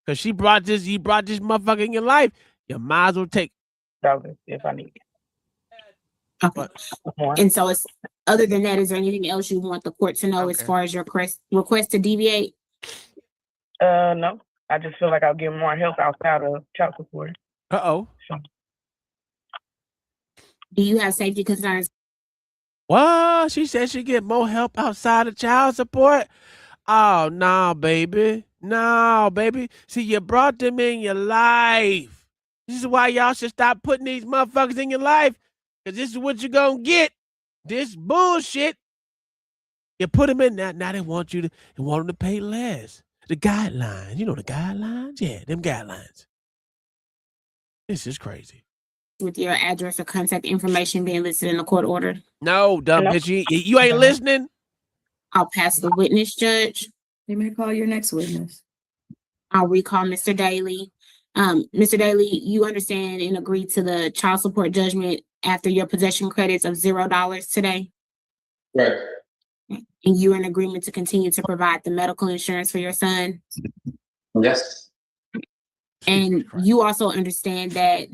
Because you brought this motherfucker in your life. You might as well take $1 if I need it. Okay. And so it's other than that, is there anything else you want the court to know as far as your request to deviate? No. I just feel like I'll get more help outside of child support. Uh-oh. Do you have safety concerns? What? She said she get more help outside of child support? Oh, no, baby. No, baby. See, you brought them in your life. This is why y'all should stop putting these motherfuckers in your life. Because this is what you're going to get. This bullshit. You put them in now. Now they want them to pay less. The guidelines. You know the guidelines? Yeah, them guidelines. This is crazy. With your address or contact information being listed in the court order. No, dumb bitch. You ain't listening? I'll pass the witness, Judge. You may call your next witness. I'll recall Mr. Daly. Mr. Daly, you understand and agree to the child support judgment after your possession credits of $0 today? Right. And you're in agreement to continue to provide the medical insurance for your son? Yes. And you also understand that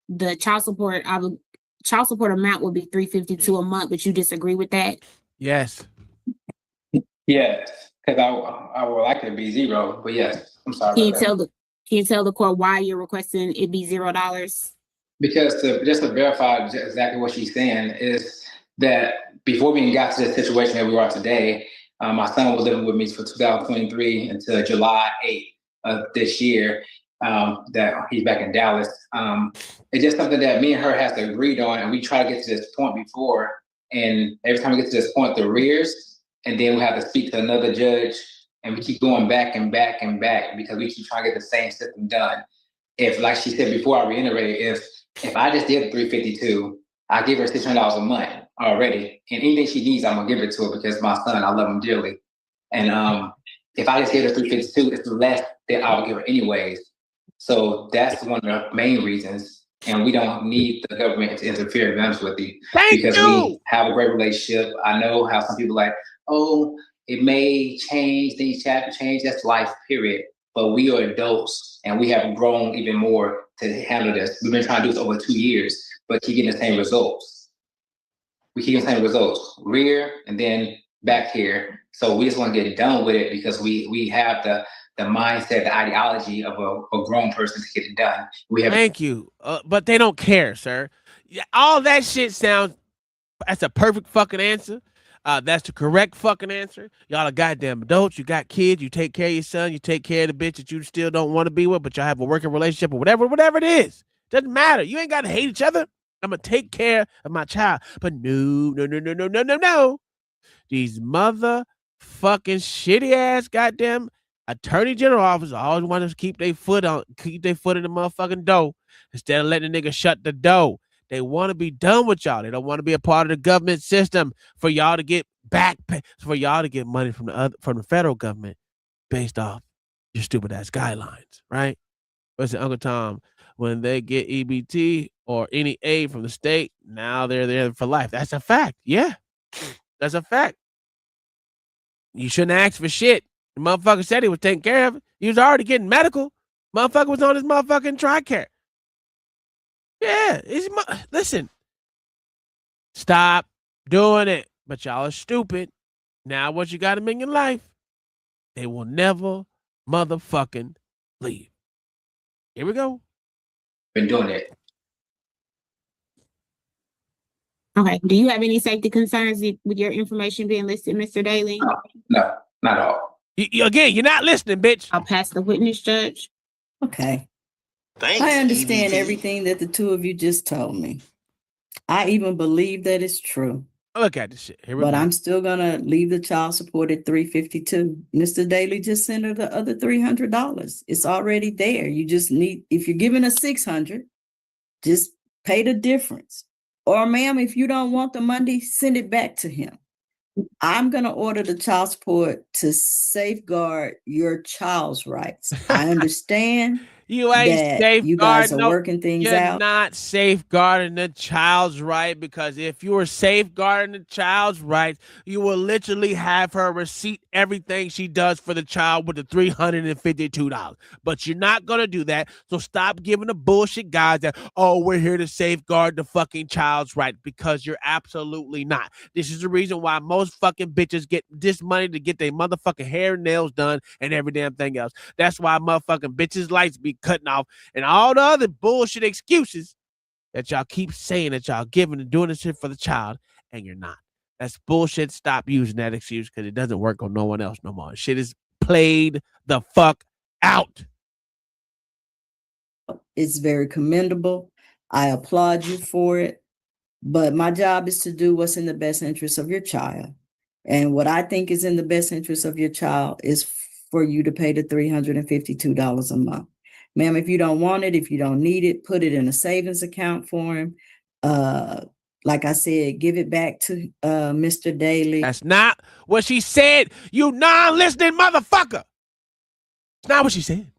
the child support amount will be $352 a month, but you disagree with that? Yes. Yes. Because I would like it to be 0, but yes, I'm sorry. Can you tell the court why you're requesting it be $0? Because just to verify exactly what she's saying is that before we even got to the situation that we are today, my son was living with me for 2023 until July 8th of this year, that he's back in Dallas. It's just something that me and her has agreed on, and we try to get to this point before, and every time we get to this point, the rears, and then we have to speak to another judge, and we keep going back and back and back because we keep trying to get the same system done. If, like she said before, I reiterated, if I just did 352, I give her $600 a month already, and anything she needs, I'm gonna give it to her because my son, I love him dearly. And if I just gave her 352, it's less than I would give her anyways. So that's one of the main reasons. And we don't need the government to interfere, to be honest with you, because we have a great relationship. I know how some people like, oh, it may change, things have to change. That's life, period. But we are adults, and we have grown even more to handle this. We've been trying to do this over 2 years, but keep getting the same results. We keep getting the same results, rear and then back here. So we just want to get done with it because we have the mindset, the ideology of a grown person to get it done. Thank you. But they don't care, sir. Yeah, all that shit that's a perfect fucking answer. That's the correct fucking answer. Y'all are goddamn adults. You got kids. You take care of your son. You take care of the bitch that you still don't want to be with, but y'all have a working relationship or whatever it is. Doesn't matter. You ain't got to hate each other. I'm going to take care of my child. But no. These motherfucking shitty ass goddamn attorney general officers always want to keep their foot in the motherfucking dough instead of letting the nigga shut the door. They want to be done with y'all. They don't want to be a part of the government system for y'all to get for y'all to get money from the federal government based off your stupid ass guidelines, right? Listen, Uncle Tom, when they get EBT or any aid from the state, now they're there for life. That's a fact. Yeah, that's a fact. You shouldn't ask for shit. The motherfucker said he was taking care of it. He was already getting medical. Motherfucker was on his motherfucking TRICARE. Yeah, listen. Stop doing it. But y'all are stupid. Now once you got them in your life, they will never motherfucking leave. Here we go. Been doing it. Okay. Do you have any safety concerns with your information being listed, Mr. Daly? No, not at all. Again, you're not listening, bitch. I'll pass the witness, Judge. Okay. Thanks, I understand EBT. everything that the two of you just told me. I even believe that it's true. Look at this shit. Here we But go. I'm still gonna leave the child support at $352. Mr. Daly just sent her the other $300. It's already there. You just need, if you're giving us $600, just pay the difference. Or ma'am, if you don't want the money, send it back to him. I'm gonna order the child support to safeguard your child's rights. I understand. You ain't that you guys are safeguarding working things You're out. not safeguarding the child's right, because if you were safeguarding the child's rights, you will literally have her receipt everything she does for the child with the $352. But you're not gonna do that. So stop giving the bullshit guys that, oh, we're here to safeguard the fucking child's right, because you're absolutely not. This is the reason why most fucking bitches get this money to get their motherfucking hair and nails done and every damn thing else. That's why motherfucking bitches' lights be cutting off and all the other bullshit excuses that y'all keep saying that y'all giving and doing this shit for the child, and you're not. That's bullshit. Stop using that excuse because it doesn't work on no one else no more. Shit is played the fuck out. It's very commendable. I applaud you for it. But my job is to do what's in the best interest of your child. And what I think is in the best interest of your child is for you to pay the $352 a month. Ma'am, if you don't want it, if you don't need it, put it in a savings account for him. Like I said, give it back to Mr. Daly. That's not what she said, you non-listening motherfucker. It's not what she said.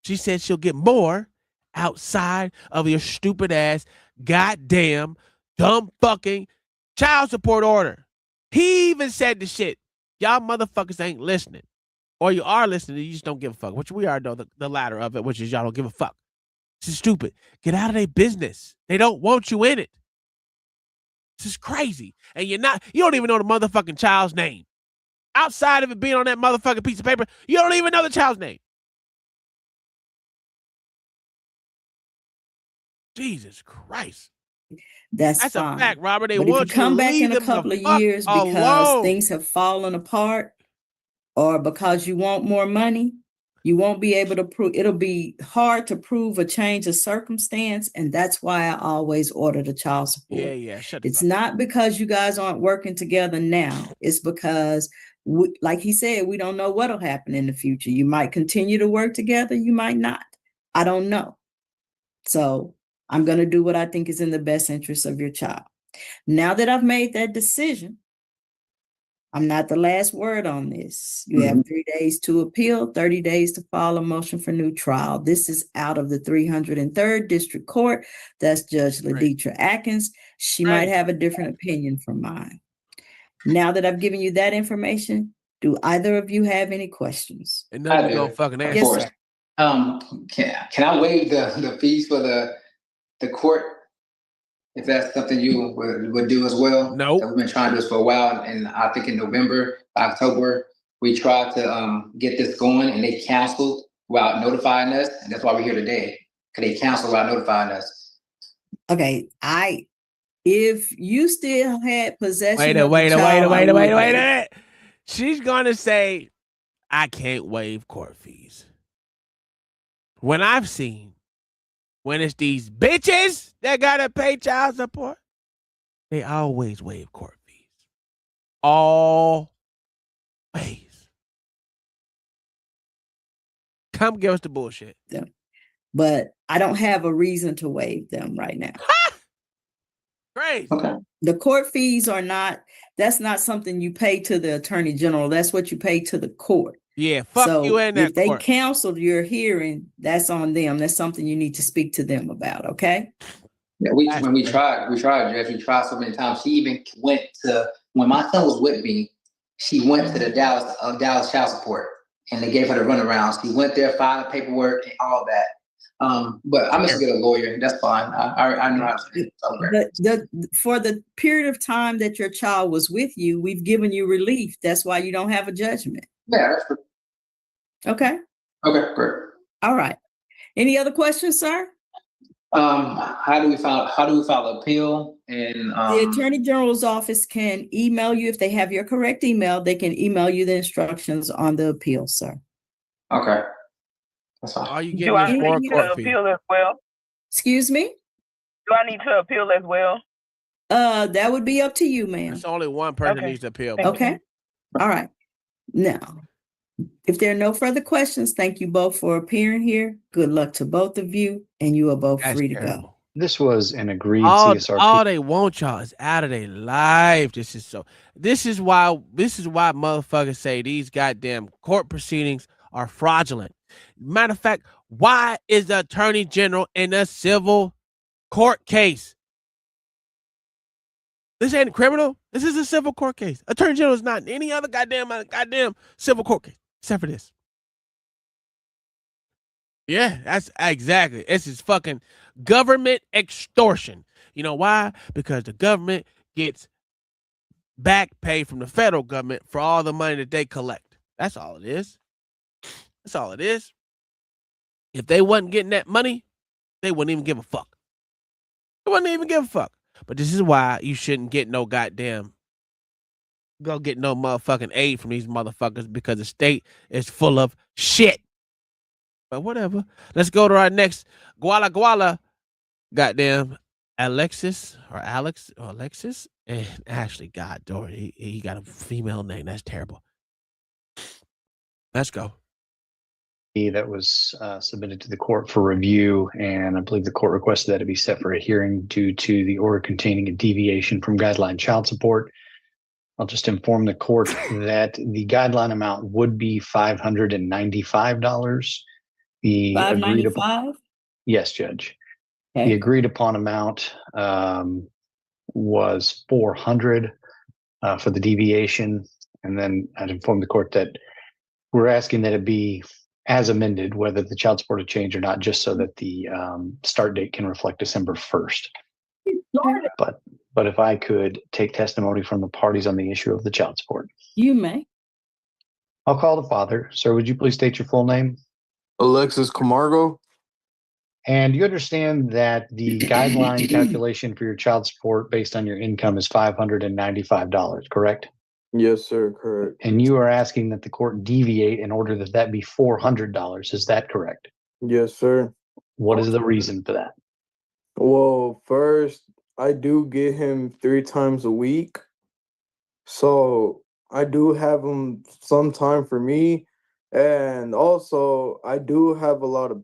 She said she'll get more outside of your stupid ass, goddamn, dumb fucking child support order. He even said the shit. Y'all motherfuckers ain't listening. Or you are listening, you just don't give a fuck. Which we are, though, the latter of it, which is y'all don't give a fuck. This is stupid. Get out of their business. They don't want you in it. This is crazy. And you don't even know the motherfucking child's name. Outside of it being on that motherfucking piece of paper, you don't even know the child's name. Jesus Christ. That's fine. A fact, Robert. They but want if you come back in a couple of years because alone. Things have fallen apart or because you want more money, you won't be able to prove. It'll be hard to prove a change of circumstance. And that's why I always order the child support. Yeah. It's not because you guys aren't working together now. It's because, like he said, we don't know what'll happen in the future. You might continue to work together. You might not. I don't know. So I'm going to do what I think is in the best interest of your child. Now that I've made that decision, I'm not the last word on this. You have 3 days to appeal, 30 days to file a motion for new trial. This is out of the 303rd District Court. That's Judge Laditra Atkins. She might have a different opinion from mine. Now that I've given you that information, do either of you have any questions? And none you don't fucking answer. Yes, sir. Can I waive the fees for the court? If that's something you would do as well? No. We've been trying to do this for a while, and I think in November, October, we tried to get this going, and they canceled without notifying us, and that's why we're here today, because they canceled without notifying us. Okay, if you still had possession Wait a minute. She's gonna say, I can't waive court fees. When I've seen, when it's these bitches that gotta pay child support, they always waive court fees. Always. Come give us the bullshit. But I don't have a reason to waive them right now. Great. Okay. The court fees are not, that's not something you pay to the attorney general. That's what you pay to the court. Yeah, fuck So you in that if they court. canceled your hearing, that's on them. That's something you need to speak to them about, okay? Yeah, when we tried, Judge, we tried so many times. She even went to, when my son was with me, she went to the Dallas child support, and they gave her the runaround. She went there, filed paperwork, and all that. But I'm just get a lawyer. That's fine. I know how to do it. For the period of time that your child was with you, we've given you relief. That's why you don't have a judgment. Yeah, that's good. Okay. Okay, great. All right. Any other questions, sir? How do we file appeal? And the Attorney General's office can email you if they have your correct email. They can email you the instructions on the appeal, sir. Okay. That's fine. Are you Do I getting more need to court fee? appeal as well? Excuse me? Do I need to appeal as well? That would be up to you, ma'am. It's only one person needs to appeal. Okay. All right. Now, if there are no further questions, thank you both for appearing here. Good luck to both of you, and you are both free to go. This was an agreed All CSRP. they want y'all is out of their life. This is why motherfuckers say these goddamn court proceedings are fraudulent. Matter of fact, why is the attorney general in a civil court case? This ain't criminal. This is a civil court case. Attorney general is not in any other goddamn civil court case except for this. Yeah, that's exactly. This is fucking government extortion. You know why? Because the government gets back pay from the federal government for all the money that they collect. That's all it is. That's all it is. If they wasn't getting that money, they wouldn't even give a fuck. They wouldn't even give a fuck. But this is why you shouldn't get no goddamn go get no motherfucking aid from these motherfuckers because the state is full of shit. But whatever. Let's go to our next Guala. Goddamn Alexis and Ashley. God, Dory, he got a female name. That's terrible. Let's go. That was submitted to the court for review, and I believe the court requested that it be set for a hearing due to the order containing a deviation from guideline child support. I'll just inform the court that the guideline amount would be $595. The agreed upon, $595? yes, Judge. Okay. The agreed upon amount was $400 for the deviation, and then I'd inform the court that we're asking that it be as amended, whether the child support will change or not, just so that the start date can reflect December 1st. But if I could take testimony from the parties on the issue of the child support. You may. I'll call the father. Sir, would you please state your full name? Alexis Camargo. And you understand that the guideline calculation for your child support based on your income is $595, correct? Yes, sir, correct. And you are asking that the court deviate in order that that be $400. Is that correct? Yes, sir. What is the reason for that? Well, first, I do get him 3 times a week. So I do have him some time for me. And also, I do have a lot of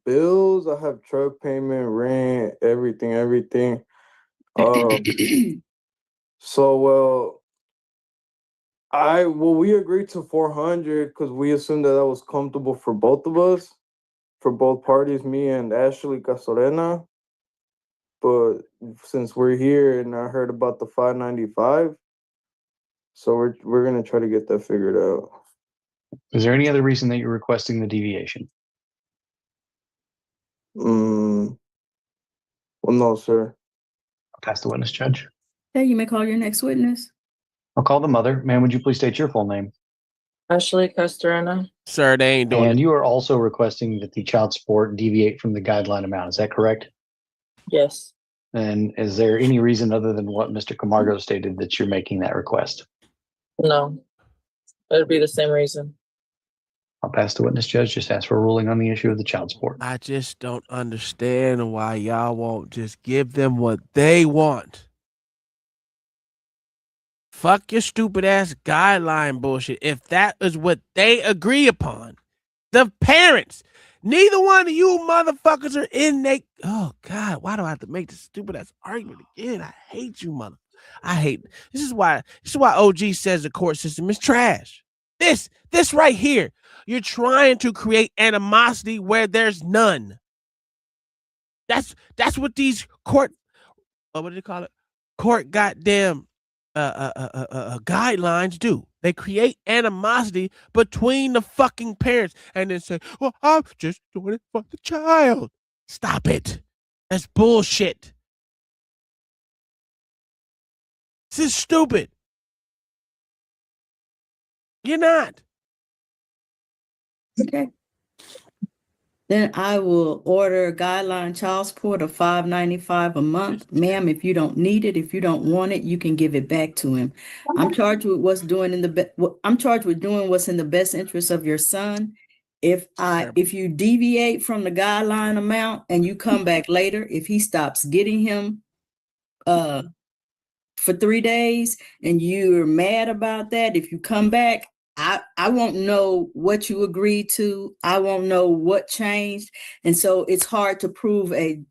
bills. I have truck payment, rent, everything. We agreed to 400 because we assumed that was comfortable for both of us, for both parties, me and Ashley Casorena. But since we're here and I heard about the 595, so we're gonna try to get that figured out. Is there any other reason that you're requesting the deviation? Well, no, sir. I'll pass the witness, Judge. Okay, you may call your next witness. I'll call the mother. Ma'am, would you please state your full name? Ashley Castrana. Sir, they ain't doing And you are also requesting that the child support deviate from the guideline amount. Is that correct? Yes. And is there any reason other than what Mr. Camargo stated that you're making that request? No. It'd be the same reason. I'll pass the witness, Judge. Just ask for a ruling on the issue of the child support. I just don't understand why y'all won't just give them what they want. Fuck your stupid ass guideline bullshit. If that is what they agree upon, the parents, neither one of you motherfuckers are in they. Oh God, why do I have to make this stupid ass argument again? I hate you, mother. I hate. This is why OG says the court system is trash. This right here, you're trying to create animosity where there's none. That's what these court. What do they call it? Court goddamn. Guidelines do. They create animosity between the fucking parents and then say, well, I'm just doing it for the child. Stop it. That's bullshit. This is stupid. You're not. Okay. Then I will order guideline child support of $595 a month. Ma'am, if you don't need it, if you don't want it, you can give it back to him. I'm charged with I'm charged with doing what's in the best interest of your son. If you deviate from the guideline amount and you come back later, if he stops getting him for 3 days and you're mad about that, if you come back, I won't know what you agreed to. I won't know what changed. And so it's hard to prove a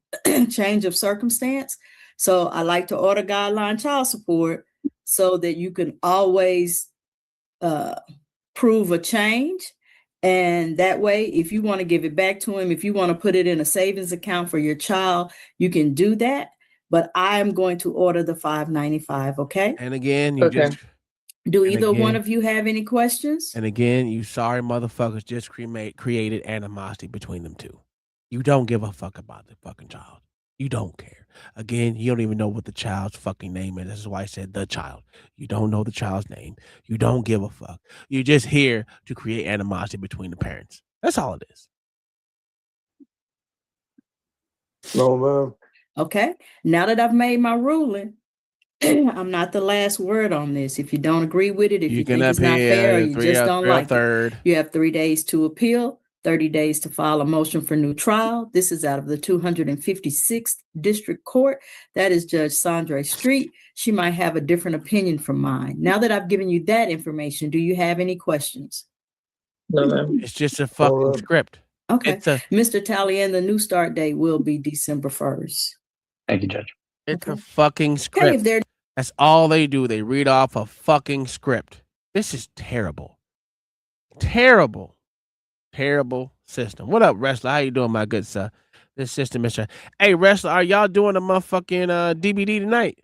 change of circumstance. So I like to order guideline child support so that you can always prove a change. And that way, if you want to give it back to him, if you want to put it in a savings account for your child, you can do that. But I am going to order the $595, okay? And again, Do either one of you have any questions? And again, you sorry motherfuckers just created animosity between them two. You don't give a fuck about the fucking child. You don't care. Again, you don't even know what the child's fucking name is. This is why I said the child. You don't know the child's name. You don't give a fuck. You're just here to create animosity between the parents. That's all it is. No, ma'am. Okay, now that I've made my ruling, I'm not the last word on this. If you don't agree with it, if you can think it's not fair, or appeal, you just don't three or like it, third. you have 3 days to appeal, 30 days to file a motion for new trial. This is out of the 256th District Court. That is Judge Sandra Street. She might have a different opinion from mine. Now that I've given you that information, do you have any questions? No, ma'am. It's just a fucking script. Okay, It's a Mr. Tallien, the new start date will be December 1st. Thank you, Judge. It's a fucking Okay, script. if they're That's all they do. They read off a fucking script. This is terrible. Terrible. Terrible system. What up, Wrestler? How you doing, my good sir? This system is hey, Wrestler, are y'all doing a motherfucking DBD tonight?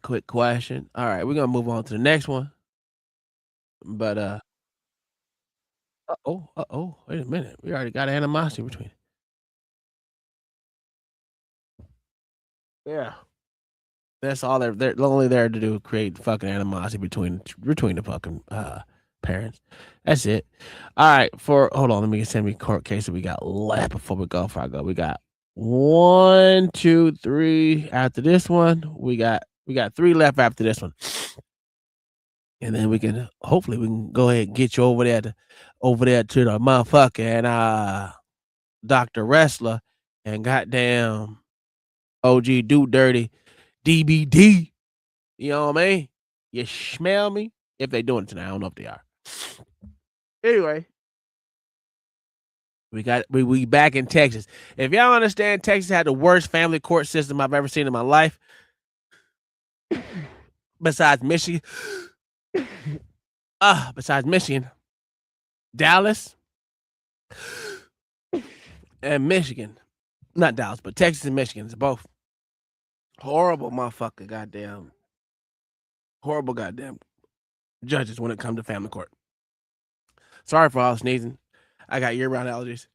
Quick question. All right, we're gonna move on to the next one. But wait a minute. We already got animosity between. Yeah. That's all they're only there to do, create fucking animosity between the fucking parents. That's it. All right, hold on, let me send me court case that we got left before we go. Before I go, we got 1, 2, 3 after this one. We got 3 left after this one. And then hopefully we can go ahead and get you over there to the motherfucking Dr. Wrestler and goddamn OG Do Dirty DBD. You know what I mean? You smell me? If they doing it tonight, I don't know if they are. Anyway, we back in Texas. If y'all understand, Texas had the worst family court system I've ever seen in my life. Besides Michigan. Besides Michigan. Dallas. And Michigan. Not Dallas, but Texas and Michigan. It's both horrible motherfucker, goddamn. Horrible goddamn judges when it comes to family court. Sorry for all sneezing. I got year-round allergies.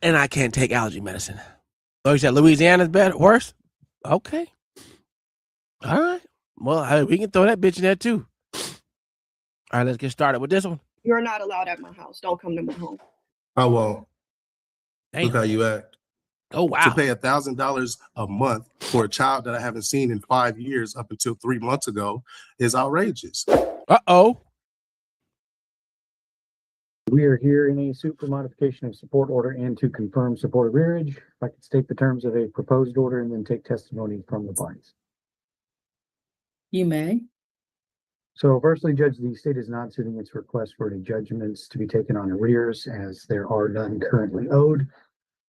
And I can't take allergy medicine. Oh, you said Louisiana's better? Worse? Okay. All right. Well, we can throw that bitch in there too. All right, let's get started with this one. You're not allowed at my house. Don't come to my home. I won't. Damn. Look how you act. Oh, wow. To pay $1,000 a month for a child that I haven't seen in 5 years up until 3 months ago is outrageous. Uh-oh. We are here in a suit for modification of support order and to confirm support of rearage. If I could state the terms of a proposed order and then take testimony from the parties. You may. So firstly, Judge, the state is not suiting its request for any judgments to be taken on arrears as there are none currently owed.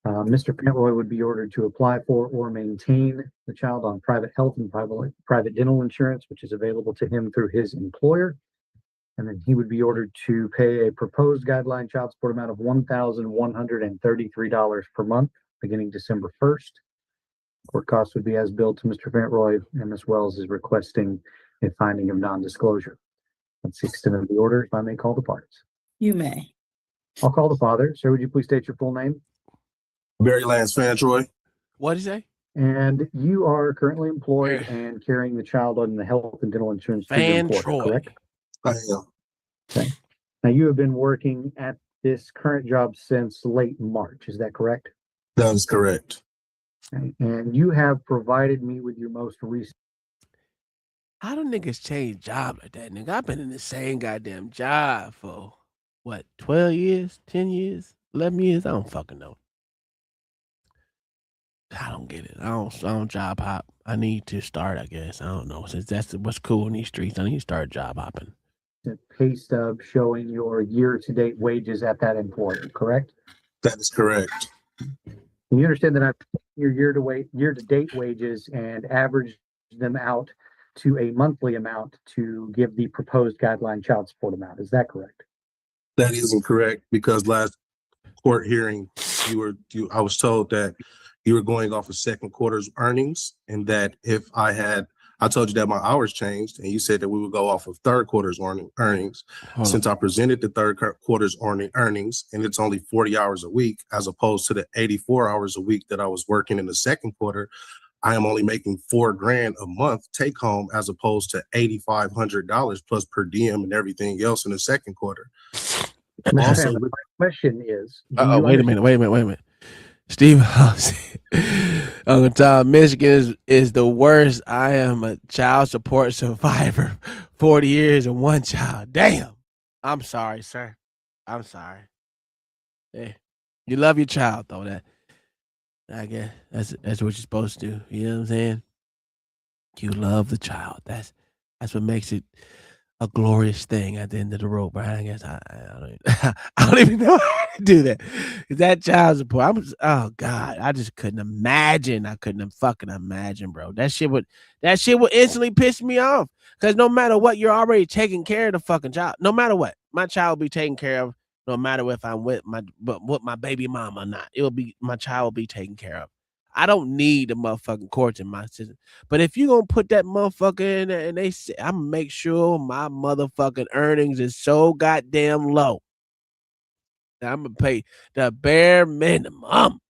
Mr. Pantroy would be ordered to apply for or maintain the child on private health and private dental insurance, which is available to him through his employer. And then he would be ordered to pay a proposed guideline child support amount of $1,133 per month, beginning December 1st. Court costs would be as billed to Mr. Pantroy, and Ms. Wells is requesting a finding of non-disclosure. That's the extent of the order. If I may call the parties. You may. I'll call the father. Sir, would you please state your full name? Barry Lance Fantroy. What did he say? And you are currently employed and carrying the child on the health and dental insurance through your employer, correct? I am. Okay. Now you have been working at this current job since late March. Is that correct? That is correct. Okay. And you have provided me with your most recent. How do niggas change job like that, nigga? I've been in the same goddamn job for, 12 years, 10 years, 11 years? I don't fucking know. I don't get it. I don't job hop. I need to start, I guess. I don't know. Since that's what's cool in these streets, I need to start job hopping. Pay stub showing your year-to-date wages at that employer, correct? That is correct. You understand that I've taken your year-to-date wages and averaged them out to a monthly amount to give the proposed guideline child support amount. Is that correct? That isn't correct because last court hearing, I was told that you were going off of second quarter's earnings, and that if I told you that my hours changed, and you said that we would go off of third quarter's earnings. Since I presented the third quarter's earnings, and it's only 40 hours a week, as opposed to the 84 hours a week that I was working in the second quarter, I am only making $4,000 a month take home, as opposed to $8,500 plus per diem and everything else in the second quarter. Also, My question is, Wait a minute. Steve, Uncle Tom, Michigan is the worst. I am a child support survivor, 40 years and one child. Damn. I'm sorry, sir. I'm sorry. Hey, you love your child, though. That I guess that's what you're supposed to do. You know what I'm saying? You love the child. That's what makes it a glorious thing at the end of the road, Brian. I guess I don't even know how to do that. That child support. Oh God, I just couldn't imagine. I couldn't fucking imagine, bro. That shit would instantly piss me off. Because no matter what, you're already taking care of the fucking child. No matter what, my child will be taken care of. No matter if I'm with my baby mama or not, my child will be taken care of. I don't need the motherfucking courts in my system. But if you gonna put that motherfucker in there and I'm gonna make sure my motherfucking earnings is so goddamn low that I'm gonna pay the bare minimum.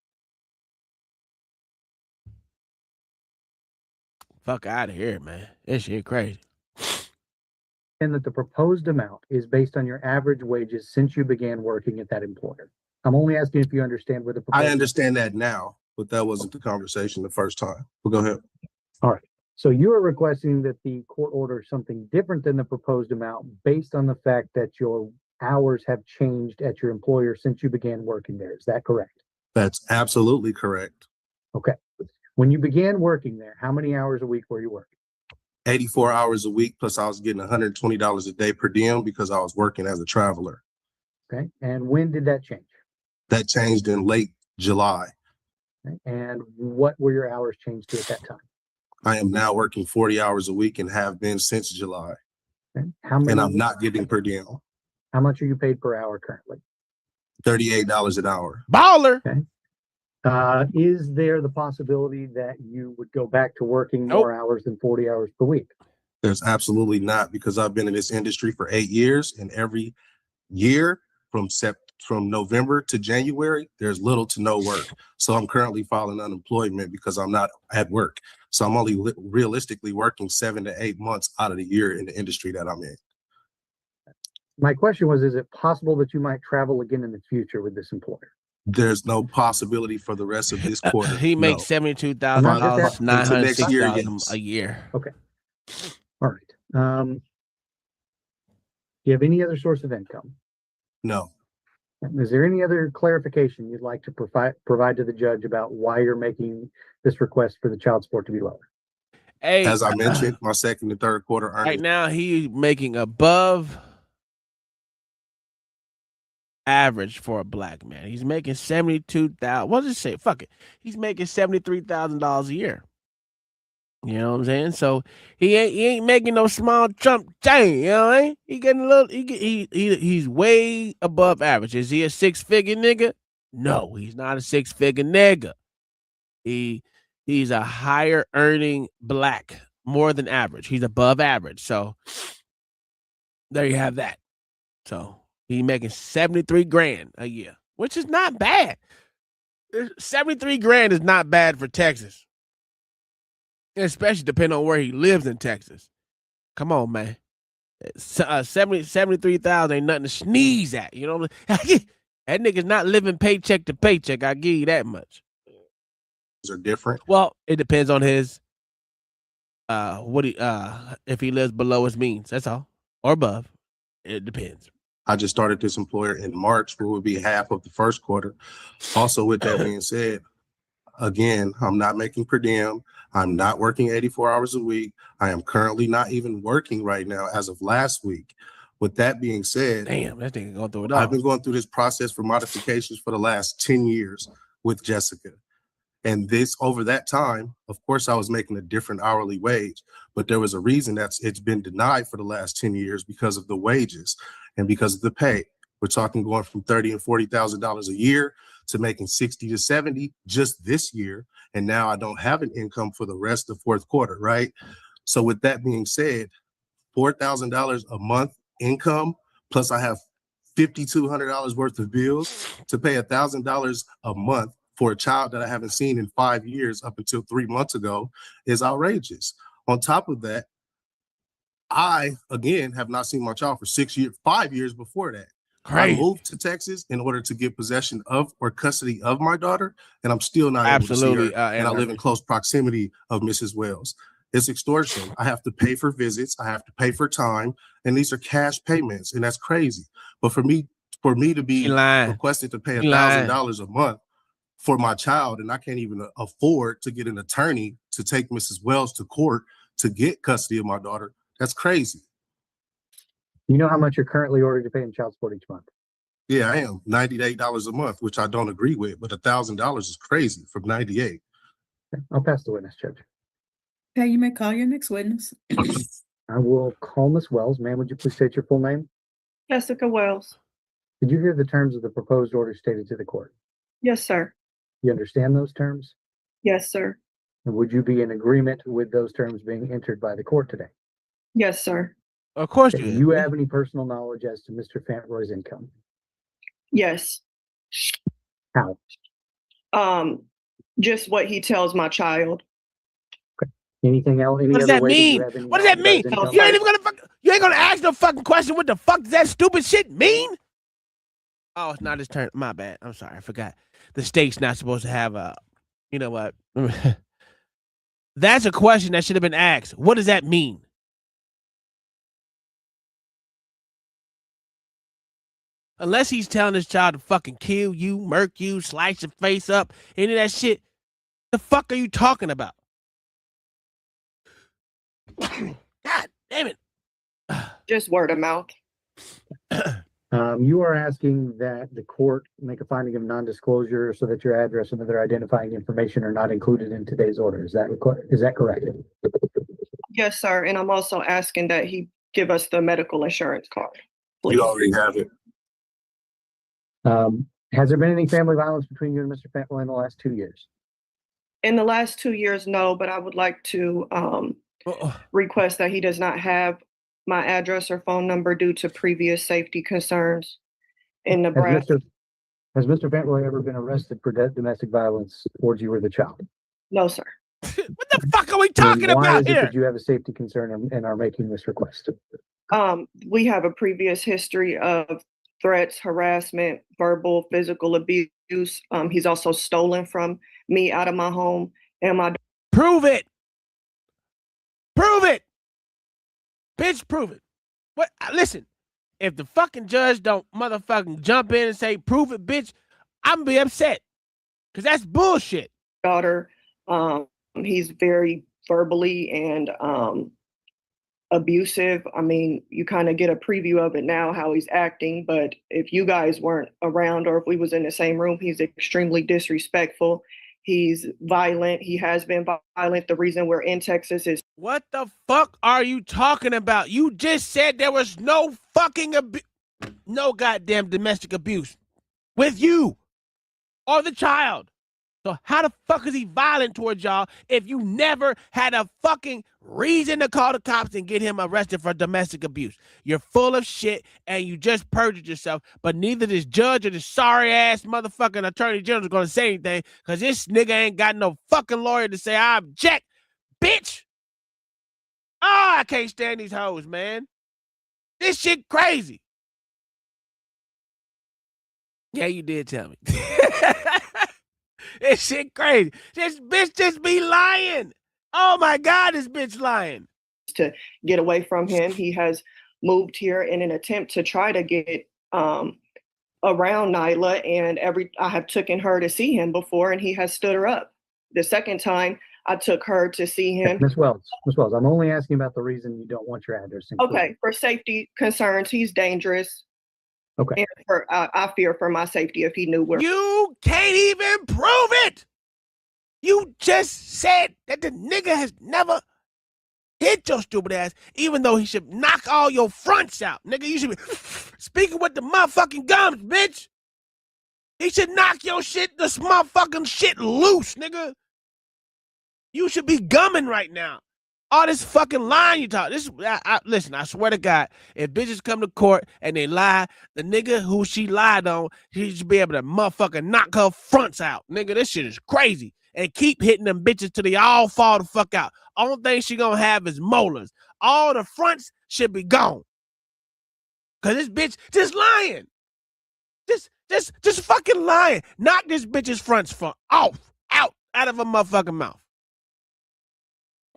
Fuck out of here, man. This shit crazy. And that the proposed amount is based on your average wages since you began working at that employer. I'm only asking if you understand where the I understand that now, but that wasn't the conversation the first time. But go ahead. All right. So you are requesting that the court order something different than the proposed amount based on the fact that your hours have changed at your employer since you began working there. Is that correct? That's absolutely correct. Okay. When you began working there, how many hours a week were you working? 84 hours a week, plus I was getting $120 a day per diem because I was working as a traveler. Okay. And when did that change? That changed in late July. Okay. And what were your hours changed to at that time? I am now working 40 hours a week and have been since July. Okay. How many? And I'm not getting per diem. How much are you paid per hour currently? $38 an hour. Baller. Okay. Is there the possibility that you would go back to working more hours than 40 hours per week? There's absolutely not, because I've been in this industry for 8 years, and every year from November to January, there's little to no work. So I'm currently filing unemployment because I'm not at work. So I'm only realistically working 7 to 8 months out of the year in the industry that I'm in. My question was, is it possible that you might travel again in the future with this employer? There's no possibility for the rest of this quarter. He makes $72,000, $960 a year. Okay. All right. Do you have any other source of income? No. Is there any other clarification you'd like to provide to the judge about why you're making this request for the child support to be lower? Hey, as I mentioned, my second and third quarter earnings. Right now, he's making above average for a black man. He's making $72,000. What does it say? Fuck it. He's making $73,000 a year. You know what I'm saying? So he ain't making no small chump change. You know what I mean? He getting a little. He's way above average. Is he a 6-figure nigga? No, he's not a 6-figure nigga. He's a higher earning black, more than average. He's above average. So there you have that. So he's making 73 grand a year, which is not bad. 73 grand is not bad for Texas, especially depending on where he lives in Texas. Come on, man. 73,000 ain't nothing to sneeze at. You know what I mean? That nigga's not living paycheck to paycheck. I give you that much. Are different. Well, it depends on his if he lives below his means. That's all, or above. It depends. I just started this employer in March, which would be half of the first quarter. Also, with that being said, again, I'm not making per diem. I'm not working 84 hours a week. I am currently not even working right now as of last week. With that being said, damn, that thing going through it all. I've been going through this process for modifications for the last 10 years with Jessica. And over that time, of course, I was making a different hourly wage, but there was a reason it's been denied for the last 10 years because of the wages and because of the pay. We're talking going from $30,000 and $40,000 a year to making 60 to 70 just this year. And now I don't have an income for the rest of the fourth quarter, right? So with that being said, $4,000 a month income, plus I have $5,200 worth of bills to pay $1,000 a month for a child that I haven't seen in 5 years up until 3 months ago is outrageous. On top of that, I, again, have not seen my child for 5 years before that. I moved to Texas in order to get possession of or custody of my daughter, and I'm still not able to see her. And I live in close proximity of Mrs. Wells. It's extortion. I have to pay for visits. I have to pay for time, and these are cash payments, and that's crazy. But for me to be requested to pay $1,000 a month for my child, and I can't even afford to get an attorney to take Mrs. Wells to court to get custody of my daughter, that's crazy. You know how much you're currently ordered to pay in child support each month? Yeah, I am. $98 a month, which I don't agree with, but $1,000 is crazy from 98. Okay, I'll pass the witness, Judge. Okay, you may call your next witness. I will call Ms. Wells. Ma'am, would you please state your full name? Jessica Wells. Did you hear the terms of the proposed order stated to the court? Yes, sir. You understand those terms? Yes, sir. And would you be in agreement with those terms being entered by the court today? Yes, sir. Of course Do you have any personal knowledge as to Mr. Fantroy's income? Yes. How? Just what he tells my child. Anything else? What does that mean? What does that mean? You ain't even you ain't gonna ask no fucking question. What the fuck does that stupid shit mean? Oh, it's not his turn. My bad. I'm sorry. I forgot. The state's not supposed to have a. You know what? That's a question that should have been asked. What does that mean? Unless he's telling his child to fucking kill you, murk you, slice your face up, any of that shit. The fuck are you talking about? God damn it. Just word of mouth. You are asking that the court make a finding of non-disclosure so that your address and other identifying information are not included in today's order. Is that correct? Yes, sir. And I'm also asking that he give us the medical insurance card. Please. You already have it. Has there been any family violence between you and Mr. Fantroy in the last 2 years? In the last 2 years, no, but I would like to request that he does not have my address or phone number due to previous safety concerns in Nebraska. Has Mr. Fantroy ever been arrested for domestic violence towards you or the child? No, sir. What the fuck are we talking about here? Did you have a safety concern and are making this request? We have a previous history of threats, harassment, verbal, physical abuse. He's also stolen from me out of my home and my. Prove it. Prove it. Bitch, prove it. What? Listen, if the fucking judge don't motherfucking jump in and say, prove it, bitch, I'm gonna be upset. Because that's bullshit. Daughter, he's very verbally and abusive. I mean, you kind of get a preview of it now, how he's acting. But if you guys weren't around or if we was in the same room, he's extremely disrespectful. He's violent. He has been violent. The reason we're in Texas is. What the fuck are you talking about? You just said there was no fucking no goddamn domestic abuse with you or the child. So how the fuck is he violent towards y'all if you never had a fucking reason to call the cops and get him arrested for domestic abuse? You're full of shit and you just perjured yourself, but neither this judge or this sorry ass motherfucking attorney general is gonna say anything because this nigga ain't got no fucking lawyer to say I object, bitch. Oh, I can't stand these hoes, man. This shit crazy. Yeah, you did tell me. This shit crazy. This bitch just be lying. Oh my God, this bitch lying. To get away from him, he has moved here in an attempt to try to get around Nyla, and I have taken her to see him before, and he has stood her up. The second time I took her to see him. Ms. Wells, I'm only asking about the reason you don't want your address included. Okay, for safety concerns, he's dangerous. Okay. And I fear for my safety if he knew where. You can't even prove it. You just said that the nigga has never hit your stupid ass, even though he should knock all your fronts out. Nigga, you should be speaking with the motherfucking gums, bitch. He should knock your shit, this motherfucking shit loose, nigga. You should be gumming right now. All this fucking lying you talk. Listen, I swear to God, if bitches come to court and they lie, the nigga who she lied on, he should be able to motherfucking knock her fronts out. Nigga, this shit is crazy. And keep hitting them bitches till they all fall the fuck out. Only thing she gonna have is molars. All the fronts should be gone. Cause this bitch just lying. Just fucking lying. Knock this bitch's fronts off, out of her motherfucking mouth.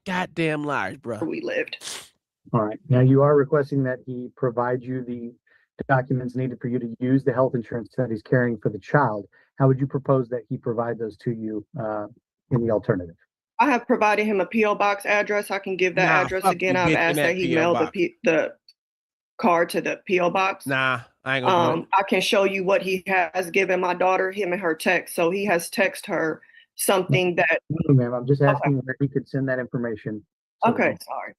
Goddamn liars, bro. We lived. All right. Now you are requesting that he provide you the documents needed for you to use the health insurance that he's carrying for the child. How would you propose that he provide those to you in the alternative? I have provided him a P.O. box address. I can give that address again. I've asked that he mail the card to the P.O. box. Nah, I ain't gonna do it. I can show you what he has given my daughter, him and her text. So he has texted her something that. No, ma'am, I'm just asking where he could send that information. Okay, sorry.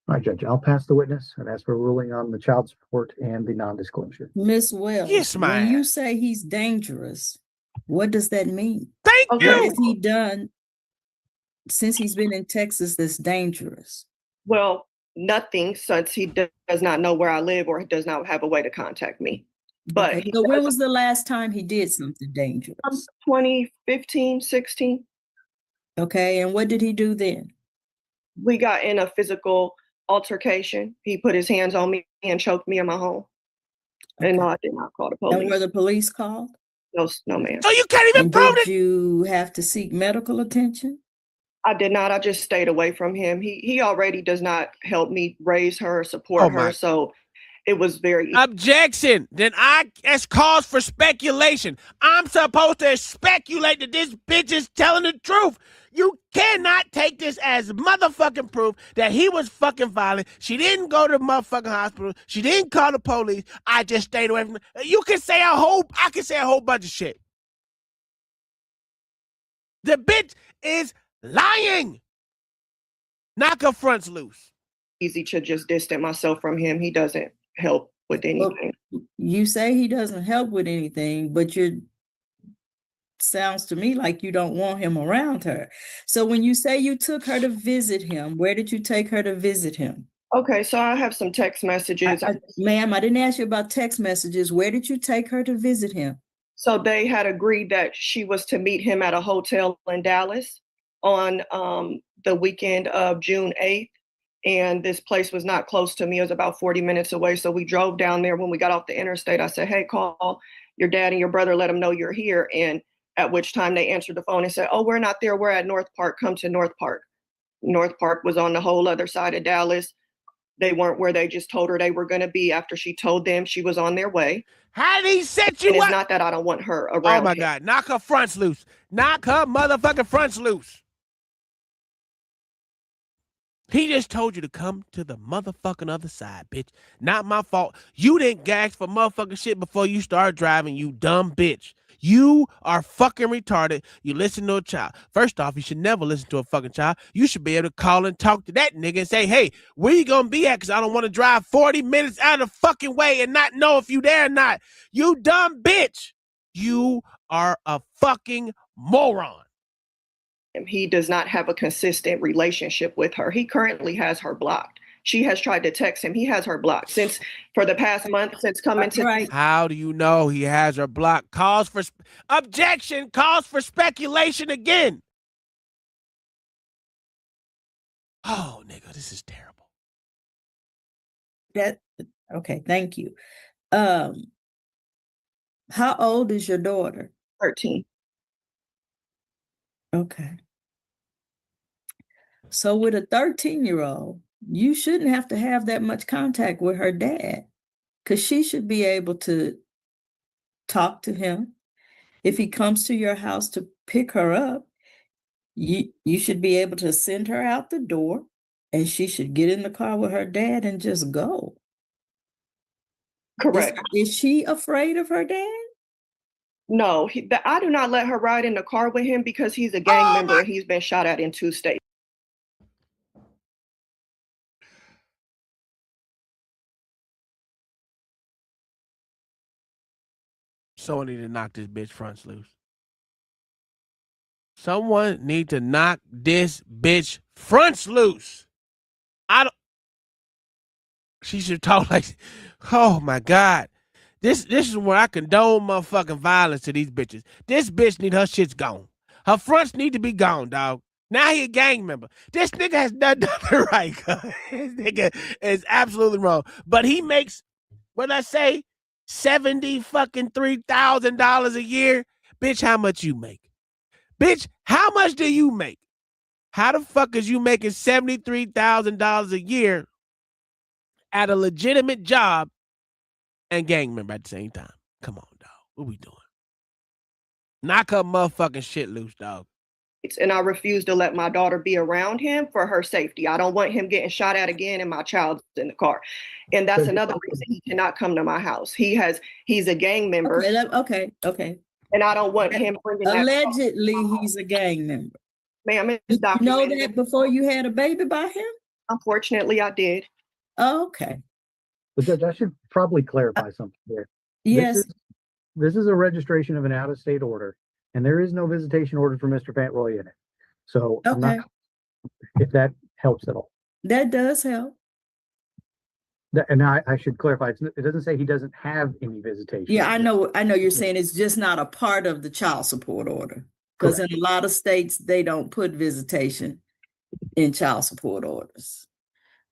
All right, Judge, I'll pass the witness and ask for a ruling on the child support and the non-disclosure. Miss Wells, Yes, ma'am. when you say he's dangerous, what does that mean? Thank What you. has he done since he's been in Texas that's dangerous? Well, nothing, since he does not know where I live or he does not have a way to contact me. But Okay, so when was the last time he did something dangerous? 2015, 16. Okay, and what did he do then? We got in a physical altercation. He put his hands on me and choked me in my home. Okay. And no, I did not call the police. And were the police called? No, ma'am. So you can't even prove it. Did you have to seek medical attention? I did not. I just stayed away from him. He already does not help me raise her, support her. So it was very objection. Then it's cause for speculation. I'm supposed to speculate that this bitch is telling the truth. You cannot take this as motherfucking proof that he was fucking violent. She didn't go to the motherfucking hospital. She didn't call the police. I just stayed away from her. You can say I can say a whole bunch of shit. The bitch is lying. Knock her fronts loose. Easy to just distance myself from him. He doesn't help with anything. Well, you say he doesn't help with anything, but sounds to me like you don't want him around her. So when you say you took her to visit him, where did you take her to visit him? Okay, so I have some text messages. Ma'am, I didn't ask you about text messages. Where did you take her to visit him? So they had agreed that she was to meet him at a hotel in Dallas on the weekend of June 8th. And this place was not close to me. It was about 40 minutes away. So we drove down there. When we got off the interstate, I said, hey, call your dad and your brother, let them know you're here. And at which time they answered the phone and said, oh, we're not there. We're at North Park. Come to North Park. North Park was on the whole other side of Dallas. They weren't where they just told her they were going to be after she told them she was on their way. How did he set you up? It's not that I don't want her around. Oh, my God. Knock her fronts loose. Knock her motherfucking fronts loose. He just told you to come to the motherfucking other side, bitch. Not my fault. You didn't gas for motherfucking shit before you started driving, you dumb bitch. You are fucking retarded. You listen to a child. First off, you should never listen to a fucking child. You should be able to call and talk to that nigga and say, hey, where you gonna be at? Because I don't want to drive 40 minutes out of the fucking way and not know if you there or not. You dumb bitch. You are a fucking moron. He does not have a consistent relationship with her. He currently has her blocked. She has tried to text him. He has her blocked since for the past month since coming to. Right. How do you know he has her blocked? Cause for objection. Cause for speculation again. Oh, nigga, this is terrible. Okay. Thank you. How old is your daughter? 13. Okay. So with a 13-year-old, you shouldn't have to have that much contact with her dad, because she should be able to talk to him. If he comes to your house to pick her up, you should be able to send her out the door, and she should get in the car with her dad and just go. Correct. Is she afraid of her dad? No, I do not let her ride in the car with him because he's a gang member and he's been shot at in 2 states. Someone need to knock this bitch fronts loose. Someone need to knock this bitch fronts loose. She should talk like, oh my God. This is where I condone motherfucking violence to these bitches. This bitch need her shits gone. Her fronts need to be gone, dog. Now he a gang member. This nigga has done nothing right. This nigga is absolutely wrong. But he makes, what I say, $73,000 a year. Bitch, how much you make? Bitch, how much do you make? How the fuck is you making $73,000 a year at a legitimate job and gang member at the same time? Come on, dog. What we doing? Knock her motherfucking shit loose, dog. And I refuse to let my daughter be around him for her safety. I don't want him getting shot at again and my child's in the car. And that's another reason he cannot come to my house. He's a gang member. Okay. And I don't want him bringing that. Allegedly, he's a gang member. Ma'am, it's You know documented. that before you had a baby by him? Unfortunately, I did. Oh, okay. But Judge, I should probably clarify something here. Yes. This is a registration of an out-of-state order, and there is no visitation order for Mr. Fantroy in it. So I'm not, if that helps at all. That does help. And I should clarify, it doesn't say he doesn't have any visitation. Yeah, I know you're saying it's just not a part of the child support order. Because in a lot of states, they don't put visitation in child support orders.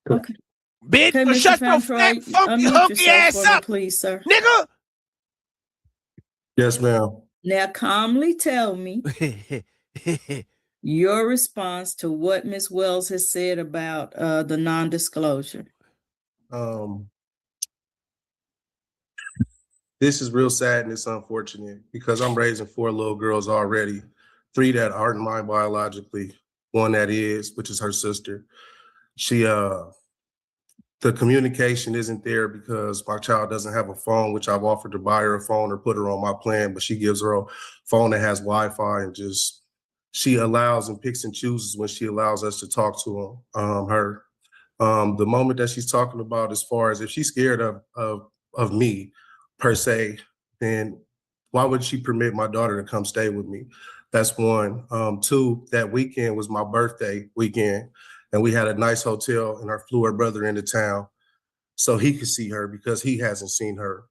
Correct. Okay. Bitch, Okay, Mr. shut your Fantroy, fat, funky, unmute hunky yourself ass for me, up, please, sir. nigga. Yes, ma'am. Now calmly tell me your response to what Ms. Wells has said about the non-disclosure. This is real sad and it's unfortunate because I'm raising 4 little girls already, 3 that aren't mine biologically, 1 that is, which is her sister. The communication isn't there because my child doesn't have a phone, which I've offered to buy her a phone or put her on my plan, but she gives her a phone that has Wi-Fi and she allows and picks and chooses when she allows us to talk to her. The moment that she's talking about as far as if she's scared of me per se, then why would she permit my daughter to come stay with me? That's 1. 2, that weekend was my birthday weekend. And we had a nice hotel and I flew her brother into town so he could see her because he hasn't seen her.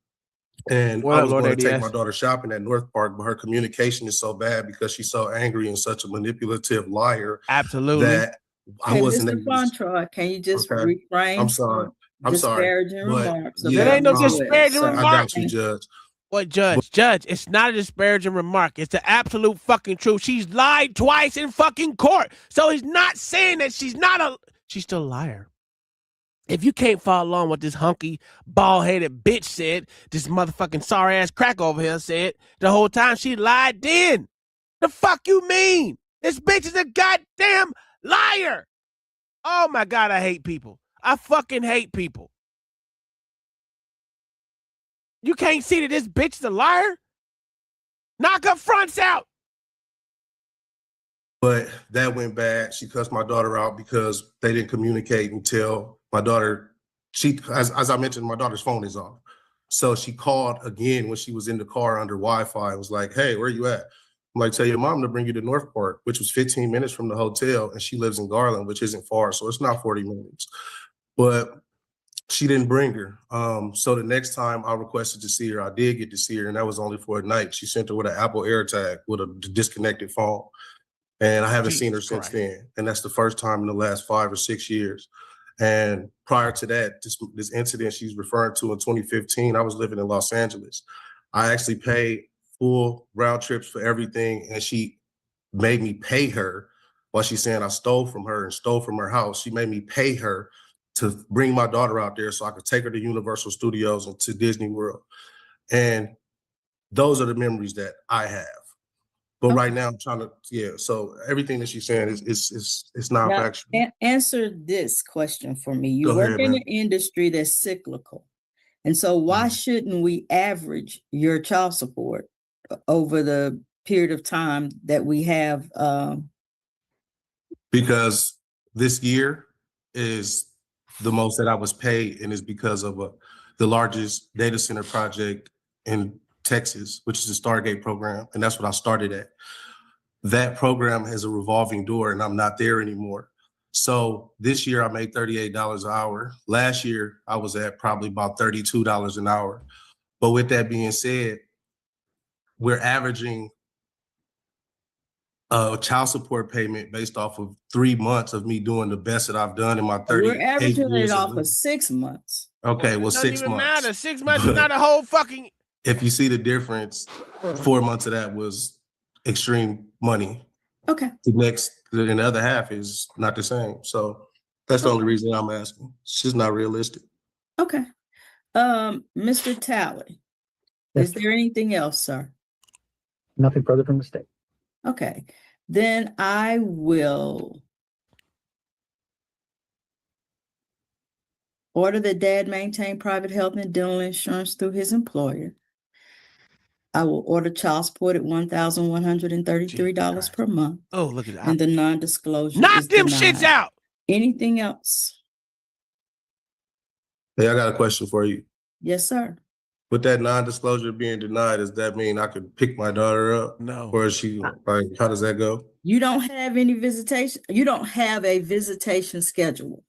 And I was going to take my daughter shopping at North Park, but her communication is so bad because she's so angry and such a manipulative liar. Absolutely. That I wasn't Mr. Fantroy, can you just refrain? I'm sorry. Disparaging remarks. That ain't no disparaging remark. I got you, Judge. What, Judge, it's not a disparaging remark. It's the absolute fucking truth. She's lied twice in fucking court. So he's not saying that she's still a liar. If you can't follow along what this hunky, bald-headed bitch said, this motherfucking sorry-ass crack over here said, the whole time she lied then. The fuck you mean? This bitch is a goddamn liar. Oh my God, I hate people. I fucking hate people. You can't see that this bitch is a liar? Knock her fronts out. But that went bad. She cussed my daughter out because they didn't communicate until my daughter, as I mentioned, my daughter's phone is off. So she called again when she was in the car under Wi-Fi and was like, hey, where you at? I'm like, tell your mom to bring you to North Park, which was 15 minutes from the hotel. And she lives in Garland, which isn't far. So it's not 40 minutes. But she didn't bring her. So the next time I requested to see her, I did get to see her, and that was only for a night. She sent her with an Apple AirTag with a disconnected phone. And I haven't seen her since then. And that's the first time in the last 5 or 6 years. And prior to that, this incident she's referring to in 2015, I was living in Los Angeles. I actually paid full round trips for everything, and she made me pay her while she's saying I stole from her and stole from her house. She made me pay her to bring my daughter out there so I could take her to Universal Studios and to Disney World. And those are the memories that I have. But right now I'm trying to, so everything that she's saying is not factual. Answer this question for me. You work in an industry that's cyclical. And so why shouldn't we average your child support over the period of time that we have? Because this year is the most that I was paid, and it's because of the largest data center project in Texas, which is the Stargate program, and that's what I started at. That program has a revolving door, and I'm not there anymore. So this year I made $38 an hour. Last year I was at probably about $32 an hour. But with that being said, we're averaging a child support payment based off of 3 months of me doing the best that I've done in my 38 years. We're averaging it off of 6 months Okay, well, It doesn't 6 even months. matter. 6 months is not a whole fucking. If you see the difference, 4 months of that was extreme money. Okay. The other half is not the same. So that's the only reason I'm asking. It's just not realistic. Okay. Mr. Talley, Yes, is there anything else, sir? Nothing further from the state. Okay, then I will order that dad maintain private health and dental insurance through his employer. I will order child support at $1,133 per month. Oh, look at that. And the non-disclosure Knock is them denied. shits out. Anything else? Hey, I got a question for you. Yes, sir. With that non-disclosure being denied, does that mean I could pick my daughter up? No. Or is she like, how does that go? You don't have any visitation. You don't have a visitation schedule.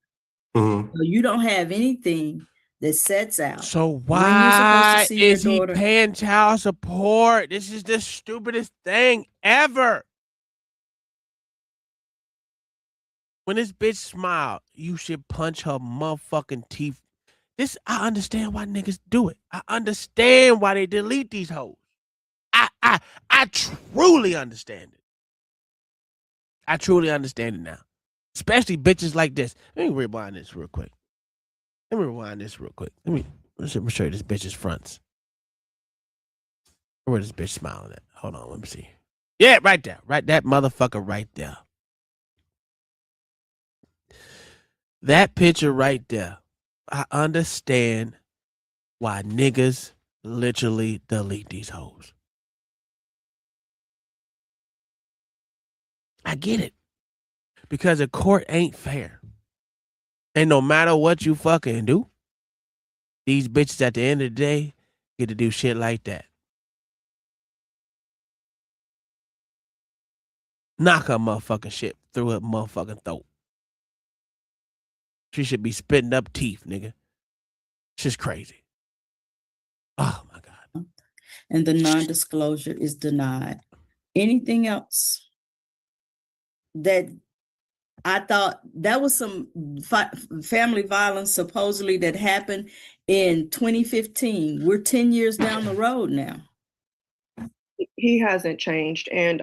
Mm-hmm. So you don't have anything that sets out. So when you're supposed to why see is your he daughter. paying child support? This is the stupidest thing ever. When this bitch smile, you should punch her motherfucking teeth. I understand why niggas do it. I understand why they delete these hoes. I truly understand it. I truly understand it now. Especially bitches like this. Let me rewind this real quick. Let me show you this bitch's fronts. Where this bitch smiling at? Hold on, let me see. Yeah, right there. Right, that motherfucker right there. That picture right there. I understand why niggas literally delete these hoes. I get it. Because the court ain't fair. And no matter what you fucking do, these bitches at the end of the day get to do shit like that. Knock her motherfucking shit through her motherfucking throat. She should be spitting up teeth, nigga. It's just crazy. Oh my God. And the non-disclosure is denied. Anything else? That I thought that was some family violence supposedly that happened in 2015. We're 10 years down the road now. He hasn't changed. And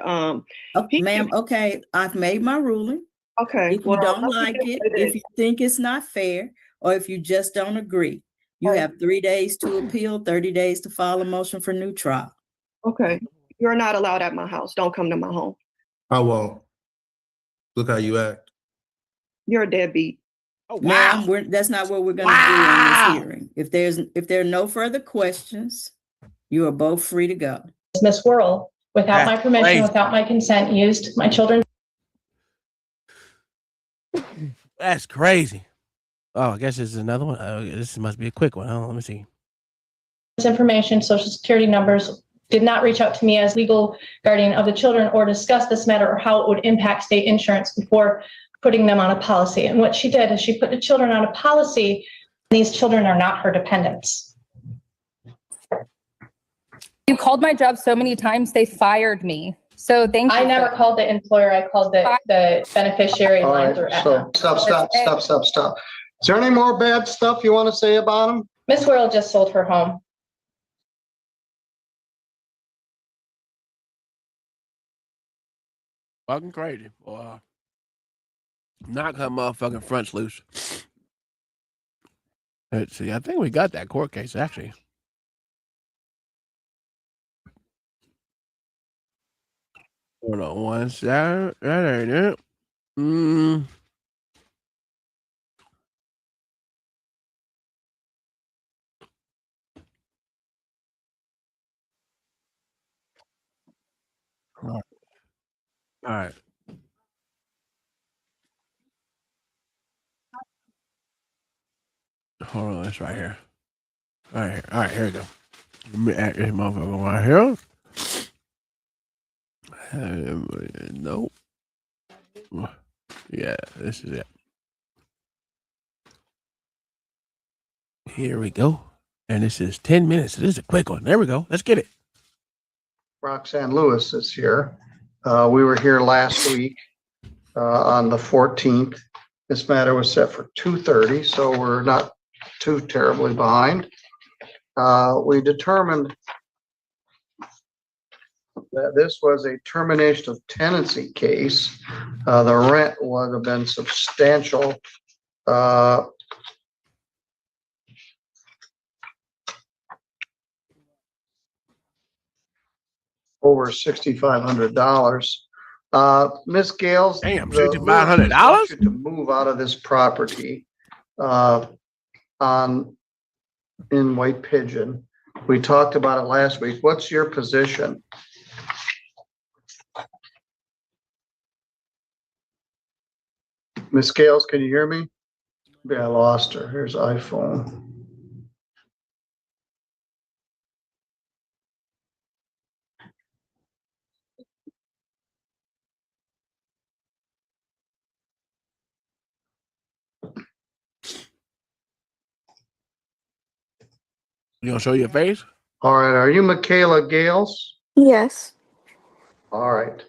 ma'am, okay, I've made my ruling. Okay. If you don't like it, if you think it's not fair, or if you just don't agree, you have 3 days to appeal, 30 days to file a motion for new trial. Okay. You're not allowed at my house. Don't come to my home. I won't. Look how you act. You're a deadbeat. Oh, wow. Ma'am, that's not what we're going to do on this hearing. If there are no further questions, you are both free to go. Miss Worrell, without my permission, without my consent, used my children. That's crazy. Oh, I guess this is another one. This must be a quick one. Let me see. This information, social security numbers, did not reach out to me as legal guardian of the children or discuss this matter or how it would impact state insurance before putting them on a policy. And what she did is she put the children on a policy. These children are not her dependents. You called my job so many times, they fired me. So thank you. I never called the employer. I called the beneficiary line through Aetna. So stop. Is there any more bad stuff you want to say about him? Miss Worrell just sold her home. Fucking crazy. Boy. Knock her motherfucking fronts loose. Let's see. I think we got that court case, actually. Hold on one second. That ain't it. All right. Hold on, that's right here. All right, here we go. Let me add this motherfucker right here. Nope. Yeah, this is it. Here we go. And this is 10 minutes. This is a quick one. There we go. Let's get it. Roxanne Lewis is here. We were here last week on the 14th. This matter was set for 2:30, so we're not too terribly behind. We determined that this was a termination of tenancy case. The rent would have been substantial. Over $6,500. Miss Gales, damn, $6,500 $6,500 to move out of this property in White Pigeon. We talked about it last week. What's your position? Miss Gales, can you hear me? Maybe I lost her. Here's iPhone. You gonna show your face? All right. Are you Michaela Gales? Yes. All right.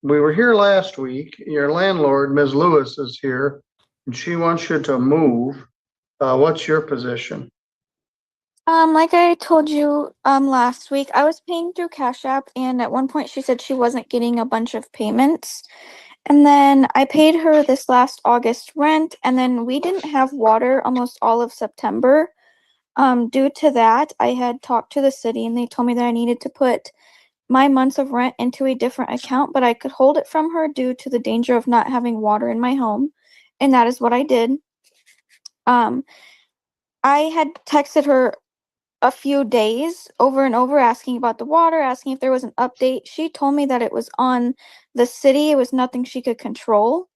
We were here last week. Your landlord, Ms. Lewis, is here, and she wants you to move. What's your position? Like I told you last week, I was paying through Cash App, and at one point she said she wasn't getting a bunch of payments. And then I paid her this last August rent, and then we didn't have water almost all of September. Due to that, I had talked to the city and they told me that I needed to put my months of rent into a different account, but I could hold it from her due to the danger of not having water in my home. And that is what I did. I had texted her a few days over and over asking about the water, asking if there was an update. She told me that it was on the city. It was nothing she could control.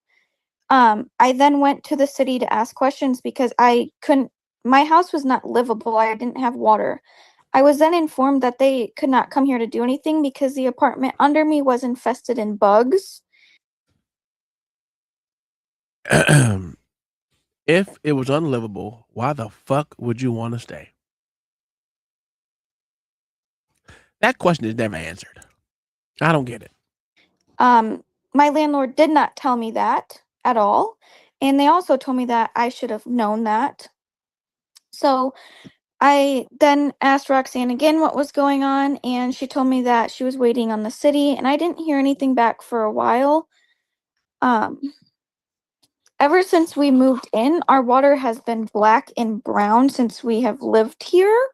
I then went to the city to ask questions because my house was not livable. I didn't have water. I was then informed that they could not come here to do anything because the apartment under me was infested in bugs. If it was unlivable, why the fuck would you want to stay? That question is never answered. I don't get it. My landlord did not tell me that at all. And they also told me that I should have known that. So I then asked Roxanne again what was going on, and she told me that she was waiting on the city, and I didn't hear anything back for a while. Ever since we moved in, our water has been black and brown since we have lived here.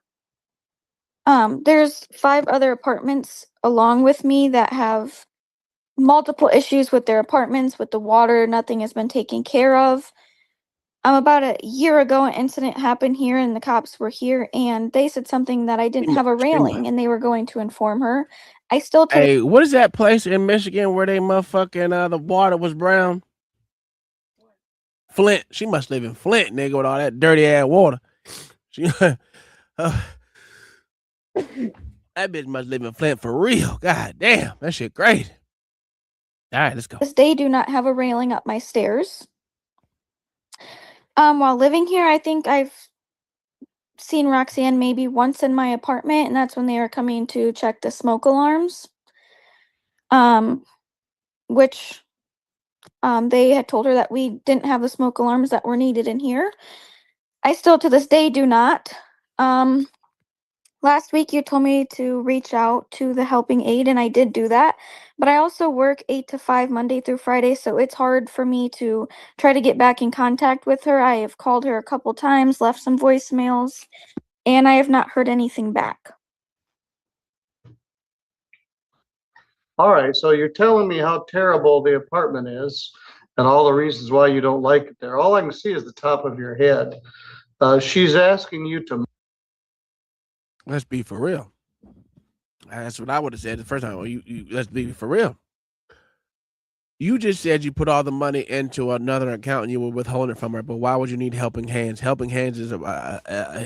There's 5 other apartments along with me that have multiple issues with their apartments, with the water. Nothing has been taken care of. About a year ago, an incident happened here, and the cops were here, and they said something that I didn't have a railing, and they were going to inform her. I still told Hey, what is that place in Michigan where they motherfucking the water was brown? Flint. She must live in Flint, nigga, with all that dirty ass water. She, that bitch must live in Flint for real. God damn, that shit great. All right, let's go. They do not have a railing up my stairs. While living here, I think I've seen Roxanne maybe once in my apartment, and that's when they were coming to check the smoke alarms. Which they had told her that we didn't have the smoke alarms that were needed in here. I still to this day do not. Last week you told me to reach out to the helping aid, and I did do that. But I also work 8 to 5 Monday through Friday, so it's hard for me to try to get back in contact with her. I have called her a couple times, left some voicemails, and I have not heard anything back. All right. So you're telling me how terrible the apartment is and all the reasons why you don't like it there. All I can see is the top of your head. She's asking you to. Let's be for real. That's what I would have said the first time. You let's be for real. You just said you put all the money into another account and you were withholding it from her, but why would you need Helping Hands? Helping Hands is a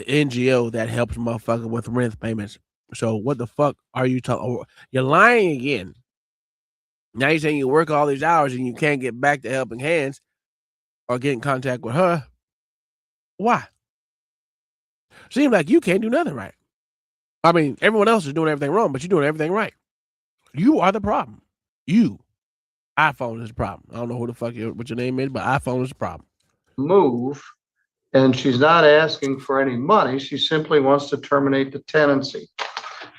NGO that helps motherfuckers with rent payments. So what the fuck are you talking? Oh, you're lying again. Now you're saying you work all these hours and you can't get back to Helping Hands or get in contact with her. Why? Seems like you can't do nothing right. I mean, everyone else is doing everything wrong, but you're doing everything right. You are the problem. You. iPhone is the problem. I don't know who the fuck what your name is, but iPhone is the problem. Move, and she's not asking for any money. She simply wants to terminate the tenancy.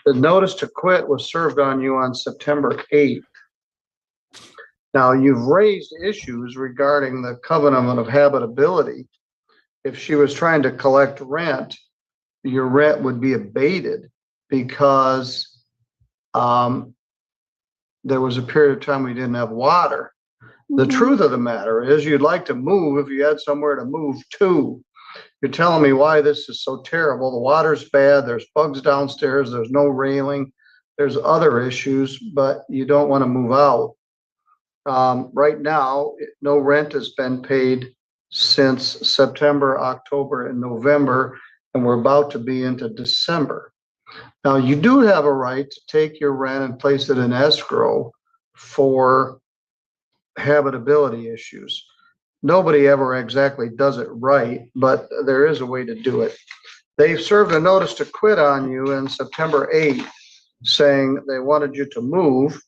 The notice to quit was served on you on September 8th. Now, you've raised issues regarding the covenant of habitability. If she was trying to collect rent, your rent would be abated because there was a period of time we didn't have water. The truth of the matter is you'd like to move if you had somewhere to move to. You're telling me why this is so terrible. The water's bad. There's bugs downstairs. There's no railing. There's other issues, but you don't want to move out. Right now, no rent has been paid since September, October, and November, and we're about to be into December. Now, you do have a right to take your rent and place it in escrow for habitability issues. Nobody ever exactly does it right, but there is a way to do it. They've served a notice to quit on you in September 8th, saying they wanted you to move,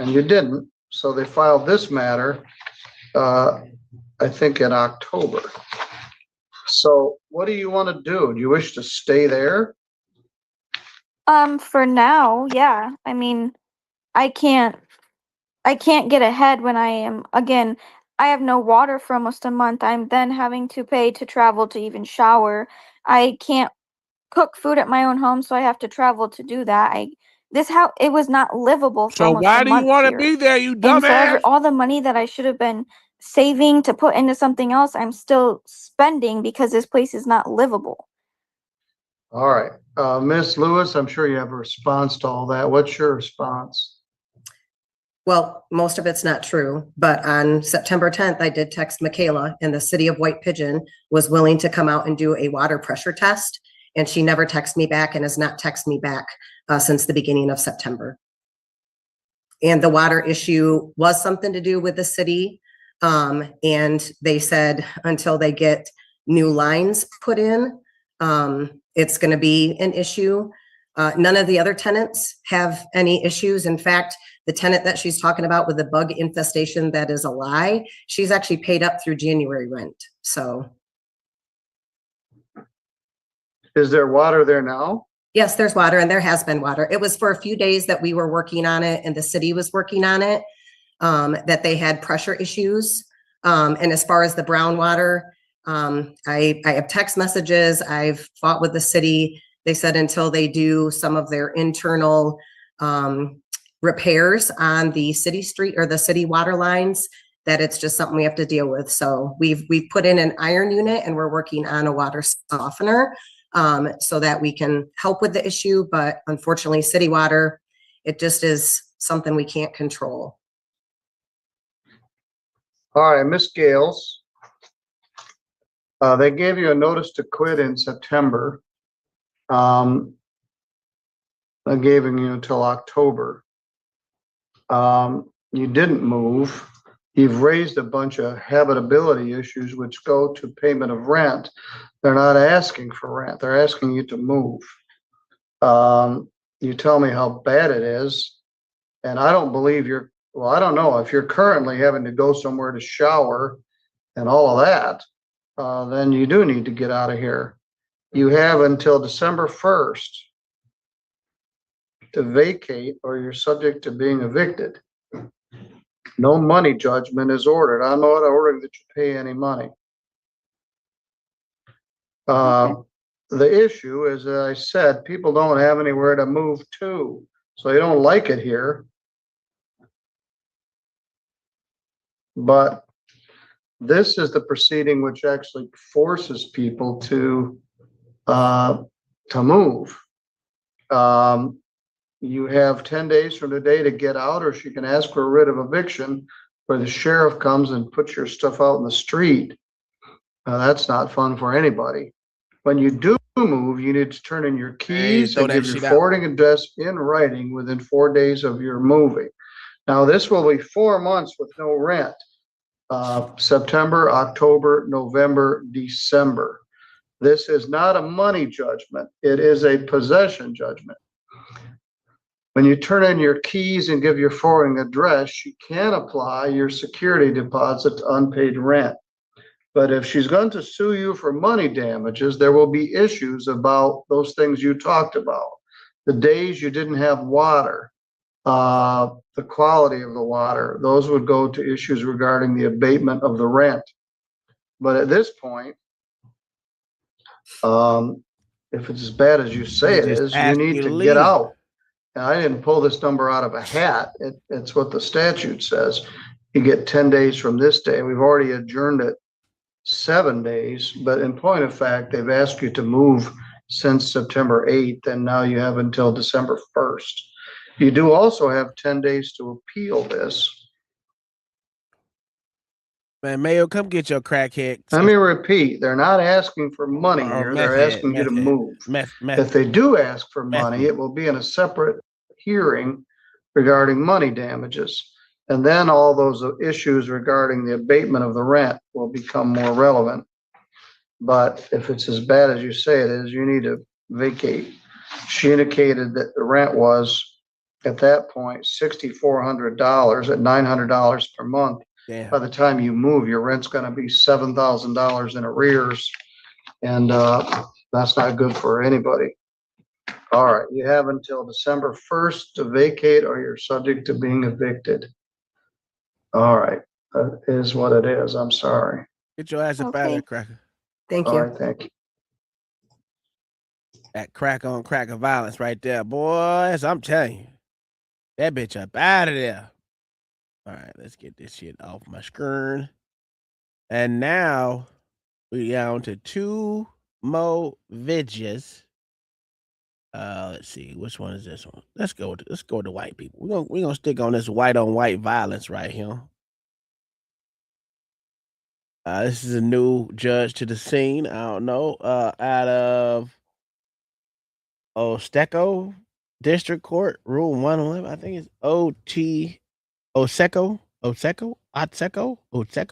and you didn't. So they filed this matter, I think in October. So what do you want to do? Do you wish to stay there? For now, yeah. I mean, I can't get ahead when I have no water for almost a month. I'm then having to pay to travel to even shower. I can't cook food at my own home, so I have to travel to do that. It was not livable for So almost why a do you month want to here. be there, you And for dumbass? all the money that I should have been saving to put into something else, I'm still spending because this place is not livable. All right. Miss Lewis, I'm sure you have a response to all that. What's your response? Well, most of it's not true, but on September 10th, I did text Michaela, and the city of White Pigeon was willing to come out and do a water pressure test, and she never texted me back and has not texted me back since the beginning of September. And the water issue was something to do with the city, and they said until they get new lines put in, it's going to be an issue. None of the other tenants have any issues. In fact, the tenant that she's talking about with the bug infestation, that is a lie. She's actually paid up through January rent. So. Is there water there now? Yes, there's water, and there has been water. It was for a few days that we were working on it and the city was working on it, that they had pressure issues. And as far as the brown water, I have text messages. I've fought with the city. They said until they do some of their internal repairs on the city street or the city water lines, that it's just something we have to deal with. So we've put in an iron unit and we're working on a water softener so that we can help with the issue. But unfortunately, city water, it just is something we can't control. All right, Miss Gales. They gave you a notice to quit in September. I gave you until October. You didn't move. You've raised a bunch of habitability issues which go to payment of rent. They're not asking for rent. They're asking you to move. You tell me how bad it is, and I don't believe well, I don't know. If you're currently having to go somewhere to shower and all of that, then you do need to get out of here. You have until December 1st to vacate, or you're subject to being evicted. No money judgment is ordered. I'm not ordering that you pay any money. The issue is, as I said, people don't have anywhere to move to, so they don't like it here. But this is the proceeding which actually forces people to move. You have 10 days from today to get out, or she can ask for a writ of eviction where the sheriff comes and puts your stuff out in the street. That's not fun for anybody. When you do move, you need to turn in your keys and give your forwarding address in writing within 4 days of your moving. Now, this will be 4 months with no rent. September, October, November, December. This is not a money judgment. It is a possession judgment. When you turn in your keys and give your forwarding address, you can apply your security deposit to unpaid rent. But if she's going to sue you for money damages, there will be issues about those things you talked about. The days you didn't have water, the quality of the water, those would go to issues regarding the abatement of the rent. But at this point, if it's as bad as you say it is, you need to get out. And I didn't pull this number out of a hat. It's what the statute says. You get 10 days from this day. We've already adjourned it 7 days, but in point of fact, they've asked you to move since September 8th, and now you have until December 1st. You do also have 10 days to appeal this. Man, Mayo, come get your crackhead. Let me repeat, they're not asking for money here. They're asking you to move. If they do ask for money, it will be in a separate hearing regarding money damages. And then all those issues regarding the abatement of the rent will become more relevant. But if it's as bad as you say it is, you need to vacate. She indicated that the rent was, at that point, $6,400 at $900 per month. Damn. By the time you move, your rent's going to be $7,000 in arrears. And that's not good for anybody. All right, you have until December 1st to vacate, or you're subject to being evicted. All right, that is what it is. I'm sorry. Get your ass up out of there, cracker. Thank All you. right, thank you. That crack on crack of violence right there, boys. I'm telling you. That bitch up out of there. All right, let's get this shit off my screen. And now we down to 2 more vidges. Let's see, which one is this one? Let's go with the white people. We're gonna stick on this white on white violence right here. This is a new judge to the scene. I don't know. Out of Osteco District Court, Rule 111. I think it's Oseco,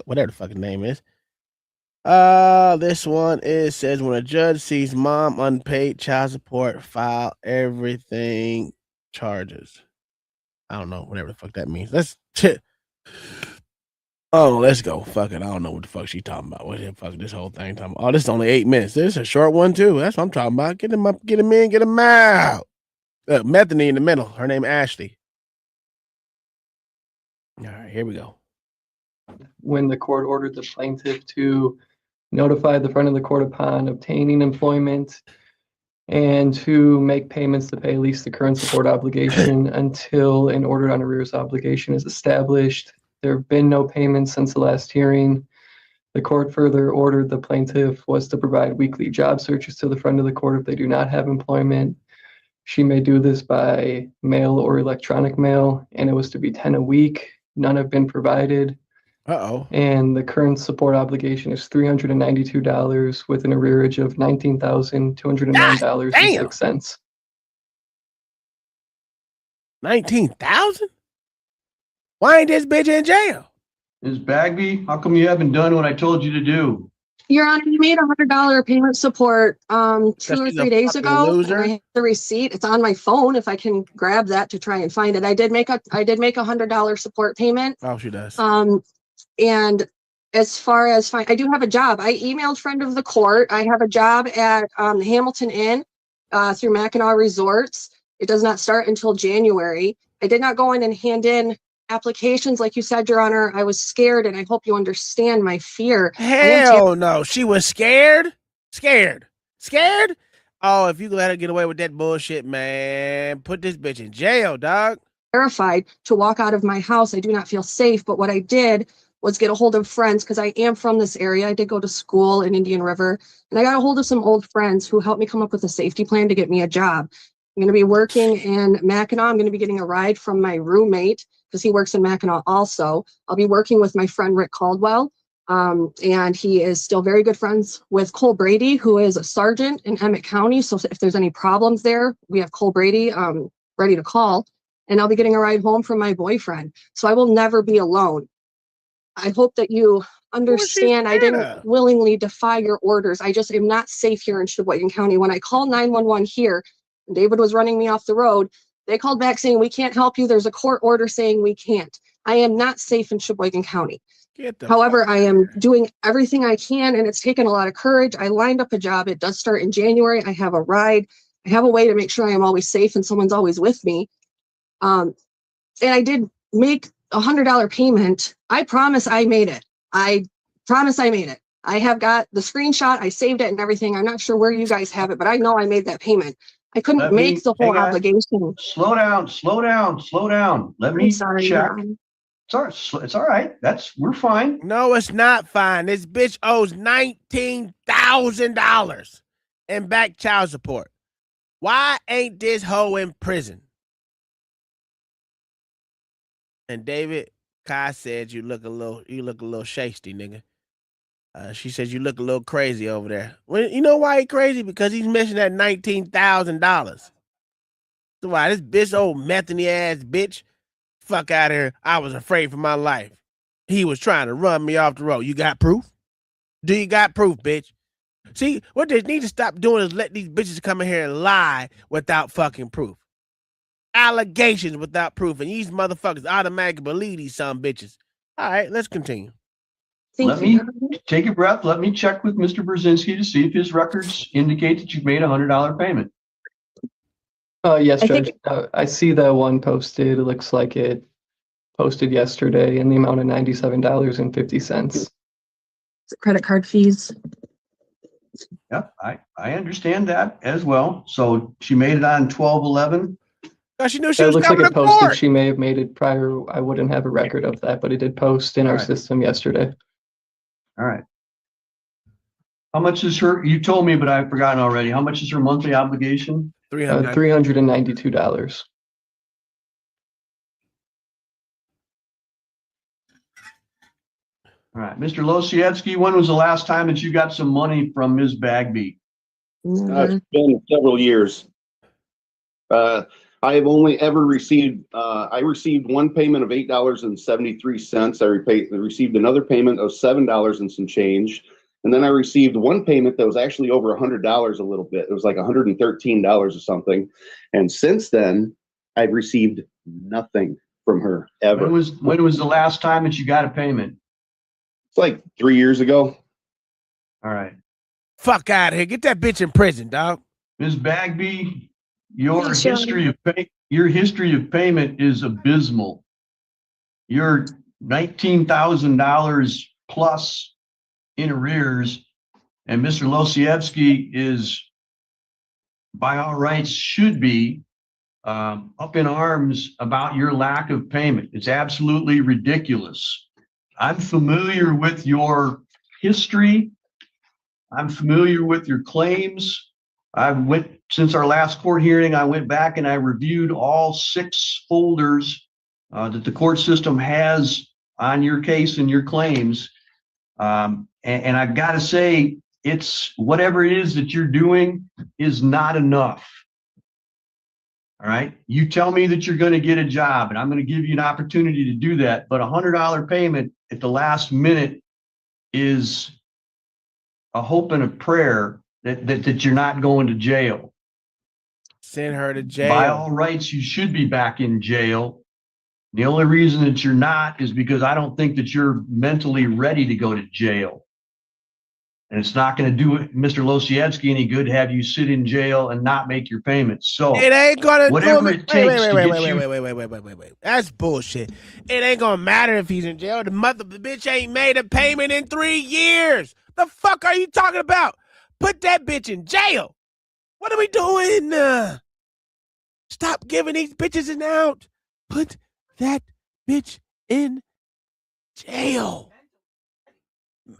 whatever the fucking name is. This one says when a judge sees mom unpaid child support, file everything charges. I don't know, whatever the fuck that means. Let's go. Fuck it. I don't know what the fuck she talking about. What the fuck this whole thing talking about? Oh, this is only 8 minutes. This is a short one too. That's what I'm talking about. Get him up, get him in, get him out. Methany in the middle. Her name Ashley. All right, here we go. When the court ordered the plaintiff to notify the front of the court upon obtaining employment and to make payments to pay at least the current support obligation until an ordered on arrears obligation is established. There have been no payments since the last hearing. The court further ordered the plaintiff was to provide weekly job searches to the front of the court if they do not have employment. She may do this by mail or electronic mail, and it was to be 10 a week. None have been provided. And the current support obligation is $392 with an arrearage of $19,209.06. 19,000? Why ain't this bitch in jail? Ms. Bagby, how come you haven't done what I told you to do? Your Honor, you made $100 payment support 2 or 3 days ago. And I have the receipt. It's on my phone. If I can grab that to try and find it, I did make a $100 support payment. Oh, she does. And as far as I do have a job. I emailed friend of the court. I have a job at the Hamilton Inn through Mackinac Resorts. It does not start until January. I did not go in and hand in applications like you said, Your Honor. I was scared, and I hope you understand my fear. Hell no, she was scared. Oh, if you let her get away with that bullshit, man, put this bitch in jail, dog. Terrified to walk out of my house. I do not feel safe, but what I did was get a hold of friends because I am from this area. I did go to school in Indian River, and I got a hold of some old friends who helped me come up with a safety plan to get me a job. I'm going to be working in Mackinac. I'm going to be getting a ride from my roommate because he works in Mackinac also. I'll be working with my friend Rick Caldwell, and he is still very good friends with Cole Brady, who is a sergeant in Emmett County. So if there's any problems there, we have Cole Brady ready to call, and I'll be getting a ride home from my boyfriend. So I will never be alone. I hope that you understand I didn't willingly defy your orders. I just am not safe here in Sheboygan County. When I called 911 here, and David was running me off the road, they called back saying, we can't help you. There's a court order saying we can't. I am not safe in Sheboygan County. However, I am doing everything I can, and it's taken a lot of courage. I lined up a job. It does start in January. I have a ride. I have a way to make sure I am always safe and someone's always with me. And I did make $100 payment. I promise I made it. I promise I made it. I have got the screenshot. I saved it and everything. I'm not sure where you guys have it, but I know I made that payment. I couldn't make the whole obligation. Slow down. Let me sorry, check. Ron. It's all right. We're fine. No, it's not fine. This bitch owes $19,000 in back child support. Why ain't this hoe in prison? And David, Kai said you look a little shasty, nigga. She says you look a little crazy over there. Well, you know why he crazy? Because he's missing that $19,000. That's why this bitch old methany ass bitch. Fuck out of here. I was afraid for my life. He was trying to run me off the road. You got proof? Do you got proof, bitch? See, what they need to stop doing is let these bitches come in here and lie without fucking proof. Allegations without proof. And these motherfuckers automatically believe these some bitches. All right, let's continue. Let me take a breath. Let me check with Mr. Brzezinski to see if his records indicate that you've made a $100 payment. Yes, Judge. I see that one posted. It looks like it posted yesterday in the amount of $97.50. Credit card fees. Yep, I understand that as well. So she made it on 12/11. She knew she It was looks like coming it to posted. court. She may have made it prior. I wouldn't have a record of that, but it did post in our system yesterday. All right. How much is her? You told me, but I've forgotten already. How much is her monthly obligation? $392. All right, Mr. Losiewski, when was the last time that you got some money from Ms. Bagby? It's been several years. I have only ever received, I received one payment of $8.73. I received another payment of $7 and some change. And then I received one payment that was actually over $100 a little bit. It was like $113 or something. And since then, I've received nothing from her ever. When was the last time that you got a payment? It's like 3 years ago. All right. Fuck out of here. Get that bitch in prison, dog. Ms. Bagby, your history of payment is abysmal. You're $19,000 plus in arrears, and Mr. Losiewski is, by all rights, should be up in arms about your lack of payment. It's absolutely ridiculous. I'm familiar with your history. I'm familiar with your claims. Since our last court hearing, I went back and I reviewed all 6 folders that the court system has on your case and your claims. And I've got to say, it's whatever it is that you're doing is not enough. All right. You tell me that you're going to get a job and I'm going to give you an opportunity to do that. But $100 payment at the last minute is a hope and a prayer that you're not going to jail. Send her to jail. By all rights, you should be back in jail. The only reason that you're not is because I don't think that you're mentally ready to go to jail. And it's not going to do Mr. Losiewski any good to have you sit in jail and not make your payments. So it ain't gonna whatever do it takes to get you. Wait. That's bullshit. It ain't gonna matter if he's in jail. The bitch ain't made a payment in 3 years. The fuck are you talking about? Put that bitch in jail. What are we doing? Stop giving these bitches an out. Put that bitch in jail.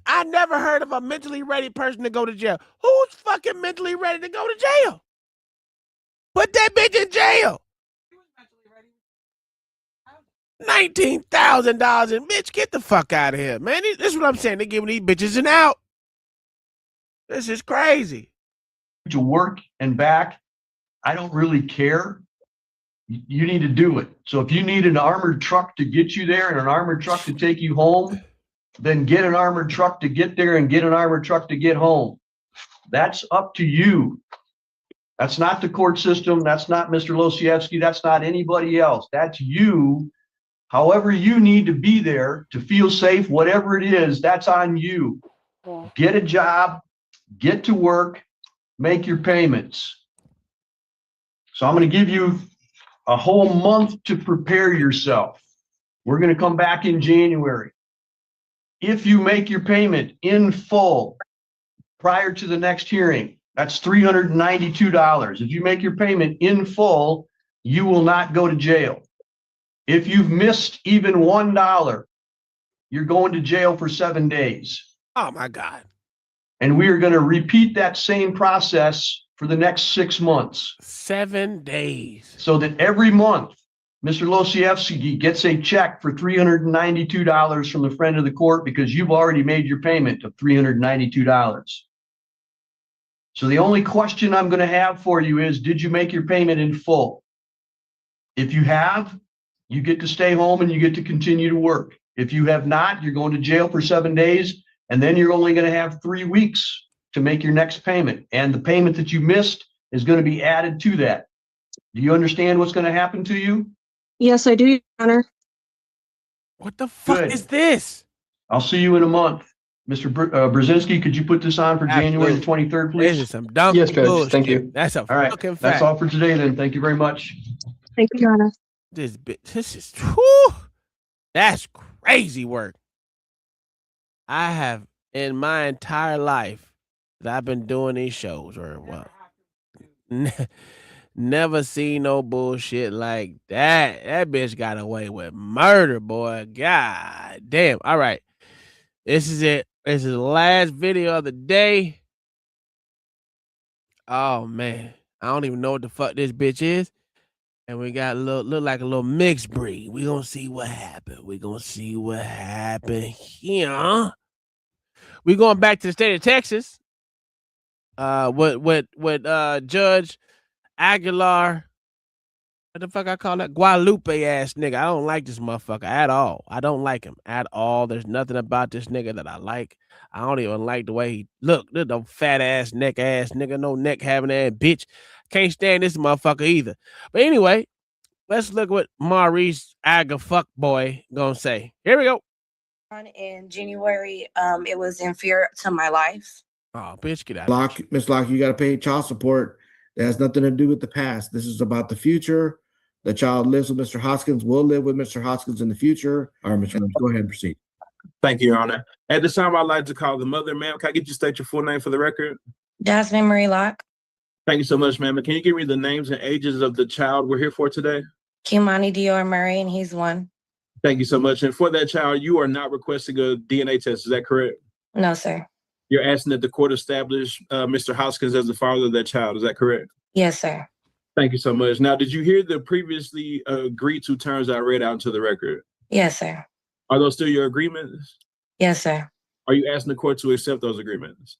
I never heard of a mentally ready person to go to jail. Who's fucking mentally ready to go to jail? Put that bitch in jail. $19,000 and bitch, get the fuck out of here, man. This is what I'm saying. They're giving these bitches an out. This is crazy. To work and back, I don't really care. You need to do it. So if you need an armored truck to get you there and an armored truck to take you home, then get an armored truck to get there and get an armored truck to get home. That's up to you. That's not the court system. That's not Mr. Losiewski. That's not anybody else. That's you However, you need to be there to feel safe, whatever it is, that's on you. Get a job, get to work, make your payments. So I'm going to give you a whole month to prepare yourself. We're going to come back in January. If you make your payment in full prior to the next hearing, that's $392. If you make your payment in full, you will not go to jail. If you've missed even $1, you're going to jail for 7 days. Oh my God. And we are going to repeat that same process for the next 6 months. 7 days. So that every month, Mr. Losiewski gets a check for $392 from the friend of the court because you've already made your payment of $392. So the only question I'm going to have for you is, did you make your payment in full? If you have, you get to stay home and you get to continue to work. If you have not, you're going to jail for 7 days, and then you're only going to have 3 weeks to make your next payment. And the payment that you missed is going to be added to that. Do you understand what's going to happen to you? Yes, I do, Your Honor. What the fuck is this? I'll see you in a month. Mr. Brzezinski, could you put this on for January the 23rd, please? This is some dumb Yes, Judge. bullshit. Thank you. That's a All right. fucking fact. That's all for today then. Thank you very much. Thank you, Your Honor. This is whew, that's crazy work. I have in my entire life that I've been doing these shows or what, never seen no bullshit like that. That bitch got away with murder, boy. God damn. All right. This is it. This is the last video of the day. Oh man. I don't even know what the fuck this bitch is. And we got look like a little mixed breed. We gonna see what happened. We gonna see what happened here. We going back to the state of Texas. With Judge Aguilar. What the fuck I call that? Guadalupe ass nigga. I don't like this motherfucker at all. I don't like him at all. There's nothing about this nigga that I like. I don't even like the way he look. This no fat ass neck ass nigga, no neck having ass bitch. Can't stand this motherfucker either. But anyway, let's look what Maurice Aga fuck boy gonna say. Here we go. In January, it was in fear to my life. Oh, bitch, get out. Locke, Miss Locke, you got to pay child support. That has nothing to do with the past. This is about the future. The child lives with Mr. Hoskins, will live with Mr. Hoskins in the future. All right, Mr. Williams, go ahead and proceed. Thank you, Your Honor. At this time, I'd like to call the mother, ma'am. Can I get you to state your full name for the record? Jasmine Marie Locke. Thank you so much, ma'am. Can you give me the names and ages of the child we're here for today? Kimani Dior Murray, and he's 1. Thank you so much. And for that child, you are not requesting a DNA test. Is that correct? No, sir. You're asking that the court establish Mr. Hoskins as the father of that child. Is that correct? Yes, sir. Thank you so much. Now, did you hear the previously agreed to terms I read out into the record? Yes, sir. Are those still your agreements? Yes, sir. Are you asking the court to accept those agreements?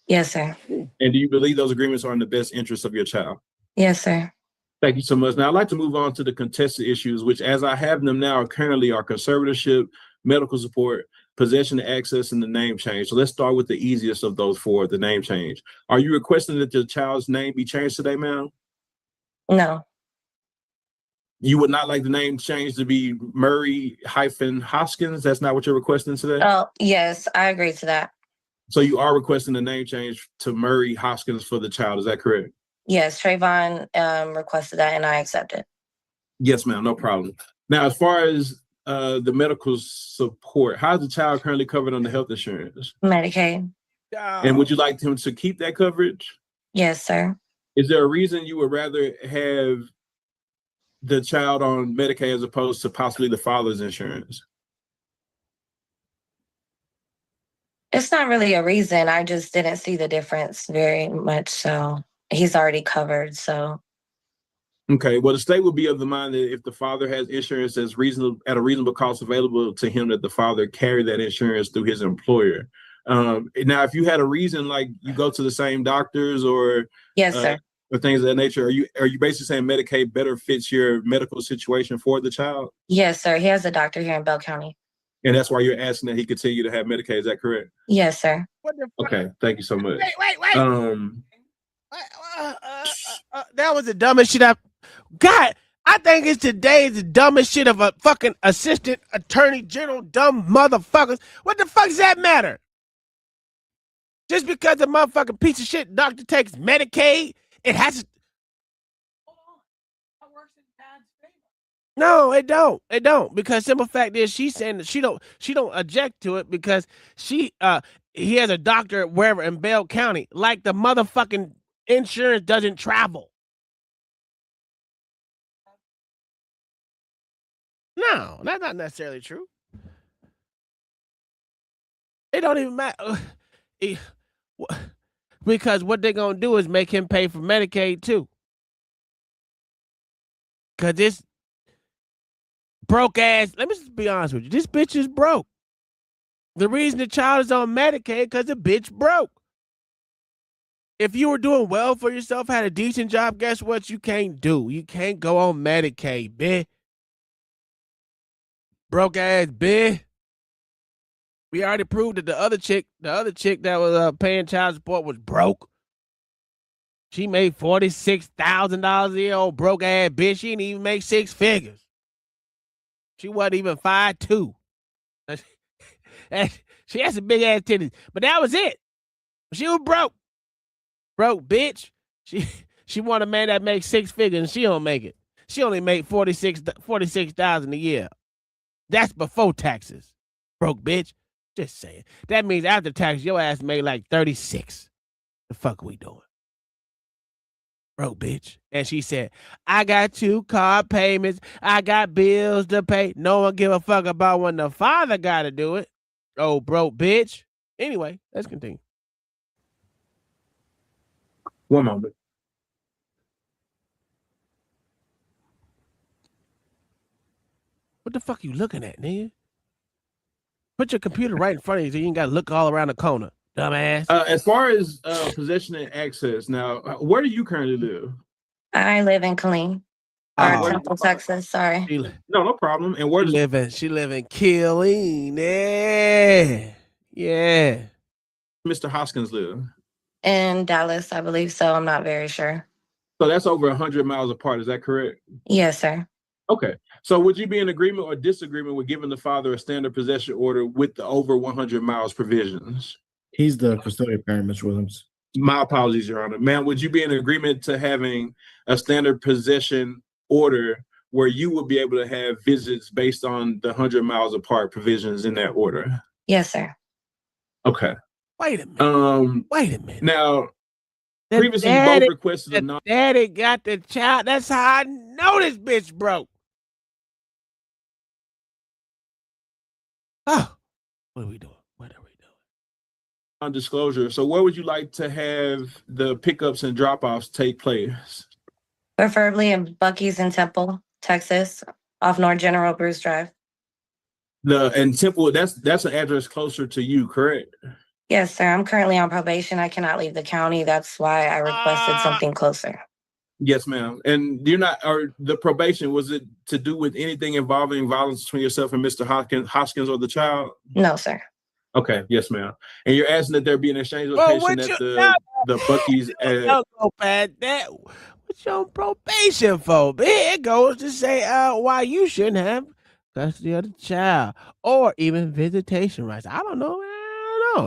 Yes, sir. And do you believe those agreements are in the best interest of your child? Yes, sir. Thank you so much. Now, I'd like to move on to the contested issues, which, as I have them now, currently are conservatorship, medical support, possession of access, and the name change. So let's start with the easiest of those 4, the name change. Are you requesting that your child's name be changed today, ma'am? No. You would not like the name change to be Murray-Hoskins? That's not what you're requesting today? Oh, yes, I agree to that. So you are requesting the name change to Murray-Hoskins for the child. Is that correct? Yes, Trayvon requested that, and I accepted. Yes, ma'am. No problem. Now, as far as the medical support, how is the child currently covered on the health insurance? Medicaid. And would you like him to keep that coverage? Yes, sir. Is there a reason you would rather have the child on Medicaid as opposed to possibly the father's insurance? It's not really a reason. I just didn't see the difference very much. So he's already covered. So. Okay. Well, the state would be of the mind that if the father has insurance that's reasonable at a reasonable cost available to him, that the father carry that insurance through his employer. Now, if you had a reason, like you go to the same doctors or yes, sir. Or things of that nature, are you basically saying Medicaid better fits your medical situation for the child? Yes, sir. He has a doctor here in Bell County. And that's why you're asking that he continue to have Medicaid. Is that correct? Yes, sir. Okay. Thank you so much. Wait. That was the dumbest shit God, I think it's today's the dumbest shit of a fucking assistant attorney general, dumb motherfuckers. What the fuck does that matter? Just because a motherfucking piece of shit doctor takes Medicaid, it has to. No, it don't. It don't. Because simple fact is she's saying that she don't object to it because he has a doctor wherever in Bell County. Like the motherfucking insurance doesn't travel. No, that's not necessarily true. It don't even matter. Because what they're gonna do is make him pay for Medicaid too. Cause this broke ass, let me just be honest with you. This bitch is broke. The reason the child is on Medicaid because the bitch broke. If you were doing well for yourself, had a decent job, guess what you can't do? You can't go on Medicaid, bitch. Broke ass bitch. We already proved that the other chick that was paying child support was broke. She made $46,000 a year, old broke ass bitch. She didn't even make six figures. She wasn't even 5'2". She has some big ass titties, but that was it. She was broke. Broke bitch. She want a man that makes six figures and she don't make it. She only made $46,000 a year. That's before taxes. Broke bitch. Just saying. That means after tax, your ass made like 36. The fuck are we doing? Broke bitch. And she said, I got 2 car payments. I got bills to pay. No one give a fuck about when the father got to do it. Oh, broke bitch. Anyway, let's continue. One moment. What the fuck you looking at, nigga? Put your computer right in front of you so you ain't got to look all around the corner, dumbass. As far as possession and access, now, where do you currently live? I live in Killeen. Or Temple, Texas. Sorry. No problem. And where she live in Killeen. Yeah. Mr. Hoskins live? In Dallas, I believe so. I'm not very sure. So that's over 100 miles apart. Is that correct? Yes, sir. Okay. So would you be in agreement or disagreement with giving the father a standard possession order with the over 100 miles provisions? He's the custodial parent, Mr. Williams. My apologies, Your Honor. Ma'am, would you be in agreement to having a standard possession order where you would be able to have visits based on the 100 miles apart provisions in that order? Yes, sir. Okay. Wait a minute. Wait a minute. Now, The previously daddy- both requested a the non- daddy got the child. That's how I know this bitch broke. Oh, what are we doing? non-disclosure. So where would you like to have the pickups and drop-offs take place? Preferably in Buc-ee's in Temple, Texas, off North General Bruce Drive. And Temple, that's an address closer to you, correct? Yes, sir. I'm currently on probation. I cannot leave the county. That's why I requested something closer. Yes, ma'am. And you're not, or the probation, was it to do with anything involving violence between yourself and Mr. Hoskins or the child? No, sir. Okay, yes, ma'am. And you're asking that there be an exchange location at the Buc-ee's Don't go past that. What you on probation for? It goes to say why you shouldn't have custody of the child or even visitation rights. I don't know.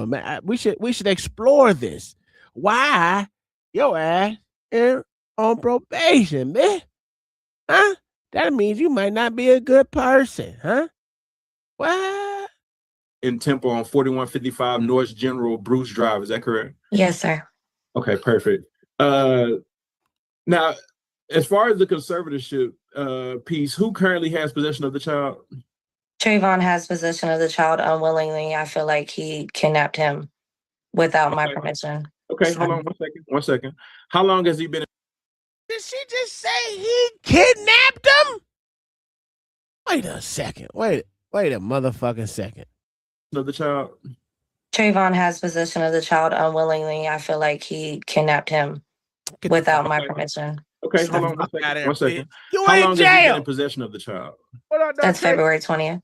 Man. We should explore this. Why your ass is on probation, man? Huh? That means you might not be a good person, huh? What? in Temple on 4155 North General Bruce Drive. Is that correct? Yes, sir. Okay, perfect. Now, as far as the conservatorship piece, who currently has possession of the child? Trayvon has possession of the child unwillingly. I feel like he kidnapped him without my permission. Okay, hold on 1 second. How long has he been? Did she just say he kidnapped him? Wait a second. Wait a motherfucking second. Of the child? Trayvon has possession of the child unwillingly. I feel like he kidnapped him without my permission. Okay, hold on 1 second. 1 second. You How in long has he been jail. in possession of the child? That's February 20th.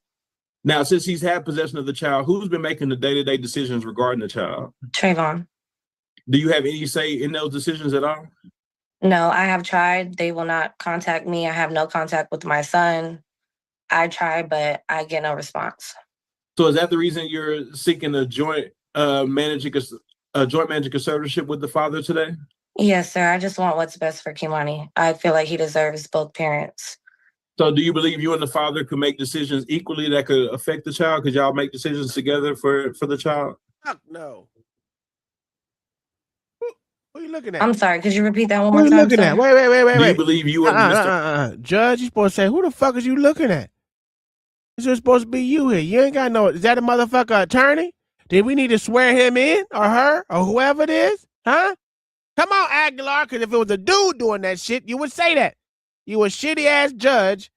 Now, since he's had possession of the child, who's been making the day-to-day decisions regarding the child? Trayvon. Do you have any say in those decisions at all? No, I have tried. They will not contact me. I have no contact with my son. I try, but I get no response. So is that the reason you're seeking a joint managing conservatorship with the father today? Yes, sir. I just want what's best for Kimani. I feel like he deserves both parents. So do you believe you and the father could make decisions equally that could affect the child? Could y'all make decisions together for the child? Fuck no. Who are you looking at? I'm sorry. Could you repeat that one Who more are you time, looking sir? at? Wait. Do you believe you and Mr. Judge, you supposed to say, who the fuck is you looking at? This is supposed to be you here. You ain't got no, is that a motherfucker attorney? Did we need to swear him in or her or whoever it is? Huh? Come on, Aguilar, because if it was a dude doing that shit, you would say that. You a shitty ass judge,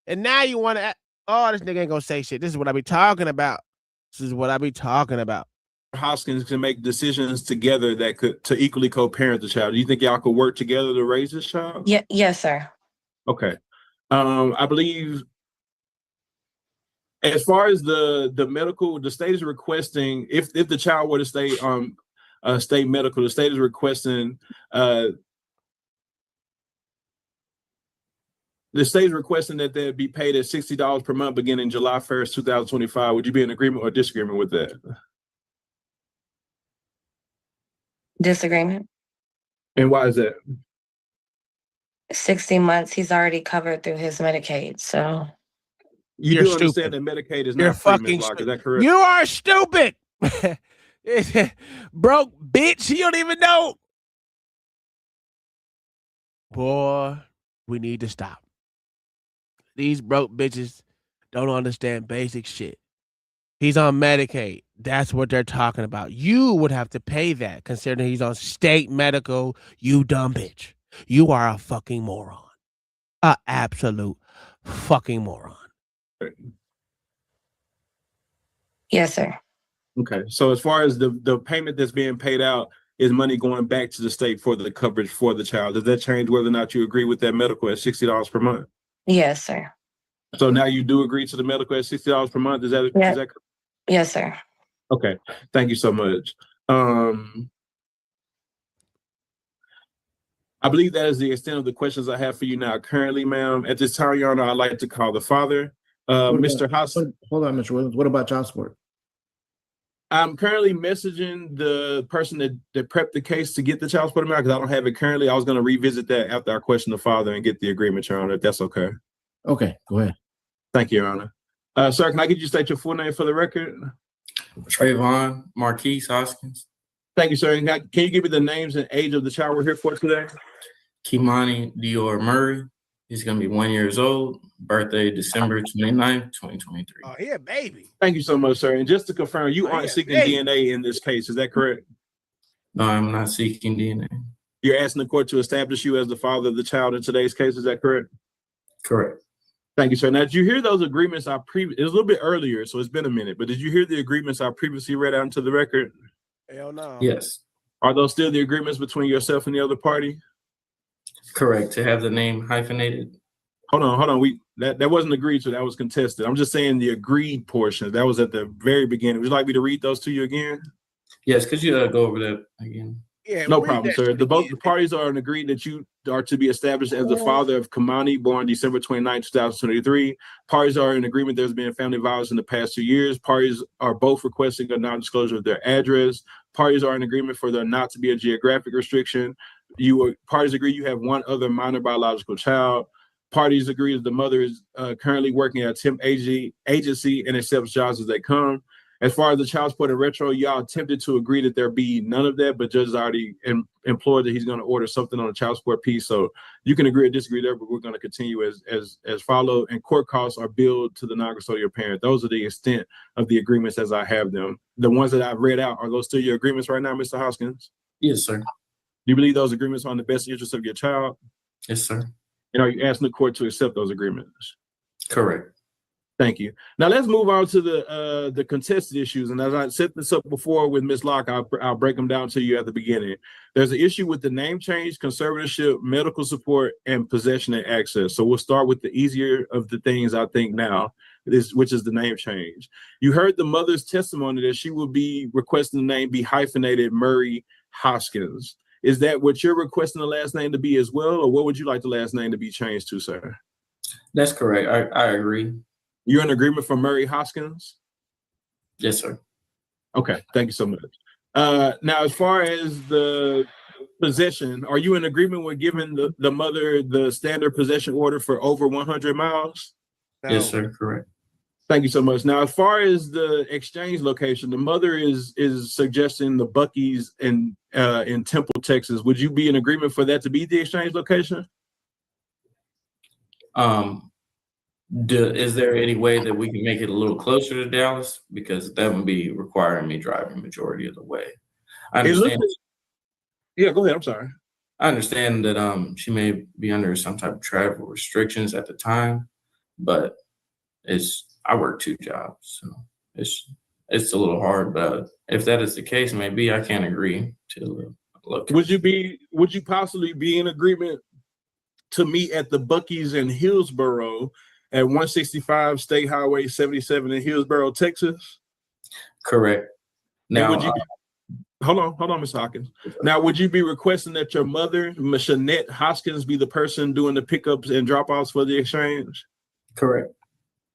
and now you want to, oh, this nigga ain't gonna say shit. This is what I be talking about. This is what I be talking about. Hoskins can make decisions together that could to equally co-parent the child. Do you think y'all could work together to raise this child? Yeah, yes, sir. Okay. I believe as far as the medical, the state is requesting if the child were to stay on state medical, the state is requesting the state is requesting that they be paid at $60 per month beginning July 1st, 2025. Would you be in agreement or disagreement with that? Disagreement. And why is that? 60 months. He's already covered through his Medicaid. So You You're do stupid. understand that Medicaid is You're not free, fucking Ms. Locke, is that correct? You are stupid. Broke bitch. You don't even know. Boy, we need to stop. These broke bitches don't understand basic shit. He's on Medicaid. That's what they're talking about. You would have to pay that considering he's on state medical, you dumb bitch. You are a fucking moron. A absolute fucking moron. yes, sir. Okay. So as far as the payment that's being paid out is money going back to the state for the coverage for the child. Does that change whether or not you agree with that medical at $60 per month? Yes, sir. So now you do agree to the medical at $60 per month. Is that correct? Yes, sir. Okay. Thank you so much. I believe that is the extent of the questions I have for you now. Currently, ma'am, at this time, Your Honor, I'd like to call the father, Mr. Hoskins. Hold on, Mr. Williams. What about child support? I'm currently messaging the person that prepped the case to get the child support amount because I don't have it currently. I was going to revisit that after I question the father and get the agreement, Your Honor, if that's okay. Okay, go ahead. Thank you, Your Honor. Sir, can I get you to state your full name for the record? Trayvon Marquise Hoskins. Thank you, sir. Can you give me the names and age of the child we're here for today? Kimani Dior Murray. He's going to be 1 year old. Birthday December 29th, 2023. Oh, yeah, baby. Thank you so much, sir. And just to confirm, you aren't seeking baby. DNA in this case. Is that correct? No, I'm not seeking DNA. You're asking the court to establish you as the father of the child in today's case. Is that correct? Correct. Thank you, sir. Now, did you hear those agreements it was a little bit earlier, so it's been a minute, but did you hear the agreements I previously read out into the record? Hell no. Yes. Are those still the agreements between yourself and the other party? Correct. To have the name hyphenated. Hold on. That wasn't agreed to. That was contested. I'm just saying the agreed portion. That was at the very beginning. Would you like me to read those to you again? Yes. Could you go over that again? Yeah, no problem, sir. Both the parties are in agreed that you are to be established as the father of Kimani, born December 29, 2023. Parties are in agreement there's been family violence in the past 2 years. Parties are both requesting a non-disclosure of their address. Parties are in agreement for there not to be a geographic restriction. Parties agree you have one other minor biological child. Parties agree that the mother is currently working at a temp agency and accepts jobs as they come. As far as the child support and retro, y'all attempted to agree that there be none of that, but judge already employed that he's going to order something on the child support piece. So you can agree or disagree there, but we're going to continue as follow. And court costs are billed to the non-custodial parent. Those are the extent of the agreements as I have them. The ones that I've read out, are those still your agreements right now, Mr. Hoskins? Yes, sir. Do you believe those agreements are in the best interest of your child? Yes, sir. And are you asking the court to accept those agreements? Correct. Thank you. Now let's move on to the contested issues. And as I set this up before with Ms. Locke, I'll break them down to you at the beginning. There's an issue with the name change, conservatorship, medical support, and possession and access. So we'll start with the easier of the things I think now, which is the name change. You heard the mother's testimony that she will be requesting the name be hyphenated Murray Hoskins. Is that what you're requesting the last name to be as well, or what would you like the last name to be changed to, sir? That's correct. I agree. You're in agreement for Murray Hoskins? Yes, sir. Okay, thank you so much. Now, as far as the possession, are you in agreement with giving the mother the standard possession order for over 100 miles? Yes, sir. Correct. Thank you so much. Now, as far as the exchange location, the mother is suggesting the Buc-ee's in Temple, Texas. Would you be in agreement for that to be the exchange location? Is there any way that we can make it a little closer to Dallas? Because that would be requiring me driving majority of the way. I understand. Yeah, go ahead. I'm sorry. I understand that she may be under some type of travel restrictions at the time, but I work 2 jobs, so it's a little hard. But if that is the case, maybe I can agree to look. Would you possibly be in agreement to meet at the Buc-ee's in Hillsboro at 165 State Highway 77 in Hillsboro, Texas? Correct. Now, would you, hold on, Mr. Hawkins. Now, would you be requesting that your mother, Ms. Shanette Hoskins, be the person doing the pickups and drop-offs for the exchange? Correct.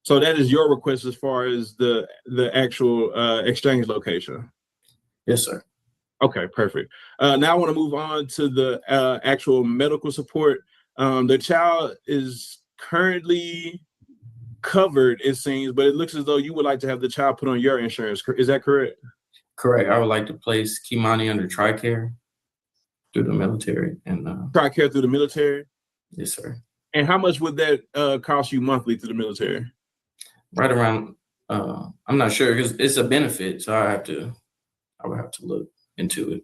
So that is your request as far as the actual exchange location? Yes, sir. Okay, perfect. Now I want to move on to the actual medical support. The child is currently covered, it seems, but it looks as though you would like to have the child put on your insurance. Is that correct? Correct. I would like to place Kimani under TRICARE through the military. And TRICARE through the military? Yes, sir. And how much would that cost you monthly through the military? Right around, I'm not sure because it's a benefit, so I would have to look into it.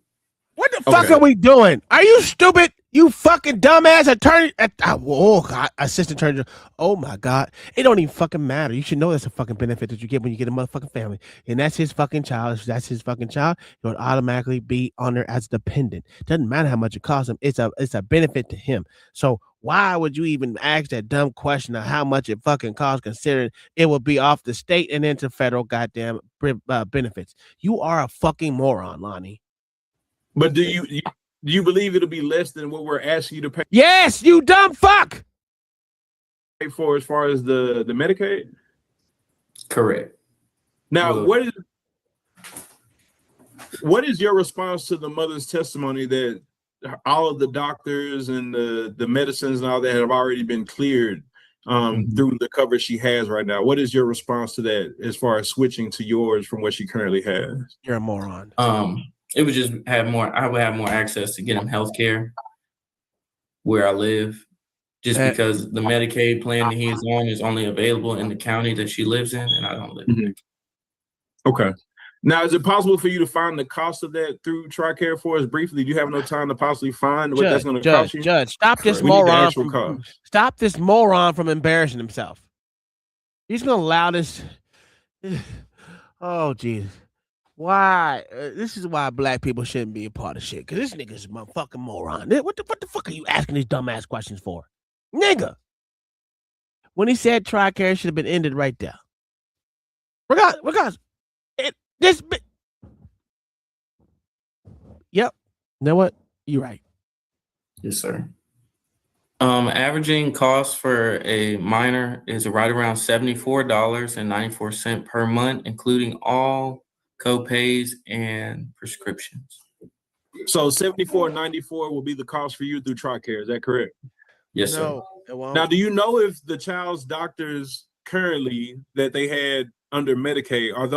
What the fuck are we doing? Are you stupid? You fucking dumbass attorney. Oh God, assistant attorney. Oh my God, it don't even fucking matter. You should know that's a fucking benefit that you get when you get a motherfucking family, and that's his fucking child. If that's his fucking child, it would automatically be on there as dependent. Doesn't matter how much it costs him. It's a benefit to him. So why would you even ask that dumb question of how much it fucking costs, considering it will be off the state and into federal goddamn benefits? You are a fucking moron, Lonnie. But do you believe it'll be less than what we're asking you to pay? Yes, you dumb fuck. Pay for as far as the Medicaid? Correct. Now, what is your response to the mother's testimony that all of the doctors and the medicines and all that have already been cleared through the coverage she has right now? What is your response to that as far as switching to yours from what she currently has? You're a moron. It would just have more. I would have more access to getting health care where I live, just because the Medicaid plan that he's on is only available in the county that she lives in, and I don't live in it. Okay. Now, is it possible for you to find the cost of that through TRICARE for us briefly? Do you have no time to possibly find what that's going to cost you? Judge, stop this moron from embarrassing himself. He's going to allow this. Oh, Jesus. Why? This is why black people shouldn't be a part of shit. Because this nigga's a motherfucking moron. What the fuck are you asking these dumbass questions for? Nigga. When he said TRICARE should have been ended right there. Regardless. Yep. You know what? You're right. Yes, sir. Averaging cost for a minor is right around $74.94 per month, including all co-pays and prescriptions. So $74.94 will be the cost for you through TRICARE. Is that correct? Yes, sir. Now, do you know if the child's doctors currently that they had under Medicaid are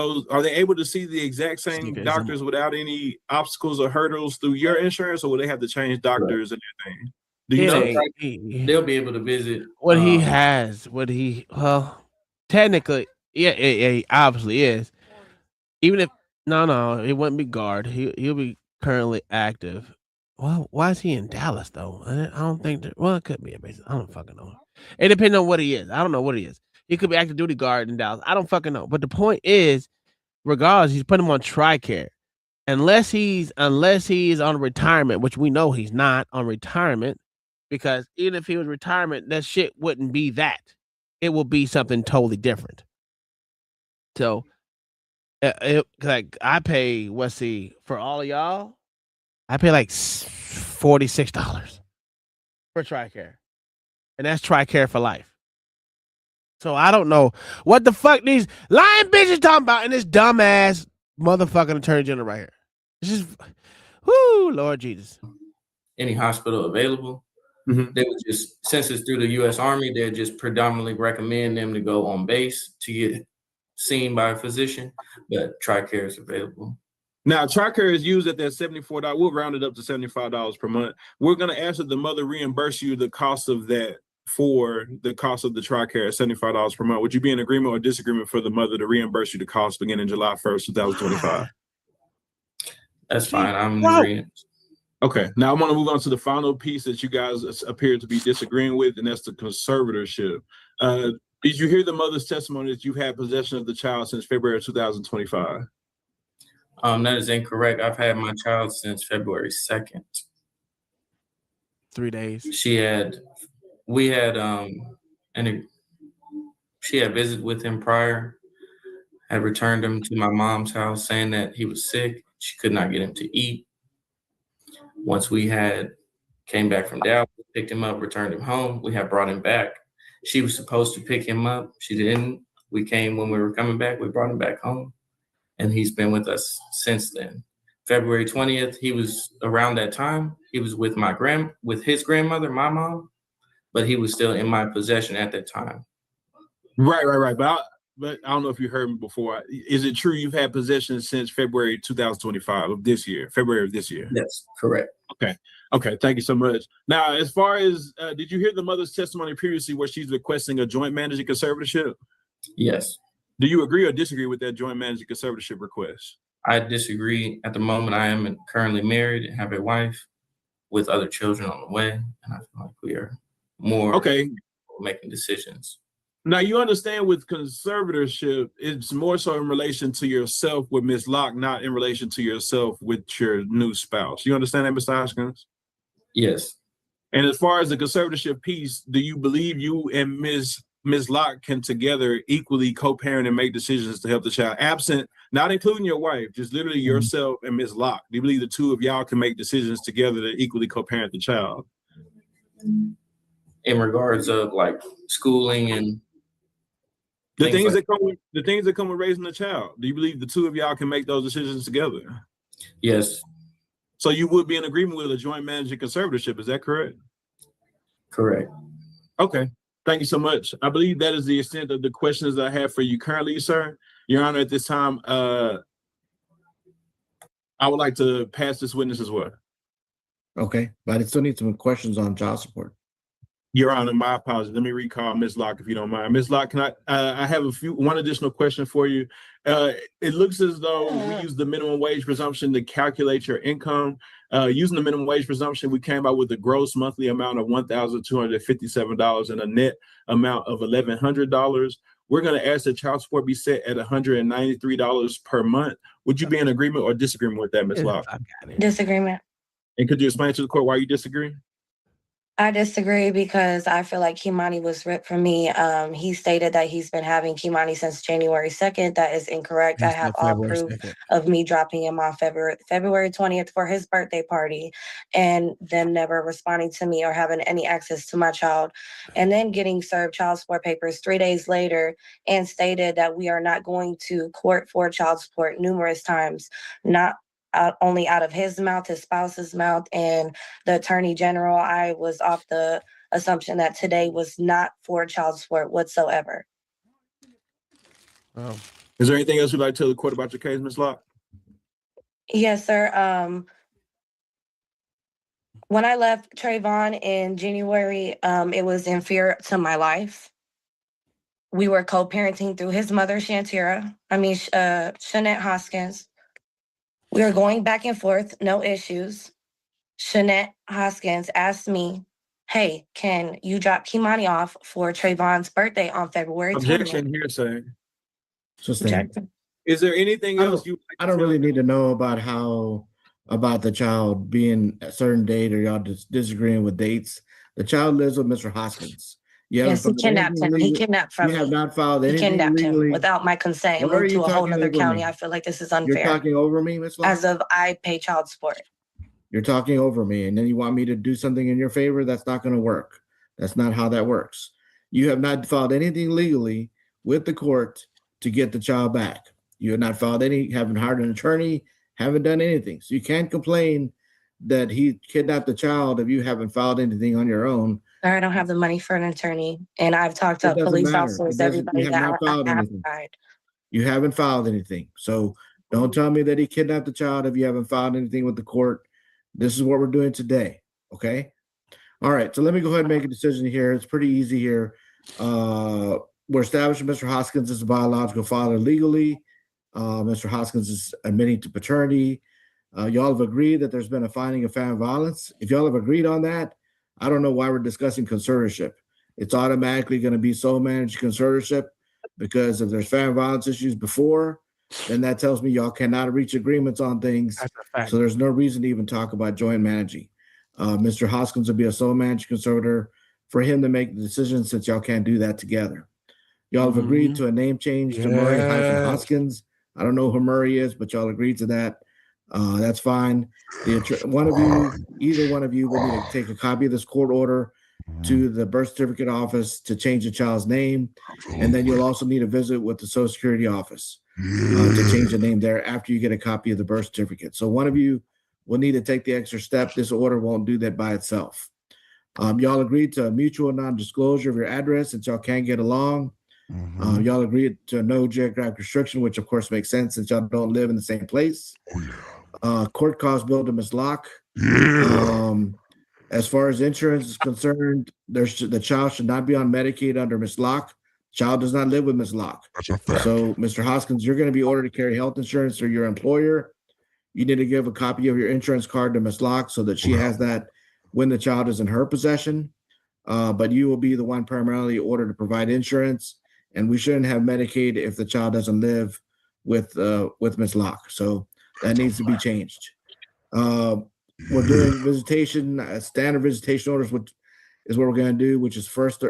they able to see the exact same doctors without any obstacles or hurdles through your insurance, or will they have to change doctors and everything? Do you know? They'll be able to visit what he has. Technically, yeah, it obviously is. Even if no, it wouldn't be guard. He'll be currently active. Well, why is he in Dallas though? I don't think that. Well, it could be a basic. I don't fucking know. It depends on what he is. I don't know what he is. He could be active duty guard in Dallas. I don't fucking know. But the point is, regardless, he's putting him on TRICARE. Unless he's on retirement, which we know he's not on retirement, because even if he was retirement, that shit wouldn't be that. It will be something totally different. So, like I pay, for all of y'all, I pay like $46 for TRICARE, and that's TRICARE for life. So I don't know what the fuck these lying bitches talking about in this dumbass motherfucking attorney general right here. It's just, whoo, Lord Jesus. Any hospital available. Mhm. They would just, since it's through the U.S. Army, they'd just predominantly recommend them to go on base to get seen by a physician, but TRICARE is available. Now, TRICARE is used at that $74. We'll round it up to $75 per month. We're going to ask that the mother reimburse you the cost of that for the cost of the TRICARE at $75 per month. Would you be in agreement or disagreement for the mother to reimburse you the cost beginning July 1st, 2025? That's fine. I'm in agreement. Okay, now I want to move on to the final piece that you guys appear to be disagreeing with, and that's the conservatorship. Did you hear the mother's testimony that you've had possession of the child since February 2025? That is incorrect. I've had my child since February 2nd. 3 days. She had visited with him prior. Had returned him to my mom's house saying that he was sick. She could not get him to eat. Once we had came back from Dallas, picked him up, returned him home, we had brought him back. She was supposed to pick him up. She didn't. We came when we were coming back. We brought him back home, and he's been with us since then. February 20th, he was around that time. He was with his grandmother, my mom, but he was still in my possession at that time. Right. But I don't know if you heard me before. Is it true you've had possession since February 2025 of this year, February of this year? Yes, correct. Okay. Thank you so much. Now, as far as, did you hear the mother's testimony previously where she's requesting a joint managing conservatorship? Yes. Do you agree or disagree with that joint managing conservatorship request? I disagree. At the moment, I am currently married and have a wife with other children on the way, and I feel like we are more making decisions. Now, you understand with conservatorship, it's more so in relation to yourself with Ms. Locke, not in relation to yourself with your new spouse. You understand that, Mr. Hoskins? Yes. And as far as the conservatorship piece, do you believe you and Ms. Locke can together equally co-parent and make decisions to help the child, absent, not including your wife, just literally yourself and Ms. Locke? Do you believe the two of y'all can make decisions together to equally co-parent the child? In regards of like schooling and the things that come with raising a child, do you believe the two of y'all can make those decisions together? Yes. So you would be in agreement with a joint managing conservatorship, is that correct? Correct. Okay. Thank you so much. I believe that is the extent of the questions that I have for you currently, sir. Your Honor, at this time, I would like to pass this witness as well. Okay, but I still need some questions on child support. Your Honor, my apologies. Let me recall Ms. Locke, if you don't mind. Ms. Locke, I have one additional question for you. It looks as though we use the minimum wage presumption to calculate your income. Using the minimum wage presumption, we came out with a gross monthly amount of $1,257 and a net amount of $1,100. We're going to ask that child support be set at $193 per month. Would you be in agreement or disagreement with that, Ms. Locke? Disagreement. And could you explain to the court why you disagree? I disagree because I feel like Kimani was ripped from me. He stated that he's been having Kimani since January 2nd. That is incorrect. I have all proof of me dropping him off February 20th for his birthday party and them never responding to me or having any access to my child. And then getting served child support papers 3 days later and stated that we are not going to court for child support numerous times, not only out of his mouth, his spouse's mouth, and the attorney general. I was off the assumption that today was not for child support whatsoever. Oh. Is there anything else you'd like to tell the court about your case, Ms. Locke? Yes, sir. When I left Trayvon in January, it was in fear to my life. We were co-parenting through his mother, Shanette Hoskins. We were going back and forth, no issues. Shanette Hoskins asked me, hey, can you drop Kimani off for Trayvon's birthday on February 20th? Objection, hearsay. Objection. Is there anything else I don't really need to know about the child being a certain date or y'all disagreeing with dates. The child lives with Mr. Hoskins. Yes, he kidnapped him. He kidnapped from me. You have not filed anything He kidnapped legally. him without my consent and Why are moved you to a whole talking other over county. me? I feel like this is unfair. You're talking over me, Ms. Locke? As of I pay child support. You're talking over me, and then you want me to do something in your favor. That's not going to work. That's not how that works. You have not filed anything legally with the court to get the child back. You have not filed any, haven't hired an attorney, haven't done anything. So you can't complain that he kidnapped the child if you haven't filed anything on your own. I don't have the money for an attorney, and I've talked to It doesn't police matter. officers, It doesn't, everybody you have that not filed I have anything. tried. You haven't filed anything. So don't tell me that he kidnapped the child if you haven't filed anything with the court. This is what we're doing today. Okay. All right. So let me go ahead and make a decision here. It's pretty easy here. We're establishing Mr. Hoskins as a biological father legally. Mr. Hoskins is admitting to paternity. Y'all have agreed that there's been a finding of family violence. If y'all have agreed on that, I don't know why we're discussing conservatorship. It's automatically going to be sole managed conservatorship, because if there's family violence issues before, then that tells me y'all cannot reach agreements on things. That's a fact. So there's no reason to even talk about joint managing. Mr. Hoskins will be a sole managed conservator for him to make the decision, since y'all can't do that together. Y'all have agreed to a name change to Murray Hoskins. I don't know who Murray is, but y'all agreed to that. That's fine. One of you, either one of you, will need to take a copy of this court order to the birth certificate office to change the child's name. And then you'll also need a visit with the Social Security office to change the name there after you get a copy of the birth certificate. So one of you will need to take the extra step. This order won't do that by itself. Y'all agreed to a mutual non-disclosure of your address since y'all can't get along. Y'all agreed to no geographic restriction, which of course makes sense since y'all don't live in the same place. Court cost bill to Ms. Locke. As far as insurance is concerned, the child should not be on Medicaid under Ms. Locke. Child does not live with Ms. Locke. So, Mr. Hoskins, you're going to be ordered to carry health insurance through your employer. You need to give a copy of your insurance card to Ms. Locke so that she has that when the child is in her possession. But you will be the one primarily ordered to provide insurance, and we shouldn't have Medicaid if the child doesn't live with Ms. Locke. So that needs to be changed. We're doing visitation, standard visitation orders, which is what we're going to do, which is first,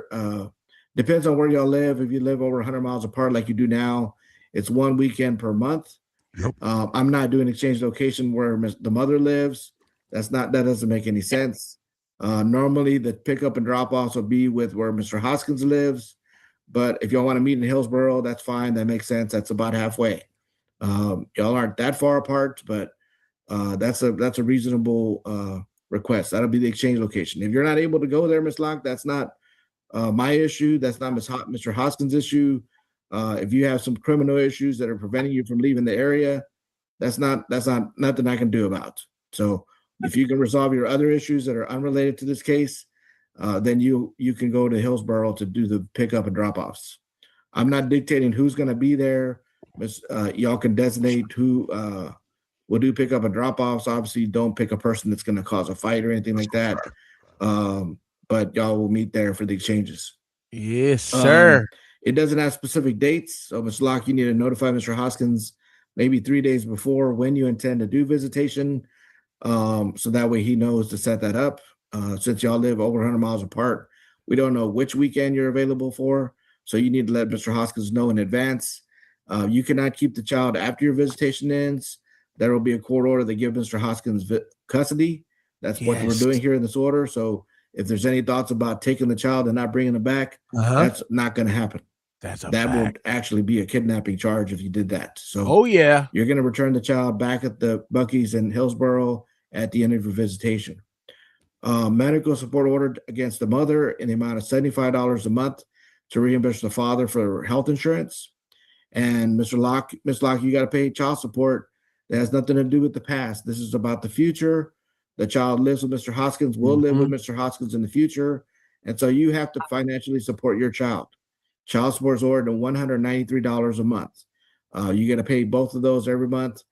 depends on where y'all live. If you live over 100 miles apart like you do now, it's 1 weekend per month. I'm not doing exchange location where the mother lives. That doesn't make any sense. Normally the pickup and drop offs will be with where Mr. Hoskins lives. But if y'all want to meet in Hillsborough, that's fine. That makes sense. That's about halfway. Y'all aren't that far apart, but that's a reasonable request. That'll be the exchange location. If you're not able to go there, Ms. Locke, that's not my issue. That's not Mr. Hoskins' issue. If you have some criminal issues that are preventing you from leaving the area, that's not nothing I can do about. So if you can resolve your other issues that are unrelated to this case, then you can go to Hillsborough to do the pickup and drop offs. I'm not dictating who's going to be there. Y'all can designate who will do pickup and drop offs. Obviously, don't pick a person that's going to cause a fight or anything like that. But y'all will meet there for the exchanges. Yes, sir. It doesn't have specific dates. So, Ms. Locke, you need to notify Mr. Hoskins maybe 3 days before when you intend to do visitation. So that way he knows to set that up. Since y'all live over 100 miles apart, we don't know which weekend you're available for. So you need to let Mr. Hoskins know in advance. You cannot keep the child after your visitation ends. There will be a court order that gives Mr. Hoskins custody. That's what we're doing here in this order. So if there's any thoughts about taking the child and not bringing him back, that's not going to happen. That would actually be a kidnapping charge if you did that. So you're going to return the child back at the Buc-ee's in Hillsborough at the end of your visitation. Medical support ordered against the mother in the amount of $75 a month to reimburse the father for health insurance. And Ms. Locke, you got to pay child support. That has nothing to do with the past. This is about the future. The child lives with Mr. Hoskins, will live with Mr. Hoskins in the future. And so you have to financially support your child. Child support is ordered at $193 a month. You got to pay both of those every month.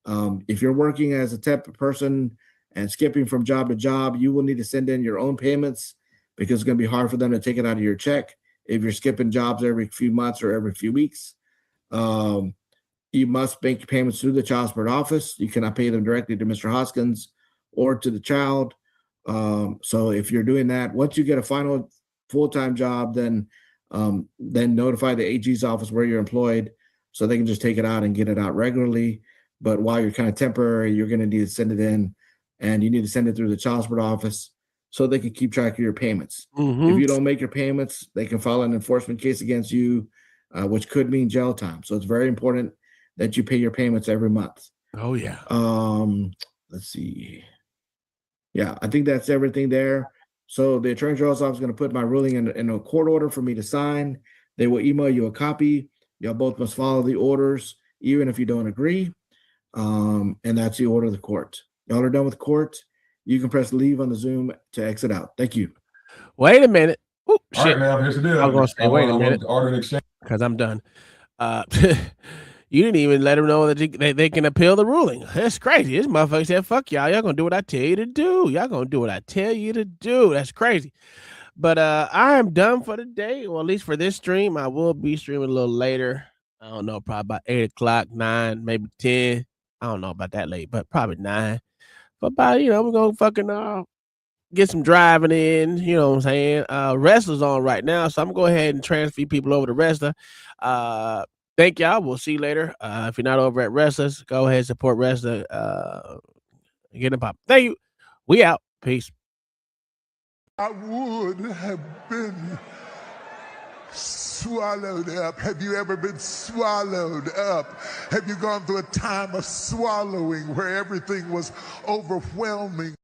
If you're working as a temp person and skipping from job to job, you will need to send in your own payments because it's going to be hard for them to take it out of your check if you're skipping jobs every few months or every few weeks. You must make payments through the child support office. You cannot pay them directly to Mr. Hoskins or to the child. So if you're doing that, once you get a final full-time job, then notify the AG's office where you're employed so they can just take it out and get it out regularly. But while you're kind of temporary, you're going to need to send it in and you need to send it through the child support office so they can keep track of your payments. Mm-hmm. If you don't make your payments, they can file an enforcement case against you, which could mean jail time. So it's very important that you pay your payments every month. Oh yeah. Let's see. Yeah, I think that's everything there. So the Attorney General's office is going to put my ruling in a court order for me to sign. They will email you a copy. Y'all both must follow the orders, even if you don't agree. And that's the order of the court. Y'all are done with court. You can press leave on the Zoom to exit out. Thank you. Wait a minute. Ooh, All shit. right, now here's the deal. I was going to say, wait a minute. Order an exchange. Because I'm done. You didn't even let them know that they can appeal the ruling. That's crazy. This motherfucker said, fuck y'all. Y'all going to do what I tell you to do. Y'all going to do what I tell you to do. That's crazy. But I am done for the day, or at least for this stream. I will be streaming a little later. I don't know, probably about 8 o'clock, 9, maybe 10. I don't know about that late, but probably 9. But about, we're going to fucking get some driving in, you know what I'm saying? Wrestler's on right now, so I'm going to go ahead and transfer people over to Wrestler. Thank y'all. We'll see you later. If you're not over at Wrestlers, go ahead and support Wrestler. Get them pop. Thank you. We out. Peace. I would have been swallowed up. Have you ever been swallowed up? Have you gone through a time of swallowing where everything was overwhelming?